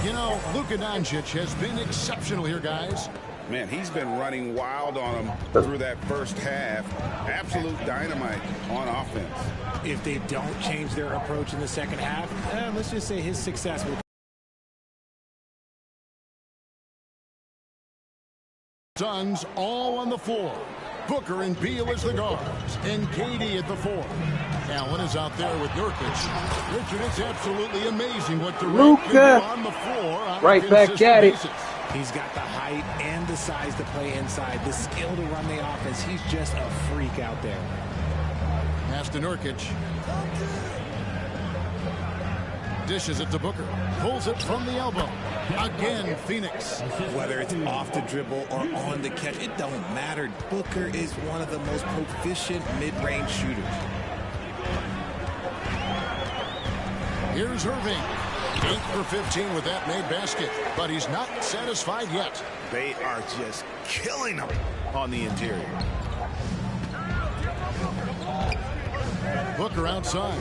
You know, Luka Doncic has been exceptional here, guys. Man, he's been running wild on them through that first half. Absolute dynamite on offense. If they don't change their approach in the second half, let's just say his success will. Suns all on the floor. Booker and Beal as the guards, and KD at the 4. Allen is out there with Nurkic. Richard, it's absolutely amazing what Durant can do on the floor. Right back at it. He's got the height and the size to play inside, the skill to run the offense. He's just a freak out there. Pass to Nurkic. Dishes it to Booker. Pulls it from the elbow. Again, Phoenix. Whether it's off the dribble or on the catch, it don't matter. Booker is one of the most proficient mid-range shooters. Here's Irving. 8 for 15 with that made basket, but he's not satisfied yet. They are just killing him on the interior. Booker outside.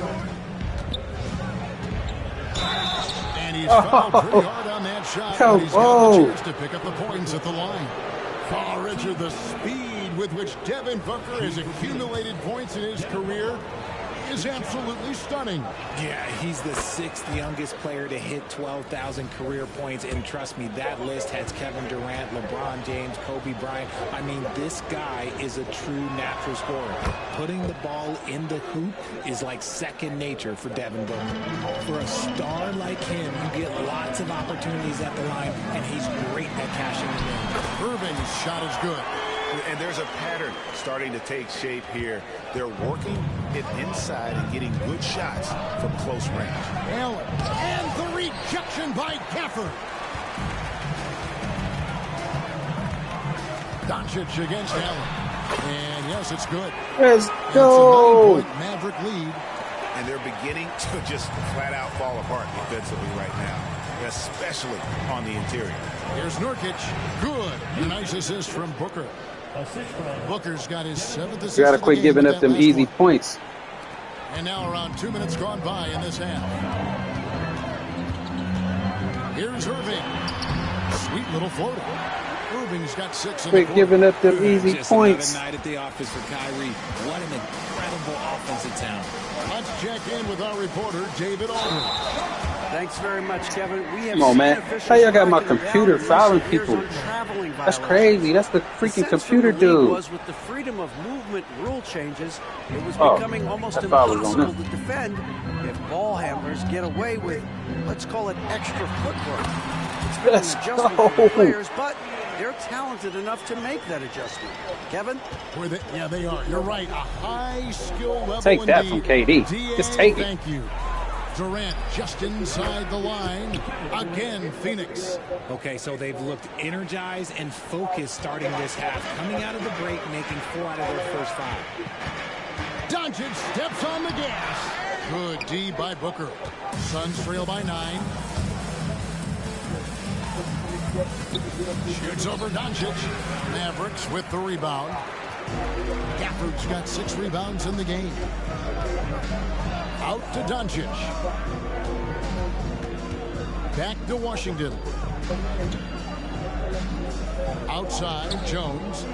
And he's fouled pretty hard on that shot, but he's got the chance to pick up the points at the line. Oh, Richard, the speed with which Devin Booker has accumulated points in his career is absolutely stunning. Yeah, he's the 6th youngest player to hit 12,000 career points, and trust me, that list has Kevin Durant, LeBron James, Kobe Bryant. I mean, this guy is a true natural scorer. Putting the ball in the hoop is like second nature for Devin Booker. For a star like him, you get lots of opportunities at the line, and he's great at cashing them in. Irving's shot is good. And there's a pattern starting to take shape here. They're working it inside and getting good shots from close range. Allen, and the rejection by Gafford. Doncic against Allen. And yes, it's good. Let's go. It's a 9-point Maverick lead. And they're beginning to just flat out fall apart defensively right now, especially on the interior. Here's Nurkic. Good. A nice assist from Booker. Booker's got his 7th assist. You gotta quit giving up them easy points. And now around 2 minutes gone by in this half. Here's Irving. Sweet little floater. Irving's got 6 in the Quit giving up them easy just points. Another night at the office for Kyrie. What an incredible offensive talent. Let's check in with our reporter, David Aldridge. Thanks very much, Kevin. We have Come on, man. How y'all got my computer fouling people? That's crazy. That's the freaking computer dude. Was with the freedom of movement rule changes, it was becoming almost impossible to defend if ball handlers get away with, let's call it, extra footwork. It's been an adjustment for the players, but they're talented enough to make that adjustment. Kevin? Yeah, they are. You're right. A high skill level. Take that from KD. Just take it. Thank you. Durant just inside the line. Again, Phoenix. Okay, so they've looked energized and focused starting this half. Coming out of the break, making 4 out of their first 5. Doncic steps on the gas. Good D by Booker. Suns trail by 9. Shoots over Doncic. Mavericks with the rebound. Gafford's got 6 rebounds in the game. Out to Doncic. Back to Washington. Outside, Jones.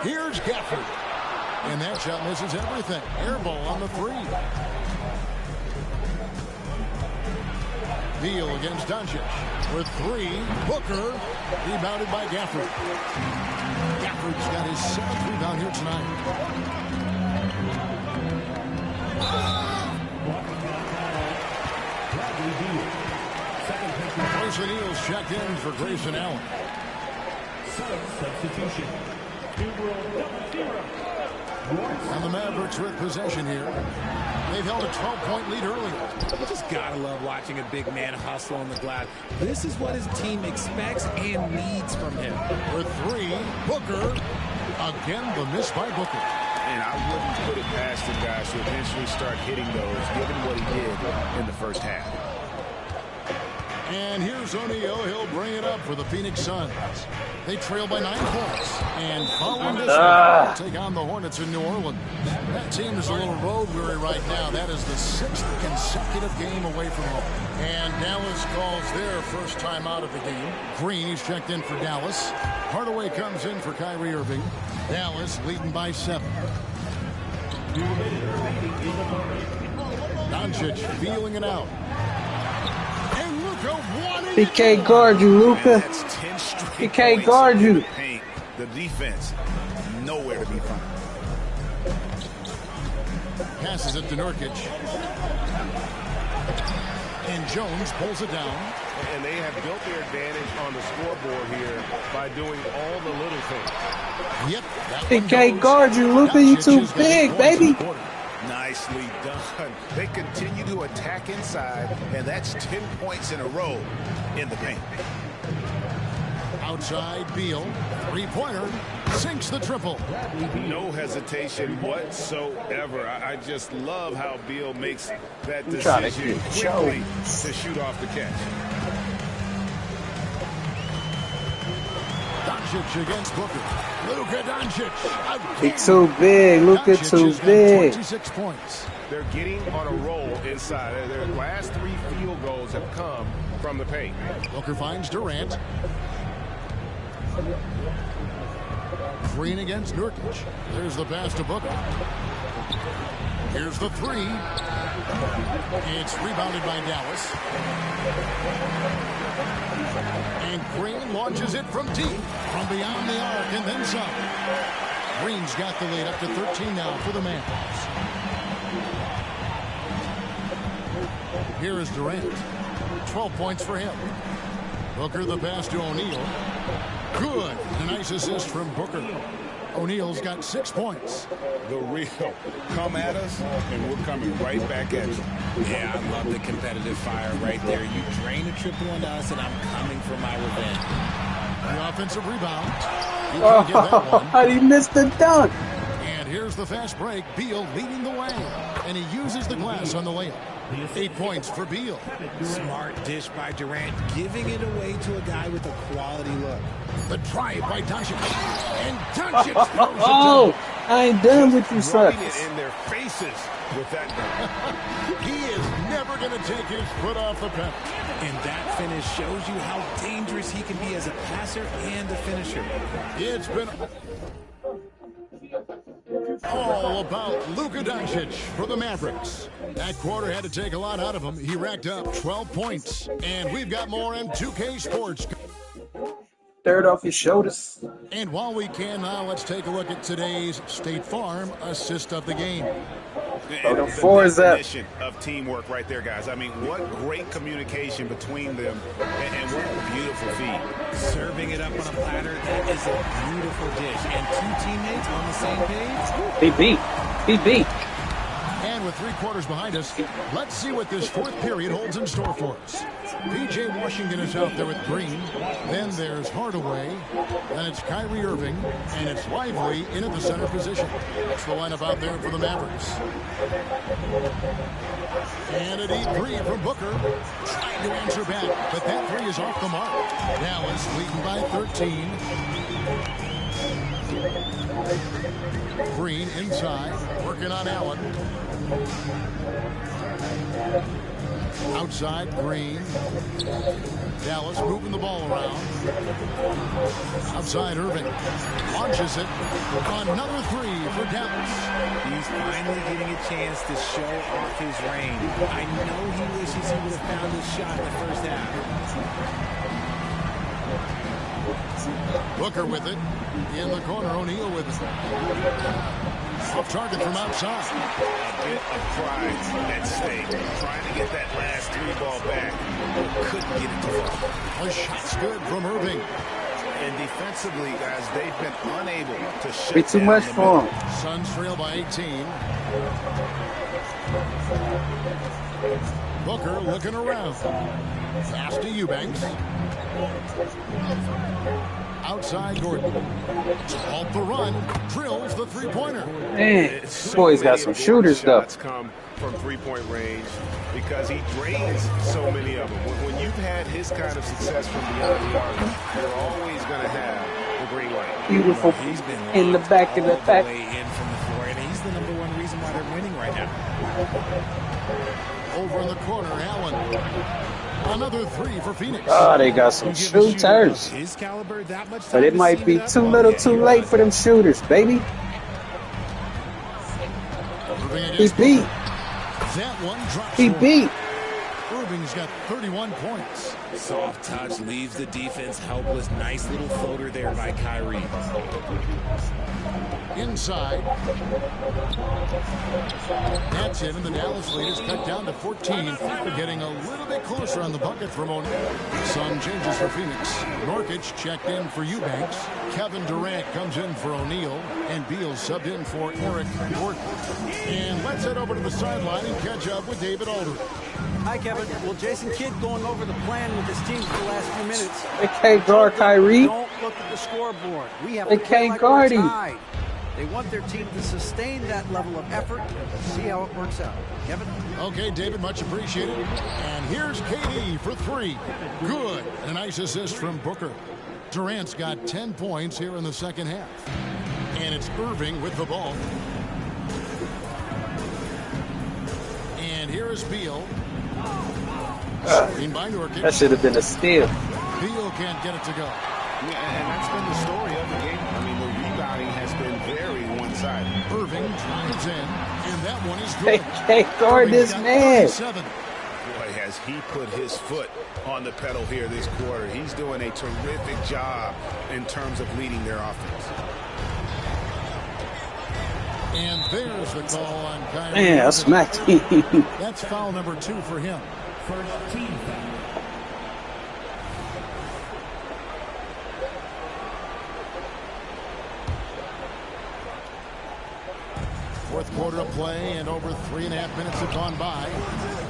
Here's Gafford. And that shot misses everything. Air ball on the 3. Beal against Doncic. With 3. Booker. Rebounded by Gafford. Gafford's got his 7th rebound here tonight. Grayson Eels checked in for Grayson Allen. Substitution. And the Mavericks with possession here. They've held a 12-point lead earlier. You just gotta love watching a big man hustle on the glass. This is what his team expects and needs from him. For three, Booker. Again, the miss by Booker. And I wouldn't put it past the guys to eventually start hitting those, given what he did in the first half. And here's O'Neal. He'll bring it up for the Phoenix Suns. They trail by 9 points. And following this one, take on the Hornets in New Orleans. That team is a little road weary right now. That is the 6th consecutive game away from home. And Dallas calls their first time out of the game. Green, he's checked in for Dallas. Hardaway comes in for Kyrie Irving. Dallas leading by 7. Doncic feeling it out. And Luka wanting He can't guard you, Luka. He can't guard you. The defense, nowhere to be found. Passes it to Nurkic. And Jones pulls it down. And they have built their advantage on the scoreboard here by doing all the little things. Yep. He can't guard you, Luka. You too big, baby. Nicely done. They continue to attack inside, and that's 10 points in a row in the paint. Outside, Beal. Three-pointer. Sinks the triple. No hesitation whatsoever. I just love how Beal makes that decision quickly to shoot off the catch. Doncic against Booker. Luka Doncic. He's too big. Luka too big. 26 points. They're getting on a roll inside. Their last 3 field goals have come from the paint. Booker finds Durant. Green against Nurkic. There's the pass to Booker. Here's the three. It's rebounded by Dallas. And Green launches it from deep, from beyond the arc, and then some. Green's got the lead up to 13 now for the Mavs. Here is Durant. 12 points for him. Booker the pass to O'Neal. Good. A nice assist from Booker. O'Neal's got 6 points. The real. Come at us, and we're coming right back at you. Yeah, I love the competitive fire right there. You drain a triple on us, and I'm coming for my revenge. The offensive rebound. You can't get that one. How did he miss the dunk? And here's the fast break. Beal leading the way. And he uses the glass on the layup. 8 points for Beal. Smart dish by Durant, giving it away to a guy with a quality look. The drive by Doncic. And Doncic throws it Oh, I ain't done with you, sir. Rubbing it in their faces with that dunk. He is never going to take his foot off the pedal. And that finish shows you how dangerous he can be as a passer and a finisher. It's been all about Luka Doncic for the Mavericks. That quarter had to take a lot out of him. He racked up 12 points. And we've got more in 2K Sports. Third off your shoulders. And while we can now, let's take a look at today's State Farm assist of the game. And Four is that of teamwork right there, guys. I mean, what great communication between them, and what a beautiful feed. Serving it up on a platter, that is a beautiful dish. And 2 teammates on the same page. He beat. And with 3 quarters behind us, let's see what this 4th period holds in store for us. P.J. Washington is out there with Green. Then there's Hardaway. Then it's Kyrie Irving. And it's Lively in at the center position. That's the lineup out there for the Mavericks. And a deep 3 from Booker. Trying to answer back, but that 3 is off the mark. Dallas leading by 13. Green inside, working on Allen. Outside, Green. Dallas moving the ball around. Outside, Irving. Launches it. Another 3 for Dallas. He's finally getting a chance to show off his range. I know he wishes he would have found his shot in the first half. Booker with it. In the corner, O'Neal with it. Off target from outside. A bit of pride at stake. Trying to get that last 3 ball back. Couldn't get it to fall. A shot's good from Irving. And defensively, guys, they've been unable to shut Be too down much the for middle. him. Suns trail by 18. Booker looking around. Pass to Eubanks. Outside Gordon. Off the run. Drills the three-pointer. Man, this boy's got some shooters, though. Come from three-point range because he drains so many of them. When you've had his kind of success from beyond the arc, you're always going to have the green light. Beautiful. He's been In the back of the back. way in from the floor, and he's the #1 reason why they're winning right now. Over in the corner, Allen. Another three for Phoenix. Oh, they got some shooters. His caliber, that much But it might be too little too late for them shooters, baby. He beat. That one drops. He beat. Irving's got 31 points. Soft touch leaves the defense helpless. Nice little floater there by Kyrie. Inside. That's it, and the Dallas lead is cut down to 14. They're getting a little bit closer on the bucket from O'Neal. Some changes for Phoenix. Norkic checked in for Eubanks. Kevin Durant comes in for O'Neal. And Beal subbed in for Eric Gordon. And let's head over to the sideline and catch up with David Aldridge. Hi, Kevin. Well, Jason Kidd going over the plan with his team for the last few minutes. They can't guard Kyrie. Don't look at the scoreboard. We have They to play can't like guard we're him. tied. They want their team to sustain that level of effort. See how it works out. Kevin? Okay, David, much appreciated. And here's KD for three. Good. A nice assist from Booker. Durant's got 10 points here in the second half. And it's Irving with the ball. And here is Beal. Screen by Nurkic. That should have been a steal. Beal can't get it to go. Yeah, and that's been the story of the game. I mean, the rebounding has been very one-sided. Irving drives in, and that one is They good. can't guard this man. 37. Boy, has he put his foot on the pedal here this quarter. He's doing a terrific job in terms of leading their offense. And there's the call on Kyrie. Man, I smacked him. That's foul number 2 for him. First team foul. Fourth quarter of play, and over 3.5 minutes have gone by.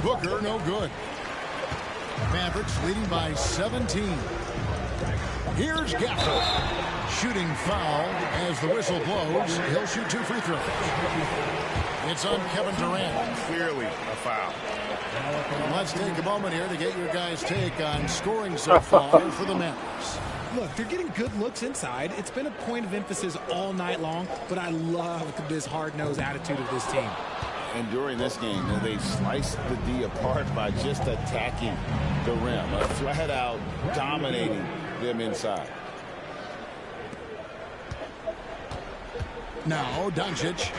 Booker, no good. Mavericks leading by 17. Here's Gafford. Shooting foul as the whistle blows. He'll shoot 2 free throws. It's on Kevin Durant. Clearly a foul. Let's take a moment here to get your guys' take on scoring so far for the Mavericks. Look, they're getting good looks inside. It's been a point of emphasis all night long, but I love this hard-nosed attitude of this team. And during this game, they sliced the D apart by just attacking the rim, flat out dominating them inside. Now, Doncic.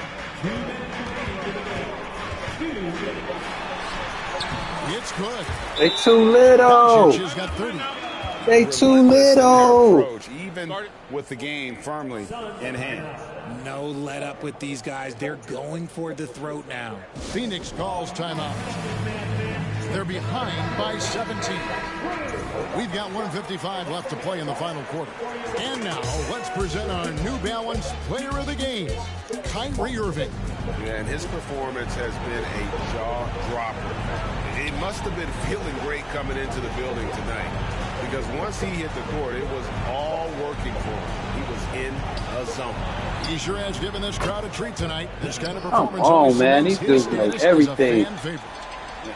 It's good. They too little. Doncic has got 30. They too little. Approach, even with the game firmly in hand. No let up with these guys. They're going for the throat now. Phoenix calls timeout. They're behind by 17. We've got 1:55 left to play in the final quarter. And now, let's present our New Balance Player of the Game, Kyrie Irving. Yeah, and his performance has been a jaw-dropper. He must have been feeling great coming into the building tonight, because once he hit the court, it was all working for him. He was in a zone. He sure has given this crowd a treat tonight. This kind of Come performance. on, man. These dudes make everything.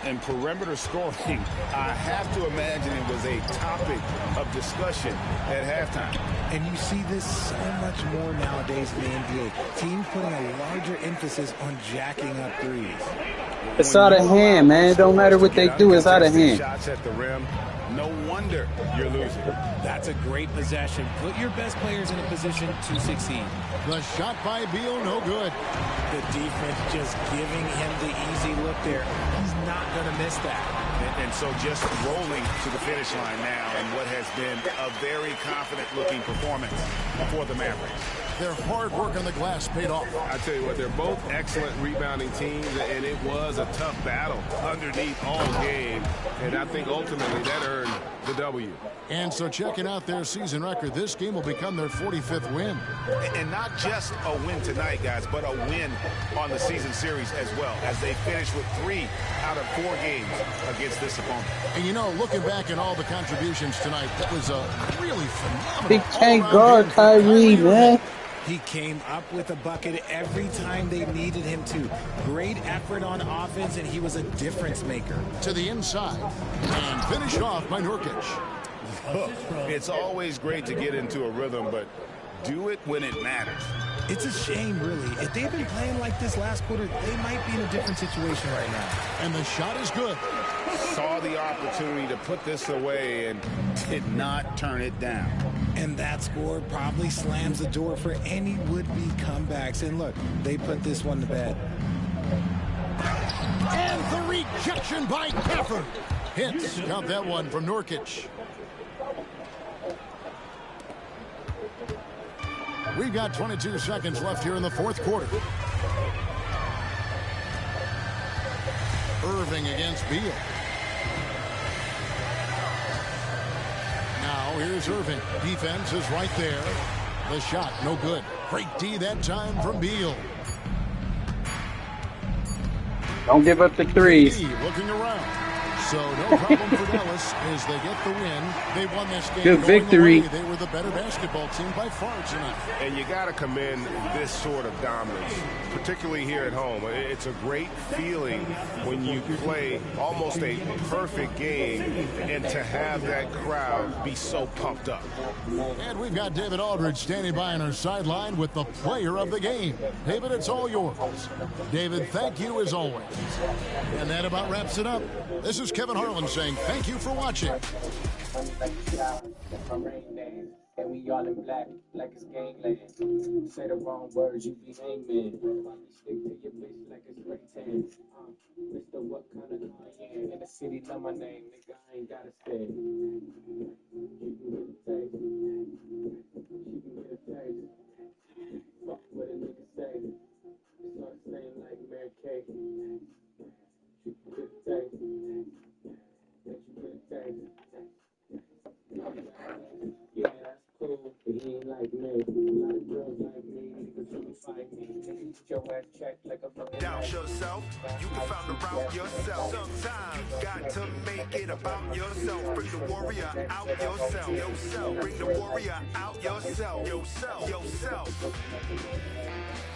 And perimeter scoring, I have to imagine it was a topic of discussion at halftime. And you see this so much more nowadays in the NBA. Teams putting a larger emphasis on jacking up threes. It's out of hand, man. It don't matter what they do. It's out of hand. Shots at the rim. No wonder you're losing. That's a great possession. Put your best players in a position to succeed. The shot by Beal, no good. The defense just giving him the easy look there. He's not going to miss that. And so just rolling to the finish line now in what has been a very confident-looking performance for the Mavericks. Their hard work on the glass paid off. I tell you what, they're both excellent rebounding teams, and it was a tough battle underneath all game. And I think ultimately that earned the W. And so checking out their season record, this game will become their 45th win. And not just a win tonight, guys, but a win on the season series as well, as they finish with 3 out of 4 games against this opponent. And, you know, looking back at all the contributions tonight, that was a really phenomenal. He can't guard Kyrie, man. He came up with a bucket every time they needed him to. Great effort on offense, and he was a difference maker. To the inside, and finished off by Nurkic. It's always great to get into a rhythm, but do it when it matters. It's a shame, really. If they've been playing like this last quarter, they might be in a different situation right now. And the shot is good. Saw the opportunity to put this away and did not turn it down. And that score probably slams the door for any would-be comebacks. And look, they put this one to bed. And the rejection by Gafford. Hits. Count that one from Nurkic. We've got 22 seconds left here in the fourth quarter. Irving against Beal. Now here's Irving. Defense is right there. The shot, no good. Great D that time from Beal. Don't give up the threes. Looking around. So no problem for Dallas as they get the win. They won this game. Good victory. They were the better basketball team by far tonight. And you got to commend this sort of dominance, particularly here at home. It's a great feeling when you play almost a perfect game and to have that crowd be so pumped up. And we've got David Aldridge standing by on our sideline with the player of the game. David, it's all yours. David, thank you as always. And that about wraps it up. This is Kevin Harlan saying thank you for watching. And we all in black, like it's gangland. Say the wrong words, you be hangman. Stick to your bitch like it's spray tan. Mr. What kind of car you in the city, know my name, nigga, I ain't gotta say. You can get a taste. You can get a taste. Fuck what a nigga say. It's all the same like Mary Kay. You can get a taste. You get a taste. Yeah, that's cool, but he ain't like me. A lot of girls like me, niggas who fight me. Niggas get your ass checked like a fucking Doubt yourself, you can find the route yourself. Sometimes got to make it about yourself. Bring the warrior out yourself. Bring the warrior out yourself. Yourself.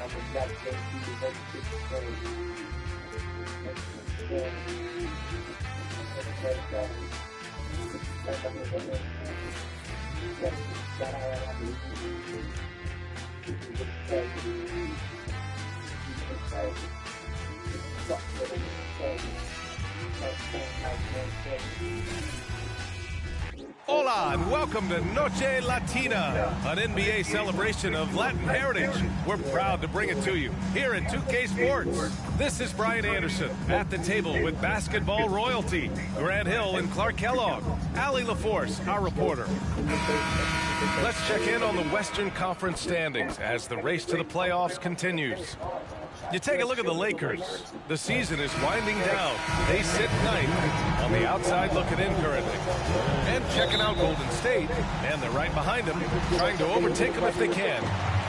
I'm a black man, you can Hola and welcome to Noche Latina, an NBA celebration of Latin heritage. We're proud to bring it to you here in 2K Sports. This is Brian Anderson at the table with basketball royalty, Grant Hill and Clark Kellogg, Allie LaForce, our reporter. Let's check in on the Western Conference standings as the race to the playoffs continues. You take a look at the Lakers. The season is winding down. They sit ninth on the outside looking in currently. And checking out Golden State, and they're right behind them, trying to overtake them if they can.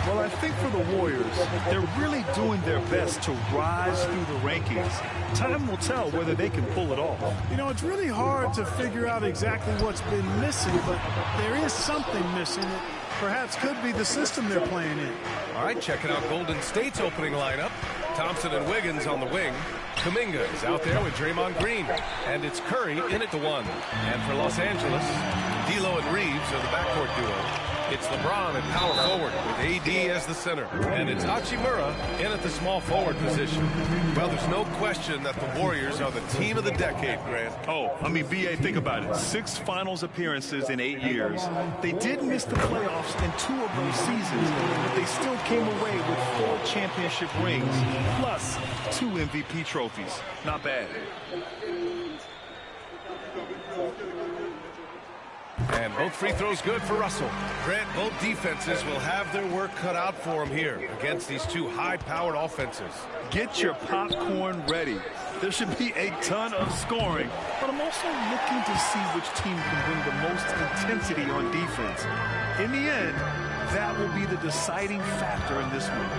Well, I think for the Warriors, they're really doing their best to rise through the rankings. Time will tell whether they can pull it off. You know, it's really hard to figure out exactly what's been missing, but there is something missing. It perhaps could be the system they're playing in. All right, checking out Golden State's opening lineup. Thompson and Wiggins on the wing. Kuminga is out there with Draymond Green. And it's Curry in at the one. And for Los Angeles, D'Lo and Reeves are the backcourt duo. It's LeBron at power forward with AD as the center. And it's Hachimura in at the small forward position. Well, there's no question that the Warriors are the team of the decade, Grant. Oh, I mean, B.A., think about it. 6 finals appearances in 8 years. They did miss the playoffs in 2 of those seasons, but they still came away with 4 championship rings, plus 2 MVP trophies. Not bad. And both free throws good for Russell. Grant, both defenses will have their work cut out for them here against these two high-powered offenses. Get your popcorn ready. There should be a ton of scoring, but I'm also looking to see which team can bring the most intensity on defense. In the end, that will be the deciding factor in this one.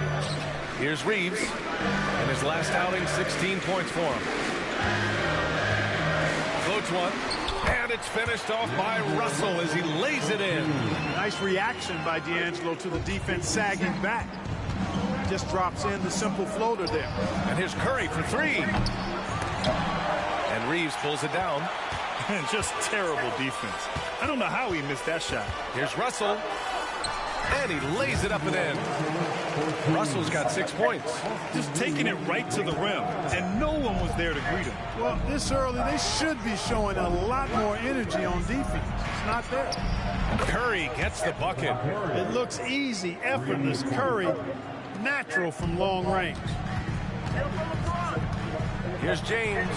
Here's Reeves. In his last outing, 16 points for him. Floats one. And it's finished off by Russell as he lays it in. Nice reaction by D'Angelo to the defense sagging back. Just drops in the simple floater there. And here's Curry for three. And Reeves pulls it down. And just terrible defense. I don't know how he missed that shot. Here's Russell. And he lays it up and in. Russell's got 6 points. Just taking it right to the rim, and no one was there to greet him. Well, this early, they should be showing a lot more energy on defense. It's not there. Curry gets the bucket. It looks easy, effortless. Curry, natural from long range. Here's James.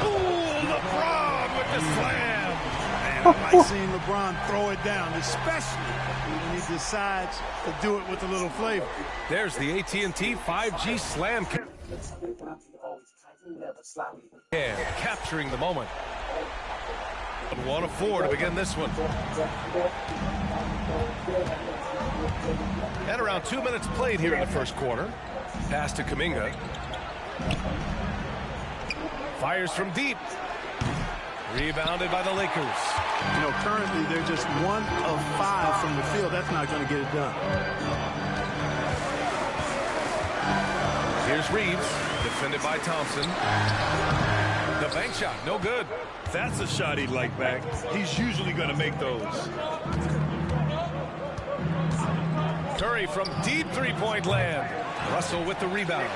Ooh, LeBron with the slam. Man, I like seeing LeBron throw it down, especially when he decides to do it with a little flavor. There's the AT&T 5G Slam. And capturing the moment. 1 of 4 to begin this one. And around 2 minutes played here in the first quarter. Pass to Kuminga. Fires from deep. Rebounded by the Lakers. You know, currently they're just 1 of 5 from the field. That's not going to get it done. Here's Reeves, defended by Thompson. The bank shot, no good. That's a shot he'd like back. He's usually going to make those. Curry from deep three-point land. Russell with the rebound.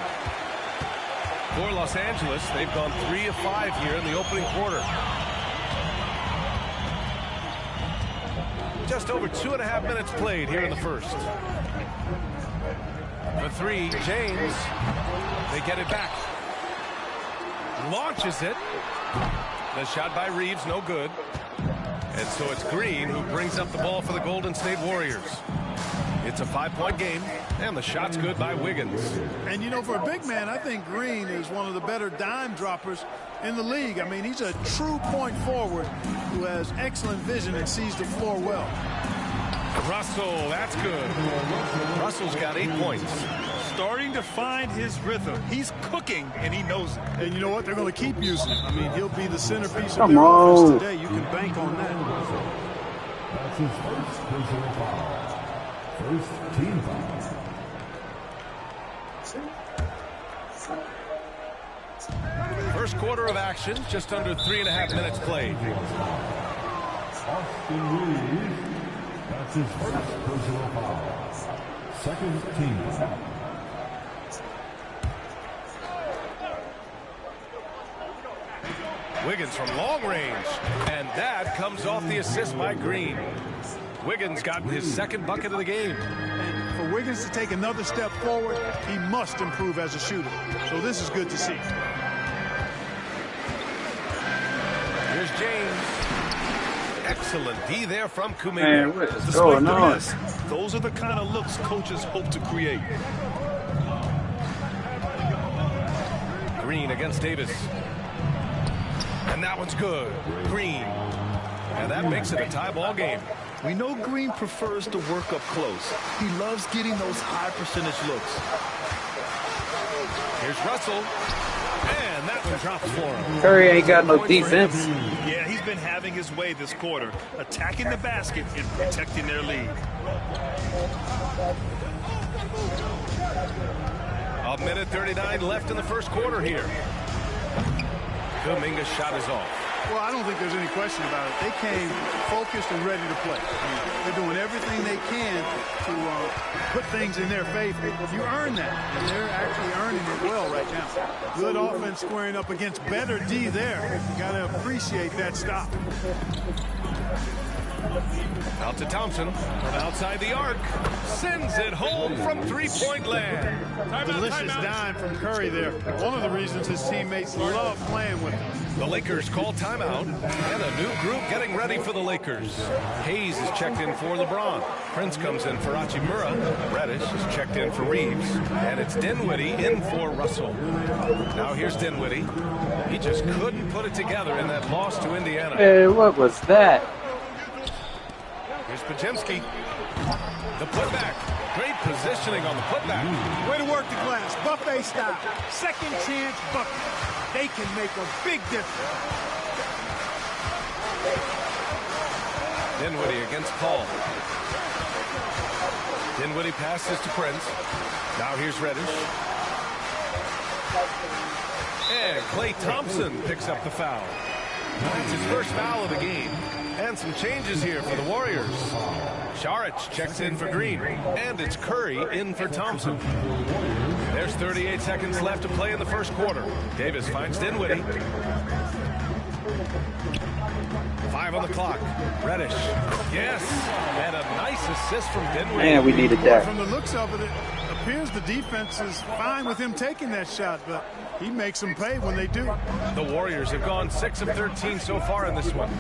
For Los Angeles, they've gone 3 of 5 here in the opening quarter. Just over 2.5 minutes played here in the first. The three, James. They get it back. Launches it. The shot by Reeves, no good. And so it's Green who brings up the ball for the Golden State Warriors. It's a 5-point game, and the shot's good by Wiggins. And, you know, for a big man, I think Green is one of the better dime droppers in the league. I mean, he's a true point forward who has excellent vision and sees the floor well. Russell, that's good. Russell's got 8 points. Starting to find his rhythm. He's cooking, and he knows it. And you know what? They're going to keep using him. I mean, he'll be the centerpiece of their offense today. You can bank on that. That's his first personal foul. First team foul. First quarter of action, just under 3.5 minutes played. Austin Reeves. That's his first personal foul. Second team foul. Wiggins from long range, and that comes off the assist by Green. Wiggins got his second bucket of the game. And for Wiggins to take another step forward, he must improve as a shooter. So this is good to see. Here's James. Excellent D there from Kuminga. Man, what is going on? Those are the kind of looks coaches hope to create. Green against Davis. And that one's good. Green. And that makes it a tie ball game. We know Green prefers to work up close. He loves getting those high percentage looks. Here's Russell. And that one drops for him. Curry ain't got no defense. Yeah, he's been having his way this quarter, attacking the basket and protecting their lead. A minute 39 left in the first quarter here. Kuminga's shot is off. Well, I don't think there's any question about it. They came focused and ready to play. They're doing everything they can to put things in their favor. You earn that, and they're actually earning it well right now. Good offense squaring up against better D there. You got to appreciate that stop. Out to Thompson from outside the arc. Sends it home from three-point land. Delicious dime from Curry there. One of the reasons his teammates love playing with him. The Lakers call timeout, and a new group getting ready for the Lakers. Hayes is checked in for LeBron. Prince comes in for Hachimura. Reddish is checked in for Reeves. And it's Dinwiddie in for Russell. Now here's Dinwiddie. He just couldn't put it together in that loss to Indiana. Hey, what was that? Here's Podziemski. The putback. Great positioning on the putback. Way to work the glass. Buffet style. Second chance bucket. They can make a big difference. Dinwiddie against Paul. Dinwiddie passes to Prince. Now here's Reddish. And Klay Thompson picks up the foul. It's his first foul of the game. And some changes here for the Warriors. Saric checks in for Green. And it's Curry in for Thompson. There's 38 seconds left to play in the first quarter. Davis finds Dinwiddie. 5 on the clock. Reddish. Yes. And a nice assist from Dinwiddie. Man, we needed that. From the looks of it, it appears the defense is fine with him taking that shot, but he makes them pay when they do. The Warriors have gone 6 of 13 so far in this one.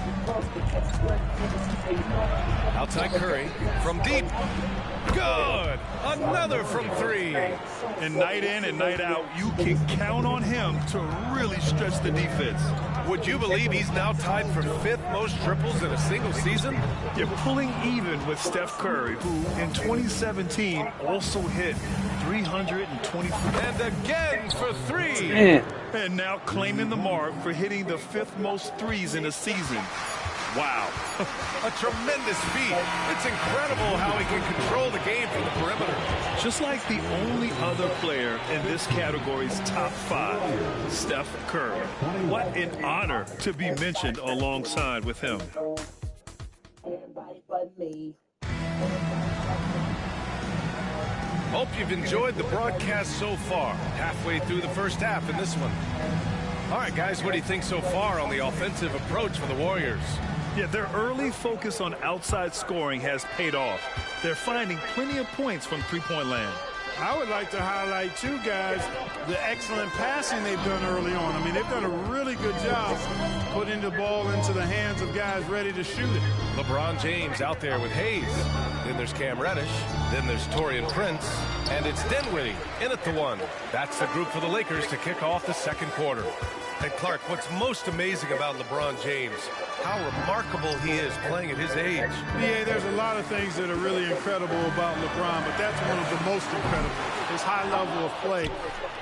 Outside Curry from deep. Good. Another from 3. And night in and night out, you can count on him to really stretch the defense. Would you believe he's now tied for 5th most triples in a single season? You're pulling even with Steph Curry, who in 2017 also hit 324. And again for 3. Man. And now claiming the mark for hitting the 5th most threes in a season. Wow. A tremendous feat. It's incredible how he can control the game from the perimeter. Just like the only other player in this category's top 5, Steph Curry. What an honor to be mentioned alongside with him. Hope you've enjoyed the broadcast so far. Halfway through the first half in this one. All right, guys, what do you think so far on the offensive approach for the Warriors? Yeah, their early focus on outside scoring has paid off. They're finding plenty of points from three-point land. I would like to highlight, too, guys, the excellent passing they've done early on. I mean, they've done a really good job putting the ball into the hands of guys ready to shoot it. LeBron James out there with Hayes. Then there's Cam Reddish. Then there's Taurean Prince. And it's Dinwiddie in at the 1. That's the group for the Lakers to kick off the second quarter. And Clark, what's most amazing about LeBron James, how remarkable he is playing at his age. Yeah, there's a lot of things that are really incredible about LeBron, but that's one of the most incredible. His high level of play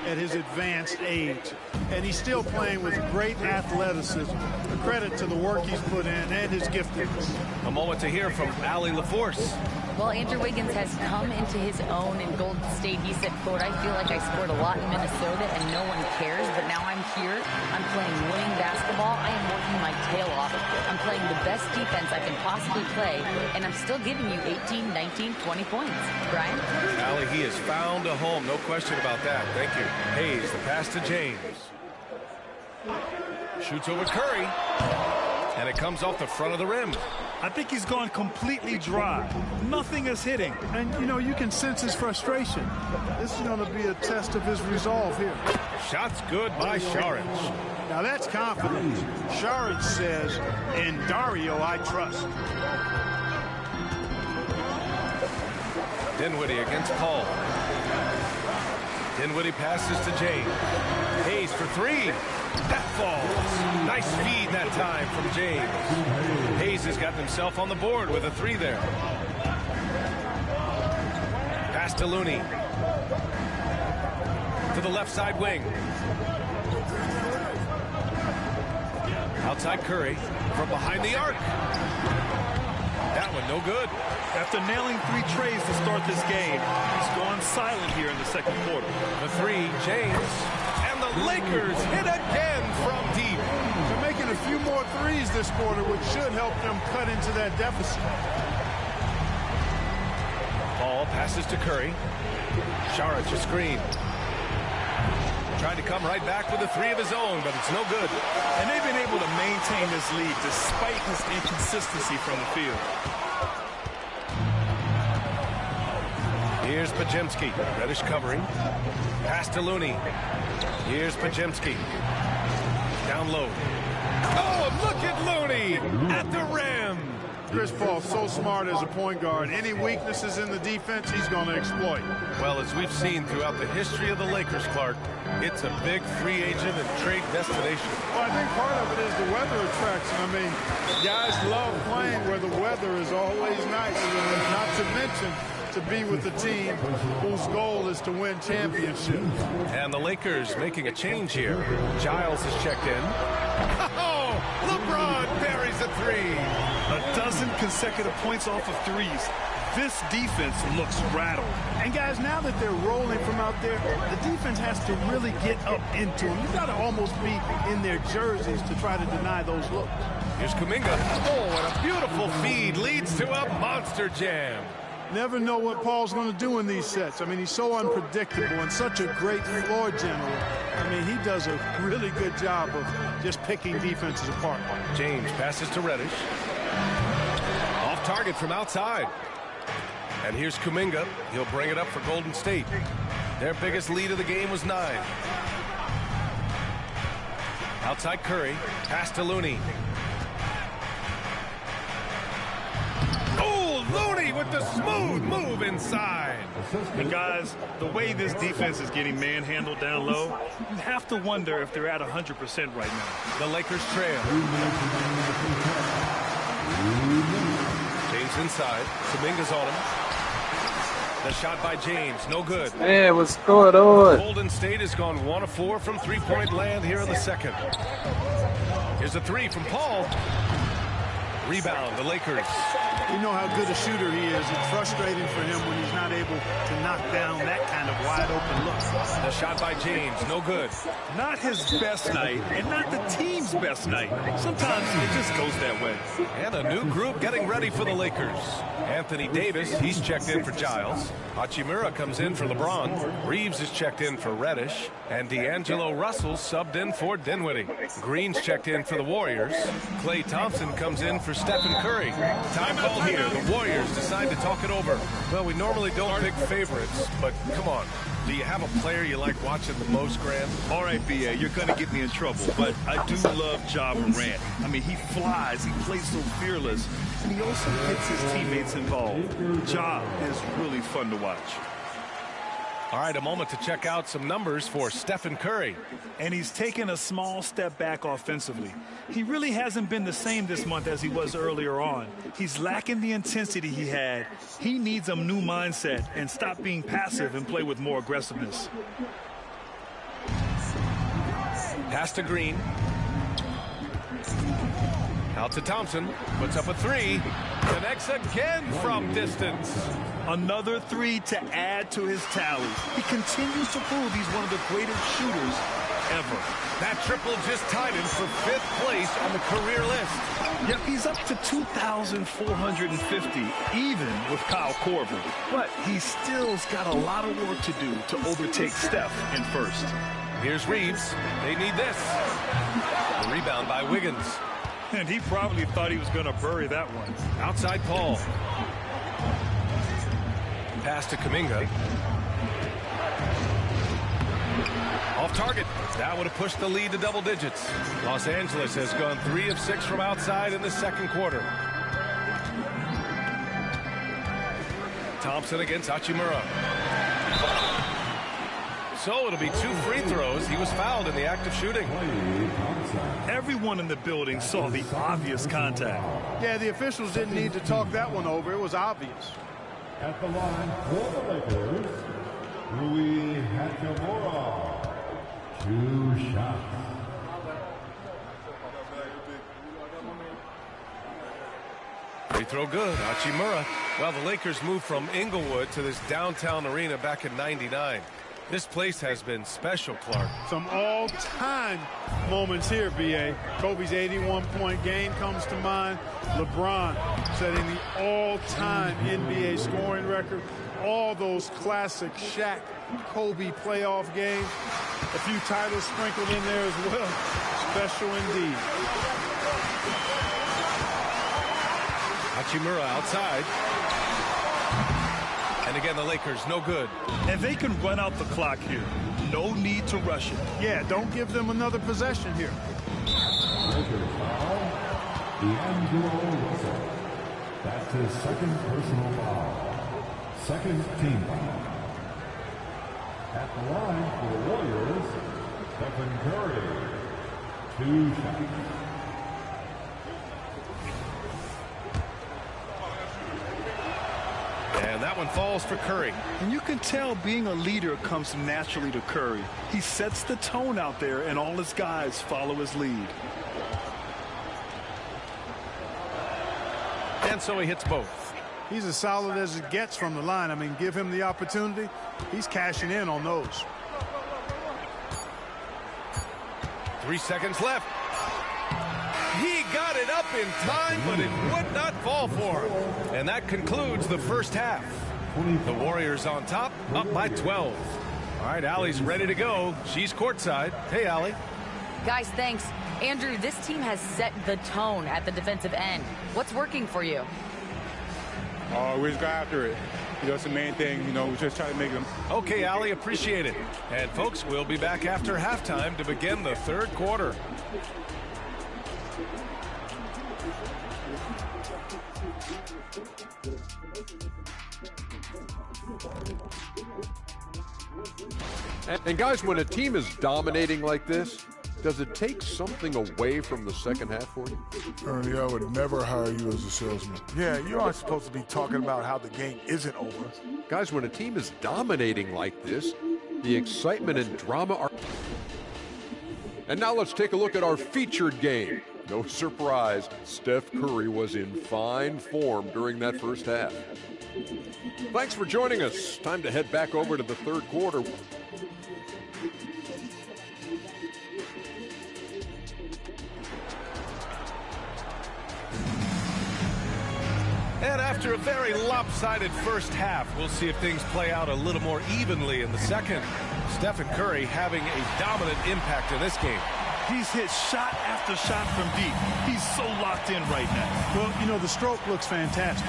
at his advanced age. And he's still playing with great athleticism. A credit to the work he's put in and his giftedness. A moment to hear from Allie LaForce. Well, Andrew Wiggins has come into his own in Golden State. He said, quote, I feel like I scored a lot in Minnesota and no one cares, but now I'm here. I'm playing winning basketball. I am working my tail off. I'm playing the best defense I can possibly play, and I'm still giving you 18, 19, 20 points. Brian? Allie, he has found a home. No question about that. Thank you. Hayes, the pass to James. Shoots over Curry. And it comes off the front of the rim. I think he's gone completely dry. Nothing is hitting. And, you know, you can sense his frustration. This is going to be a test of his resolve here. Shots good by Saric. Now, that's confidence. Saric says, in Dario, I trust. Dinwiddie against Paul. Dinwiddie passes to James. Hayes for 3. That falls. Nice feed that time from James. Hayes has gotten himself on the board with a 3 there. Pass to Looney. To the left side wing. Outside Curry from behind the arc. That one no good. After nailing 3 trays to start this game, he's gone silent here in the second quarter. The 3, James. And the Lakers hit again from deep. They're making a few more threes this quarter, which should help them cut into that deficit. Ball passes to Curry. Saric a screen. Trying to come right back with a 3 of his own, but it's no good. And they've been able to maintain this lead despite his inconsistency from the field. Here's Podziemski. Reddish covering. Pass to Looney. Here's Podziemski. Down low. Oh, look at Looney at the rim. Chris Paul, so smart as a point guard. Any weaknesses in the defense, he's going to exploit. Well, as we've seen throughout the history of the Lakers, Clark, it's a big free agent and trade destination. Well, I think part of it is the weather attraction. I mean, guys love playing where the weather is always nice, and not to mention to be with a team whose goal is to win championships. And the Lakers making a change here. Giles is checked in. Oh, LeBron buries a three. A dozen consecutive points off of threes. This defense looks rattled. And guys, now that they're rolling from out there, the defense has to really get up into them. You've got to almost be in their jerseys to try to deny those looks. Here's Kuminga. Oh, and a beautiful feed leads to a monster jam. Never know what Paul's going to do in these sets. I mean, he's so unpredictable and such a great floor general. I mean, he does a really good job of just picking defenses apart. James passes to Reddish. Off target from outside. And here's Kuminga. He'll bring it up for Golden State. Their biggest lead of the game was 9. Outside Curry. Pass to Looney. Looney with the smooth move inside. And guys, the way this defense is getting manhandled down low, you have to wonder if they're at 100% right now. The Lakers trail. James inside. Kuminga's on him. The shot by James, no good. Hey, what's going on? Golden State has gone 1 of 4 from three-point land here in the second. Here's a three from Paul. Rebound, the Lakers. You know how good a shooter he is. It's frustrating for him when he's not able to knock down that kind of wide-open look. The shot by James, no good. Not his best night, and not the team's best night. Sometimes it just goes that way. And a new group getting ready for the Lakers. Anthony Davis, he's checked in for Giles. Hachimura comes in for LeBron. Reeves is checked in for Reddish. And D'Angelo Russell subbed in for Dinwiddie. Green's checked in for the Warriors. Klay Thompson comes in for Stephen Curry. Time call here. The Warriors decide to talk it over. Well, we normally don't pick favorites, but come on. Do you have a player you like watching the most, Grant? All right, B.A., you're going to get me in trouble, but I do love Ja Morant. I mean, he flies, he plays so fearless, and he also gets his teammates involved. Ja is really fun to watch. All right, a moment to check out some numbers for Stephen Curry. And he's taken a small step back offensively. He really hasn't been the same this month as he was earlier on. He's lacking the intensity he had. He needs a new mindset and stop being passive and play with more aggressiveness. Pass to Green. Out to Thompson. Puts up a three. Connects again from distance. Another three to add to his tally. He continues to prove he's one of the greatest shooters ever. That triple just tied him for 5th place on the career list. Yep, he's up to 2,450, even with Kyle Korver. But he still's got a lot of work to do to overtake Steph in first. Here's Reeves. They need this. The rebound by Wiggins. And he probably thought he was going to bury that one. Outside Paul. Pass to Kuminga. Off target. That would have pushed the lead to double digits. Los Angeles has gone 3 of 6 from outside in the second quarter. Thompson against Hachimura. So it'll be 2 free throws. He was fouled in the act of shooting. Everyone in the building saw the obvious contact. Yeah, the officials didn't need to talk that one over. It was obvious. At the line for the Lakers, Rui Hachimura. 2 shots. Free throw good. Hachimura. Well, the Lakers moved from Inglewood to this downtown arena back in '99. This place has been special, Clark. Some all-time moments here, B.A. Kobe's 81-point game comes to mind. LeBron setting the all-time NBA scoring record. All those classic Shaq, Kobe playoff games. A few titles sprinkled in there as well. Special indeed. Hachimura outside. And again, the Lakers, no good. And they can run out the clock here. No need to rush it. Yeah, don't give them another possession here. Lakers foul, D'Angelo Russell. That's his second personal foul. Second team foul. At the line for the Warriors, Stephen Curry. 2 shots. And that one falls for Curry. And you can tell being a leader comes naturally to Curry. He sets the tone out there, and all his guys follow his lead. And so he hits both. He's as solid as it gets from the line. I mean, give him the opportunity. He's cashing in on those. 3 seconds left. He got it up in time, but it would not fall for him. And that concludes the first half. The Warriors on top, up by 12. All right, Allie's ready to go. She's courtside. Hey, Allie. Guys, thanks. Andrew, this team has set the tone at the defensive end. What's working for you? We just got after it. You know, it's the main thing. You know, we just try to make them. Okay, Allie, appreciate it. And, folks, we'll be back after halftime to begin the third quarter. And guys, when a team is dominating like this, does it take something away from the second half for you? Ernie, I would never hire you as a salesman. Yeah, you aren't supposed to be talking about how the game isn't over. Guys, when a team is dominating like this, the excitement and drama are... And now let's take a look at our featured game. No surprise, Steph Curry was in fine form during that first half. Thanks for joining us. Time to head back over to the third quarter. And after a very lopsided first half, we'll see if things play out a little more evenly in the second. Stephen Curry having a dominant impact in this game. He's hit shot after shot from deep. He's so locked in right now. Well, you know, the stroke looks fantastic.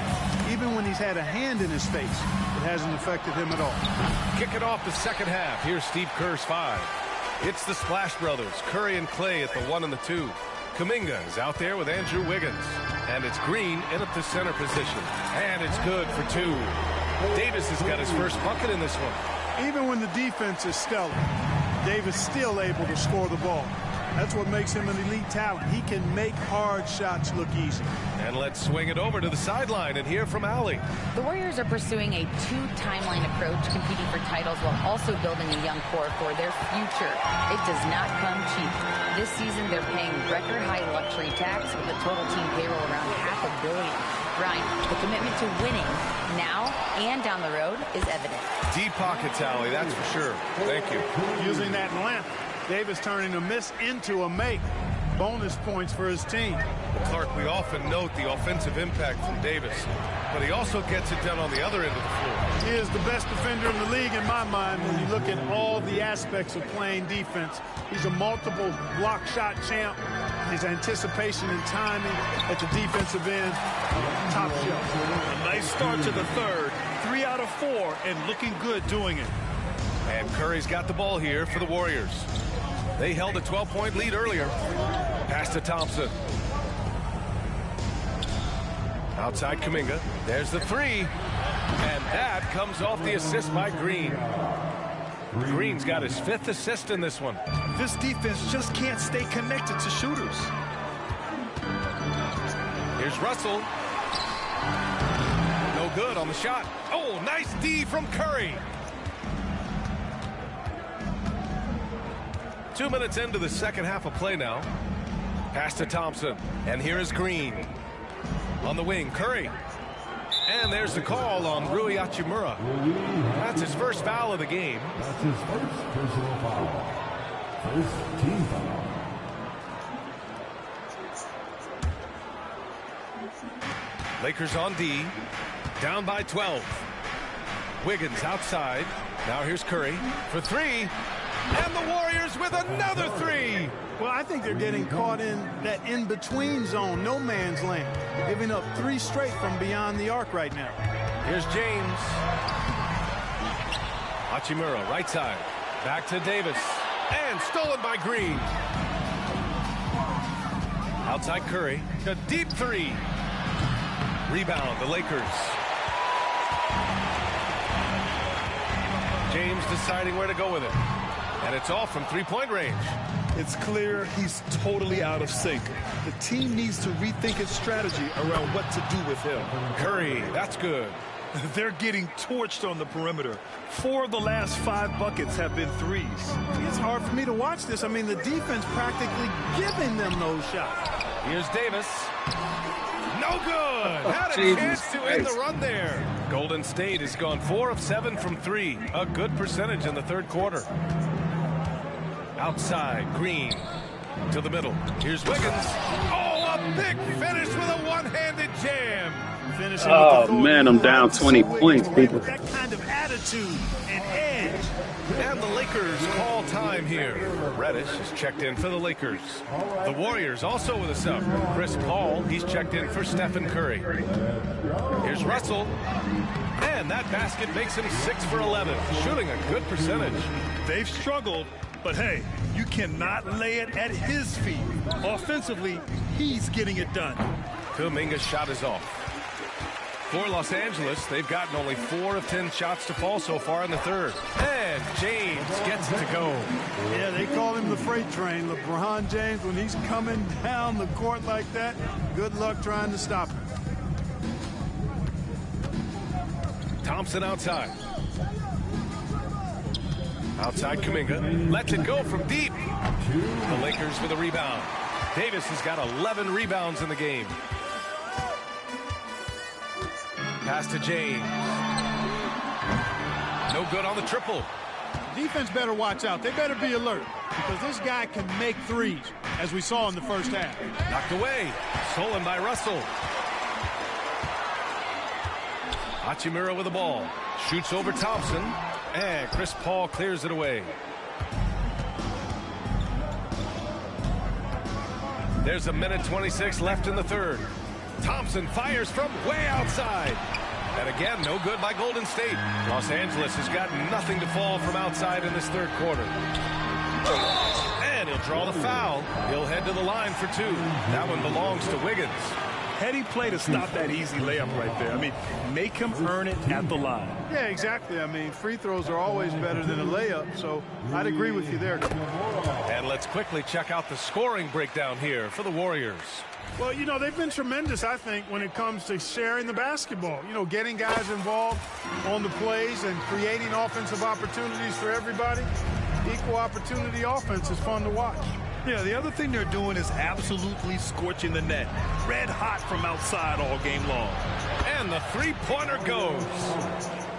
Even when he's had a hand in his face, it hasn't affected him at all. Kicking off the second half, here's Steve Kerr's 5. It's the Splash Brothers, Curry and Clay at the 1 and the 2. Kuminga is out there with Andrew Wiggins. And it's Green in at the center position. And it's good for 2. Davis has got his first bucket in this one. Even when the defense is stellar, Davis still able to score the ball. That's what makes him an elite talent. He can make hard shots look easy. And let's swing it over to the sideline and hear from Allie. The Warriors are pursuing a 2-timeline approach, competing for titles while also building a young core for their future. It does not come cheap. This season, they're paying record-high luxury tax with a total team payroll around $500 million. Ryan, the commitment to winning now and down the road is evident. Deep pockets, Allie, that's for sure. Thank you. Using that length, Davis turning a miss into a make. Bonus points for his team. Well, Clark, we often note the offensive impact from Davis, but he also gets it done on the other end of the floor. He is the best defender in the league in my mind when you look at all the aspects of playing defense. He's a multiple block shot champ. His anticipation and timing at the defensive end, top shelf. A nice start to the third. 3 out of 4 and looking good doing it. And Curry's got the ball here for the Warriors. They held a 12-point lead earlier. Pass to Thompson. Outside Kuminga. There's the 3. And that comes off the assist by Green. Green's got his 5th assist in this one. This defense just can't stay connected to shooters. Here's Russell. No good on the shot. Oh, nice D from Curry. 2 minutes into the second half of play now. Pass to Thompson. And here is Green. On the wing, Curry. And there's the call on Rui Hachimura. That's his first foul of the game. That's his first personal foul. First team foul. Lakers on D. Down by 12. Wiggins outside. Now here's Curry for 3. And the Warriors with another 3. Well, I think they're getting caught in that in-between zone, no man's land, giving up 3 straight from beyond the arc right now. Here's James. Hachimura, right side. Back to Davis. And stolen by Green. Outside Curry. A deep three. Rebound, the Lakers. James deciding where to go with it. And it's off from three-point range. It's clear he's totally out of sync. The team needs to rethink its strategy around what to do with him. Curry, that's good. They're getting torched on the perimeter. 4 of the last 5 buckets have been threes. It's hard for me to watch this. I mean, the defense practically giving them those shots. Here's Davis. No good. Had a chance to end the run there. Golden State has gone 4 of 7 from 3. A good percentage in the third quarter. Outside, Green to the middle. Here's Wiggins. Oh, a big finish with a one-handed jam. Oh man, I'm down 20 points, people. That kind of attitude and edge. And the Lakers call time here. Reddish is checked in for the Lakers. The Warriors also with a sub. Chris Paul, he's checked in for Stephen Curry. Here's Russell. And that basket makes him 6 for 11, shooting a good percentage. They've struggled, but hey, you cannot lay it at his feet. Offensively, he's getting it done. Kuminga's shot is off. For Los Angeles, they've gotten only 4 of 10 shots to fall so far in the third. And James gets it to go. Yeah, they call him the freight train. LeBron James, when he's coming down the court like that, good luck trying to stop him. Thompson outside. Outside Kuminga. Lets it go from deep. The Lakers with a rebound. Davis has got 11 rebounds in the game. Pass to James. No good on the triple. Defense better watch out. They better be alert because this guy can make threes, as we saw in the first half. Knocked away. Stolen by Russell. Hachimura with the ball. Shoots over Thompson. And Chris Paul clears it away. There's a minute 26 left in the third. Thompson fires from way outside. And again, no good by Golden State. Los Angeles has got nothing to fall from outside in this third quarter. And he'll draw the foul. He'll head to the line for 2. That one belongs to Wiggins. Heady play to stop that easy layup right there. I mean, make him earn it at the line. Yeah, exactly. I mean, free throws are always better than a layup, so I'd agree with you there. And let's quickly check out the scoring breakdown here for the Warriors. Well, you know, they've been tremendous, I think, when it comes to sharing the basketball. You know, getting guys involved on the plays and creating offensive opportunities for everybody. Equal opportunity offense is fun to watch. Yeah, the other thing they're doing is absolutely scorching the net. Red hot from outside all game long. And the three-pointer goes.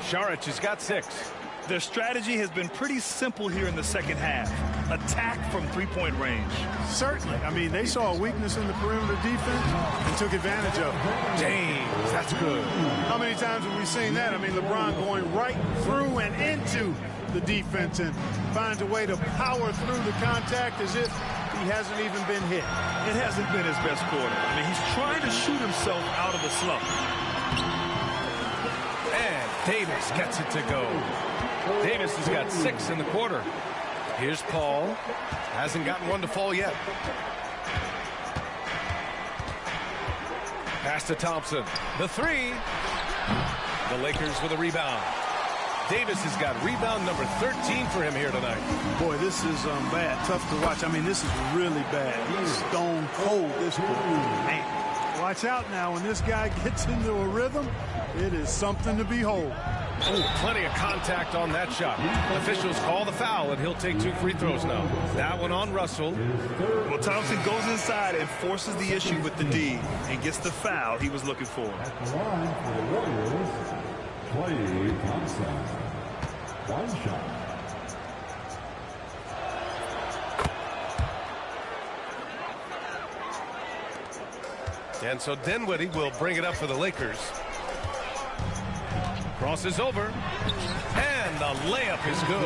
Saric has got 6. Their strategy has been pretty simple here in the second half. Attack from three-point range. Certainly. I mean, they saw a weakness in the perimeter defense and took advantage of it. James, that's good. How many times have we seen that? I mean, LeBron going right through and into the defense and finds a way to power through the contact as if he hasn't even been hit. It hasn't been his best quarter. I mean, he's trying to shoot himself out of the slump. And Davis gets it to go. Davis has got 6 in the quarter. Here's Paul. Hasn't gotten one to fall yet. Pass to Thompson. The 3. The Lakers with a rebound. Davis has got rebound number 13 for him here tonight. Boy, this is bad. Tough to watch. I mean, this is really bad. He's stone cold this quarter. Man, watch out now. When this guy gets into a rhythm, it is something to behold. Oh, plenty of contact on that shot. Officials call the foul, and he'll take 2 free throws now. That one on Russell. Well, Thompson goes inside and forces the issue with the D and gets the foul he was looking for. At the line for the Warriors, Klay Thompson. 1 shot. And so Dinwiddie will bring it up for the Lakers. Crosses over. And the layup is good.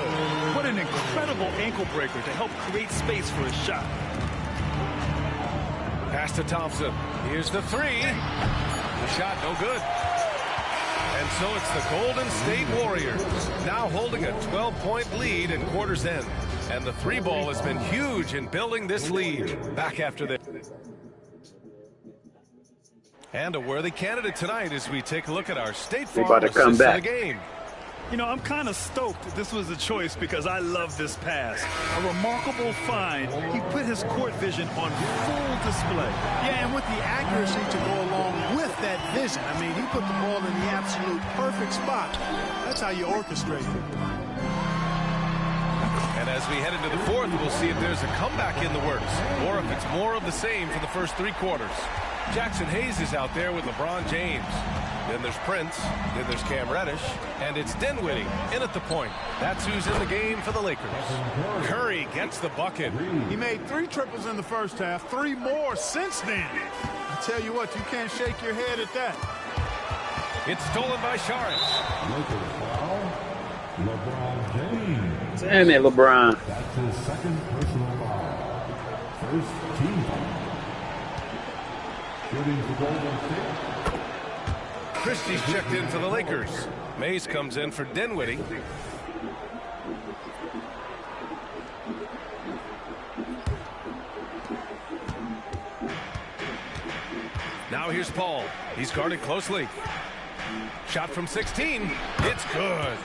What an incredible ankle breaker to help create space for his shot. Pass to Thompson. Here's the 3. The shot no good. And so it's the Golden State Warriors now holding a 12-point lead in quarters end. And the three ball has been huge in building this lead. Back after this. And a worthy candidate tonight as we take a look at our State Farm assists of the game. You know, I'm kind of stoked that this was a choice because I love this pass. A remarkable find. He put his court vision on full display. Yeah, and with the accuracy to go along with that vision. I mean, he put the ball in the absolute perfect spot. That's how you orchestrate it. And as we head into the fourth, we'll see if there's a comeback in the works or if it's more of the same for the first three quarters. Jackson Hayes is out there with LeBron James. Then there's Prince. Then there's Cam Reddish. And it's Dinwiddie in at the point. That's who's in the game for the Lakers. Curry gets the bucket. He made 3 triples in the first half, 3 more since then. I tell you what, you can't shake your head at that. It's stolen by Saric. LeBron James. Damn it, LeBron. That's his second personal foul. First team foul. Shooting for Golden State. Christie's checked in for the Lakers. Mays comes in for Dinwiddie. Now here's Paul. He's guarded closely. Shot from 16. It's good.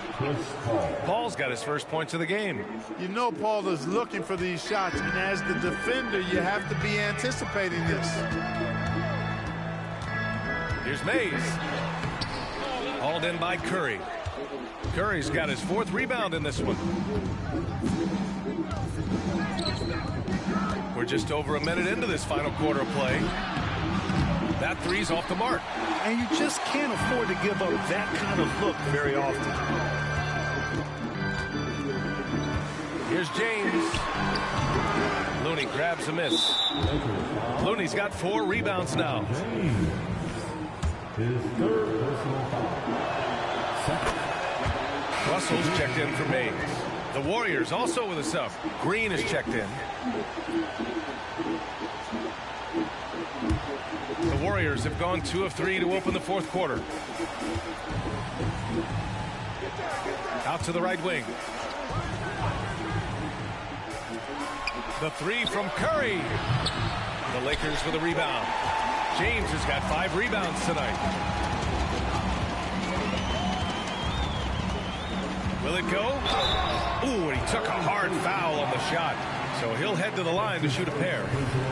Paul's got his first points of the game. You know Paul is looking for these shots, and as the defender, you have to be anticipating this. Here's Mays. Hauled in by Curry. Curry's got his 4th rebound in this one. We're just over a minute into this final quarter of play. That three's off the mark. And you just can't afford to give up that kind of look very often. Here's James. Looney grabs a miss. Looney's got 4 rebounds now. His third personal foul. Russell's checked in for Mays. The Warriors also with a sub. Green is checked in. The Warriors have gone 2 of 3 to open the fourth quarter. Out to the right wing. The 3 from Curry. The Lakers with a rebound. James has got 5 rebounds tonight. Will it go? Ooh, and he took a hard foul on the shot. So he'll head to the line to shoot a pair.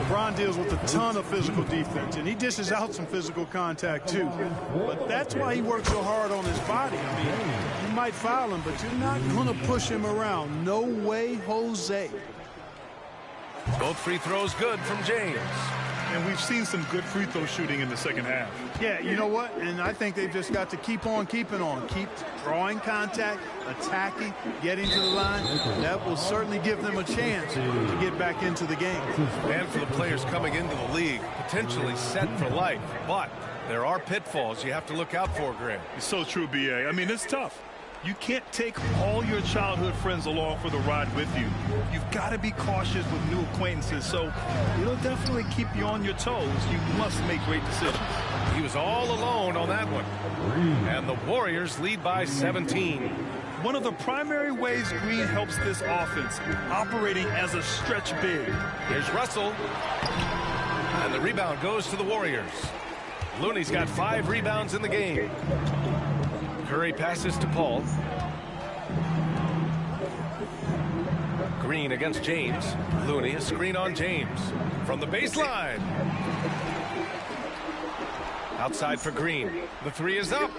LeBron deals with a ton of physical defense, and he dishes out some physical contact too. But that's why he works so hard on his body. I mean, you might foul him, but you're not going to push him around. No way, Jose. Both free throws good from James. And we've seen some good free throw shooting in the second half. Yeah, you know what? And I think they've just got to keep on keeping on. Keep drawing contact, attacking, getting to the line. That will certainly give them a chance to get back into the game. And for the players coming into the league, potentially set for life. But there are pitfalls you have to look out for, Grant. It's so true, B.A. I mean, it's tough. You can't take all your childhood friends along for the ride with you. You've got to be cautious with new acquaintances, so it'll definitely keep you on your toes. You must make great decisions. He was all alone on that one. And the Warriors lead by 17. One of the primary ways Green helps this offense, operating as a stretch big. Here's Russell. And the rebound goes to the Warriors. Looney's got 5 rebounds in the game. Curry passes to Paul. Green against James. Looney, a screen on James. From the baseline. Outside for Green. The 3 is up.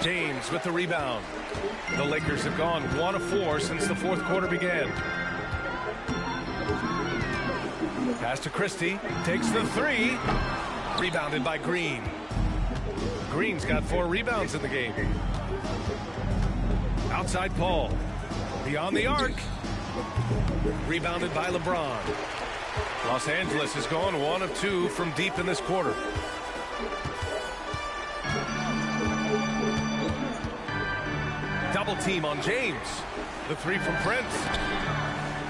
James with the rebound. The Lakers have gone 1 of 4 since the fourth quarter began. Pass to Christie. Takes the 3. Rebounded by Green. Green's got 4 rebounds in the game. Outside Paul. Beyond the arc. Rebounded by LeBron. Los Angeles has gone 1 of 2 from deep in this quarter. Double team on James. The 3 from Prince.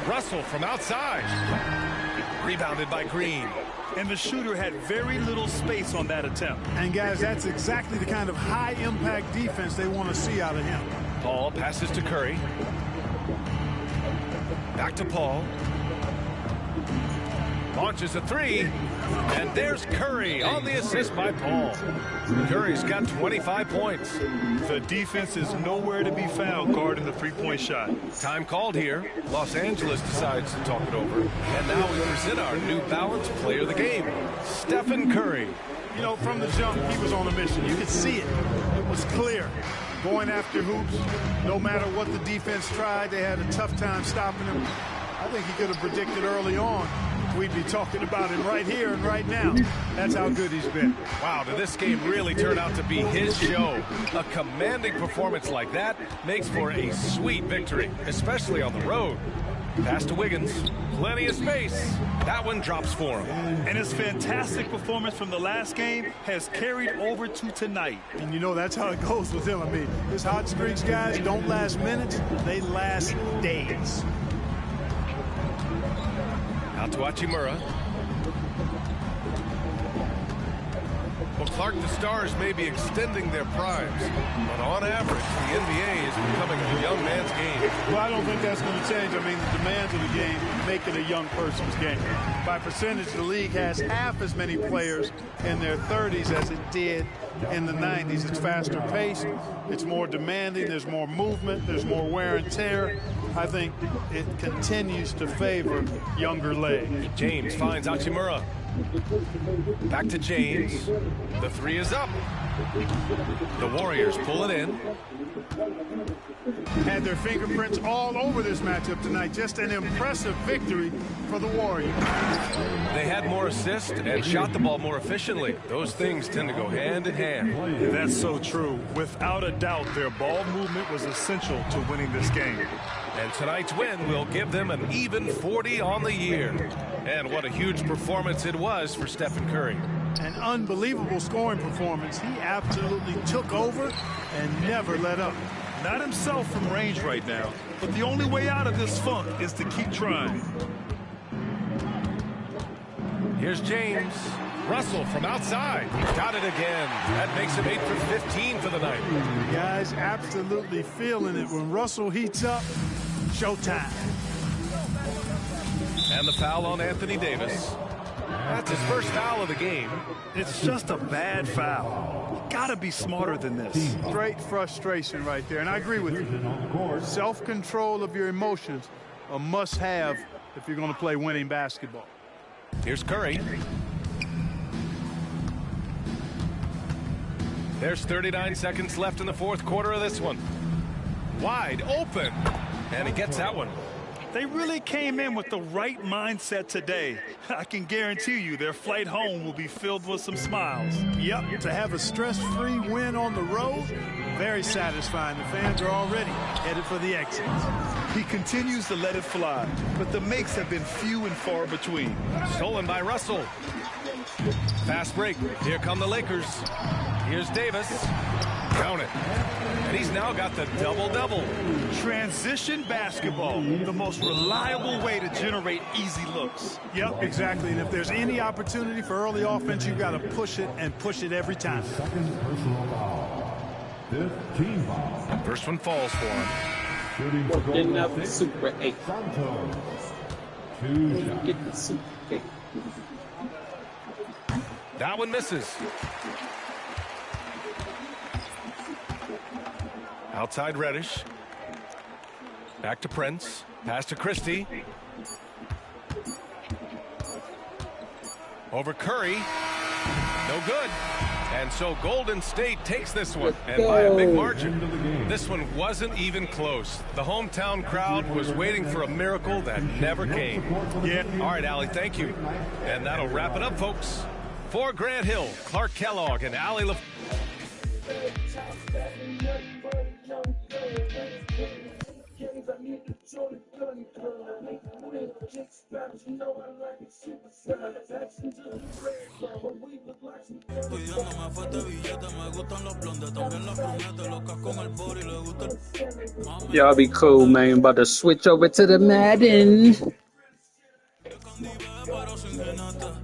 Russell from outside. Rebounded by Green. And the shooter had very little space on that attempt. And, guys, that's exactly the kind of high-impact defense they want to see out of him. Paul passes to Curry. Back to Paul. Launches a three. And there's Curry on the assist by Paul. Curry's got 25 points. The defense is nowhere to be found guarding the three-point shot. Time called here. Los Angeles decides to talk it over. And now we present our New Balance player of the game, Stephen Curry. You know, from the jump, he was on a mission. You could see it. It was clear. Going after hoops, no matter what the defense tried, they had a tough time stopping him. I think he could have predicted early on we'd be talking about him right here and right now. That's how good he's been. Wow, did this game really turn out to be his show? A commanding performance like that makes for a sweet victory, especially on the road. Pass to Wiggins. Plenty of space. That one drops for him. And his fantastic performance from the last game has carried over to tonight. And you know, that's how it goes with him. I mean, his hot streaks, guys, don't last minutes. They last days. Out to Hachimura. Well, Clark, the Stars may be extending their primes, but on average, the NBA is becoming a young man's game. Well, I don't think that's going to change. I mean, the demands of the game make it a young person's game. By percentage, the league has half as many players in their 30s as it did in the 90s. It's faster paced. It's more demanding. There's more movement. There's more wear and tear. I think it continues to favor younger legs. James finds Hachimura. Back to James. The three is up. The Warriors pull it in. Had their fingerprints all over this matchup tonight. Just an impressive victory for the Warriors. They had more assists and shot the ball more efficiently. Those things tend to go hand in hand. That's so true. Without a doubt, their ball movement was essential to winning this game. And tonight's win will give them an even 40 on the year. And what a huge performance it was for Stephen Curry. An unbelievable scoring performance. He absolutely took over and never let up. Not himself from range right now, but the only way out of this funk is to keep trying. Here's James. Russell from outside. Got it again. That makes him 8 for 15 for the night. Guys absolutely feeling it. When Russell heats up, showtime. And the foul on Anthony Davis. That's his first foul of the game. It's just a bad foul. You gotta be smarter than this. Straight frustration right there, and I agree with you. Self-control of your emotions, a must-have if you're going to play winning basketball. Here's Curry. There's 39 seconds left in the fourth quarter of this one. Wide open, and he gets that one. They really came in with the right mindset today. I can guarantee you their flight home will be filled with some smiles. Yep, to have a stress-free win on the road, very satisfying. The fans are already headed for the exits. He continues to let it fly, but the makes have been few and far between. Stolen by Russell. Fast break. Here come the Lakers. Here's Davis. Count it. And he's now got the double-double. Transition basketball, the most reliable way to generate easy looks. Yep, exactly. And if there's any opportunity for early offense, you've got to push it and push it every time. Second personal foul. Fifth team foul. First one falls for him. Shooting for Getting up Golden State, Super 8. Santos. 2 shots. Getting Super 8. That one misses. Outside Reddish. Back to Prince. Pass to Christie. Over Curry. No good. And so Golden State takes this one, and by a big margin. This one wasn't even close. The hometown crowd was waiting for a miracle that never came. Yeah. All right, Allie, thank you. And that'll wrap it up, folks. For Grant Hill, Clark Kellogg, and Allie LaFleur. Y'all be cool, man. About to switch over to the Madden. Pero sin genata.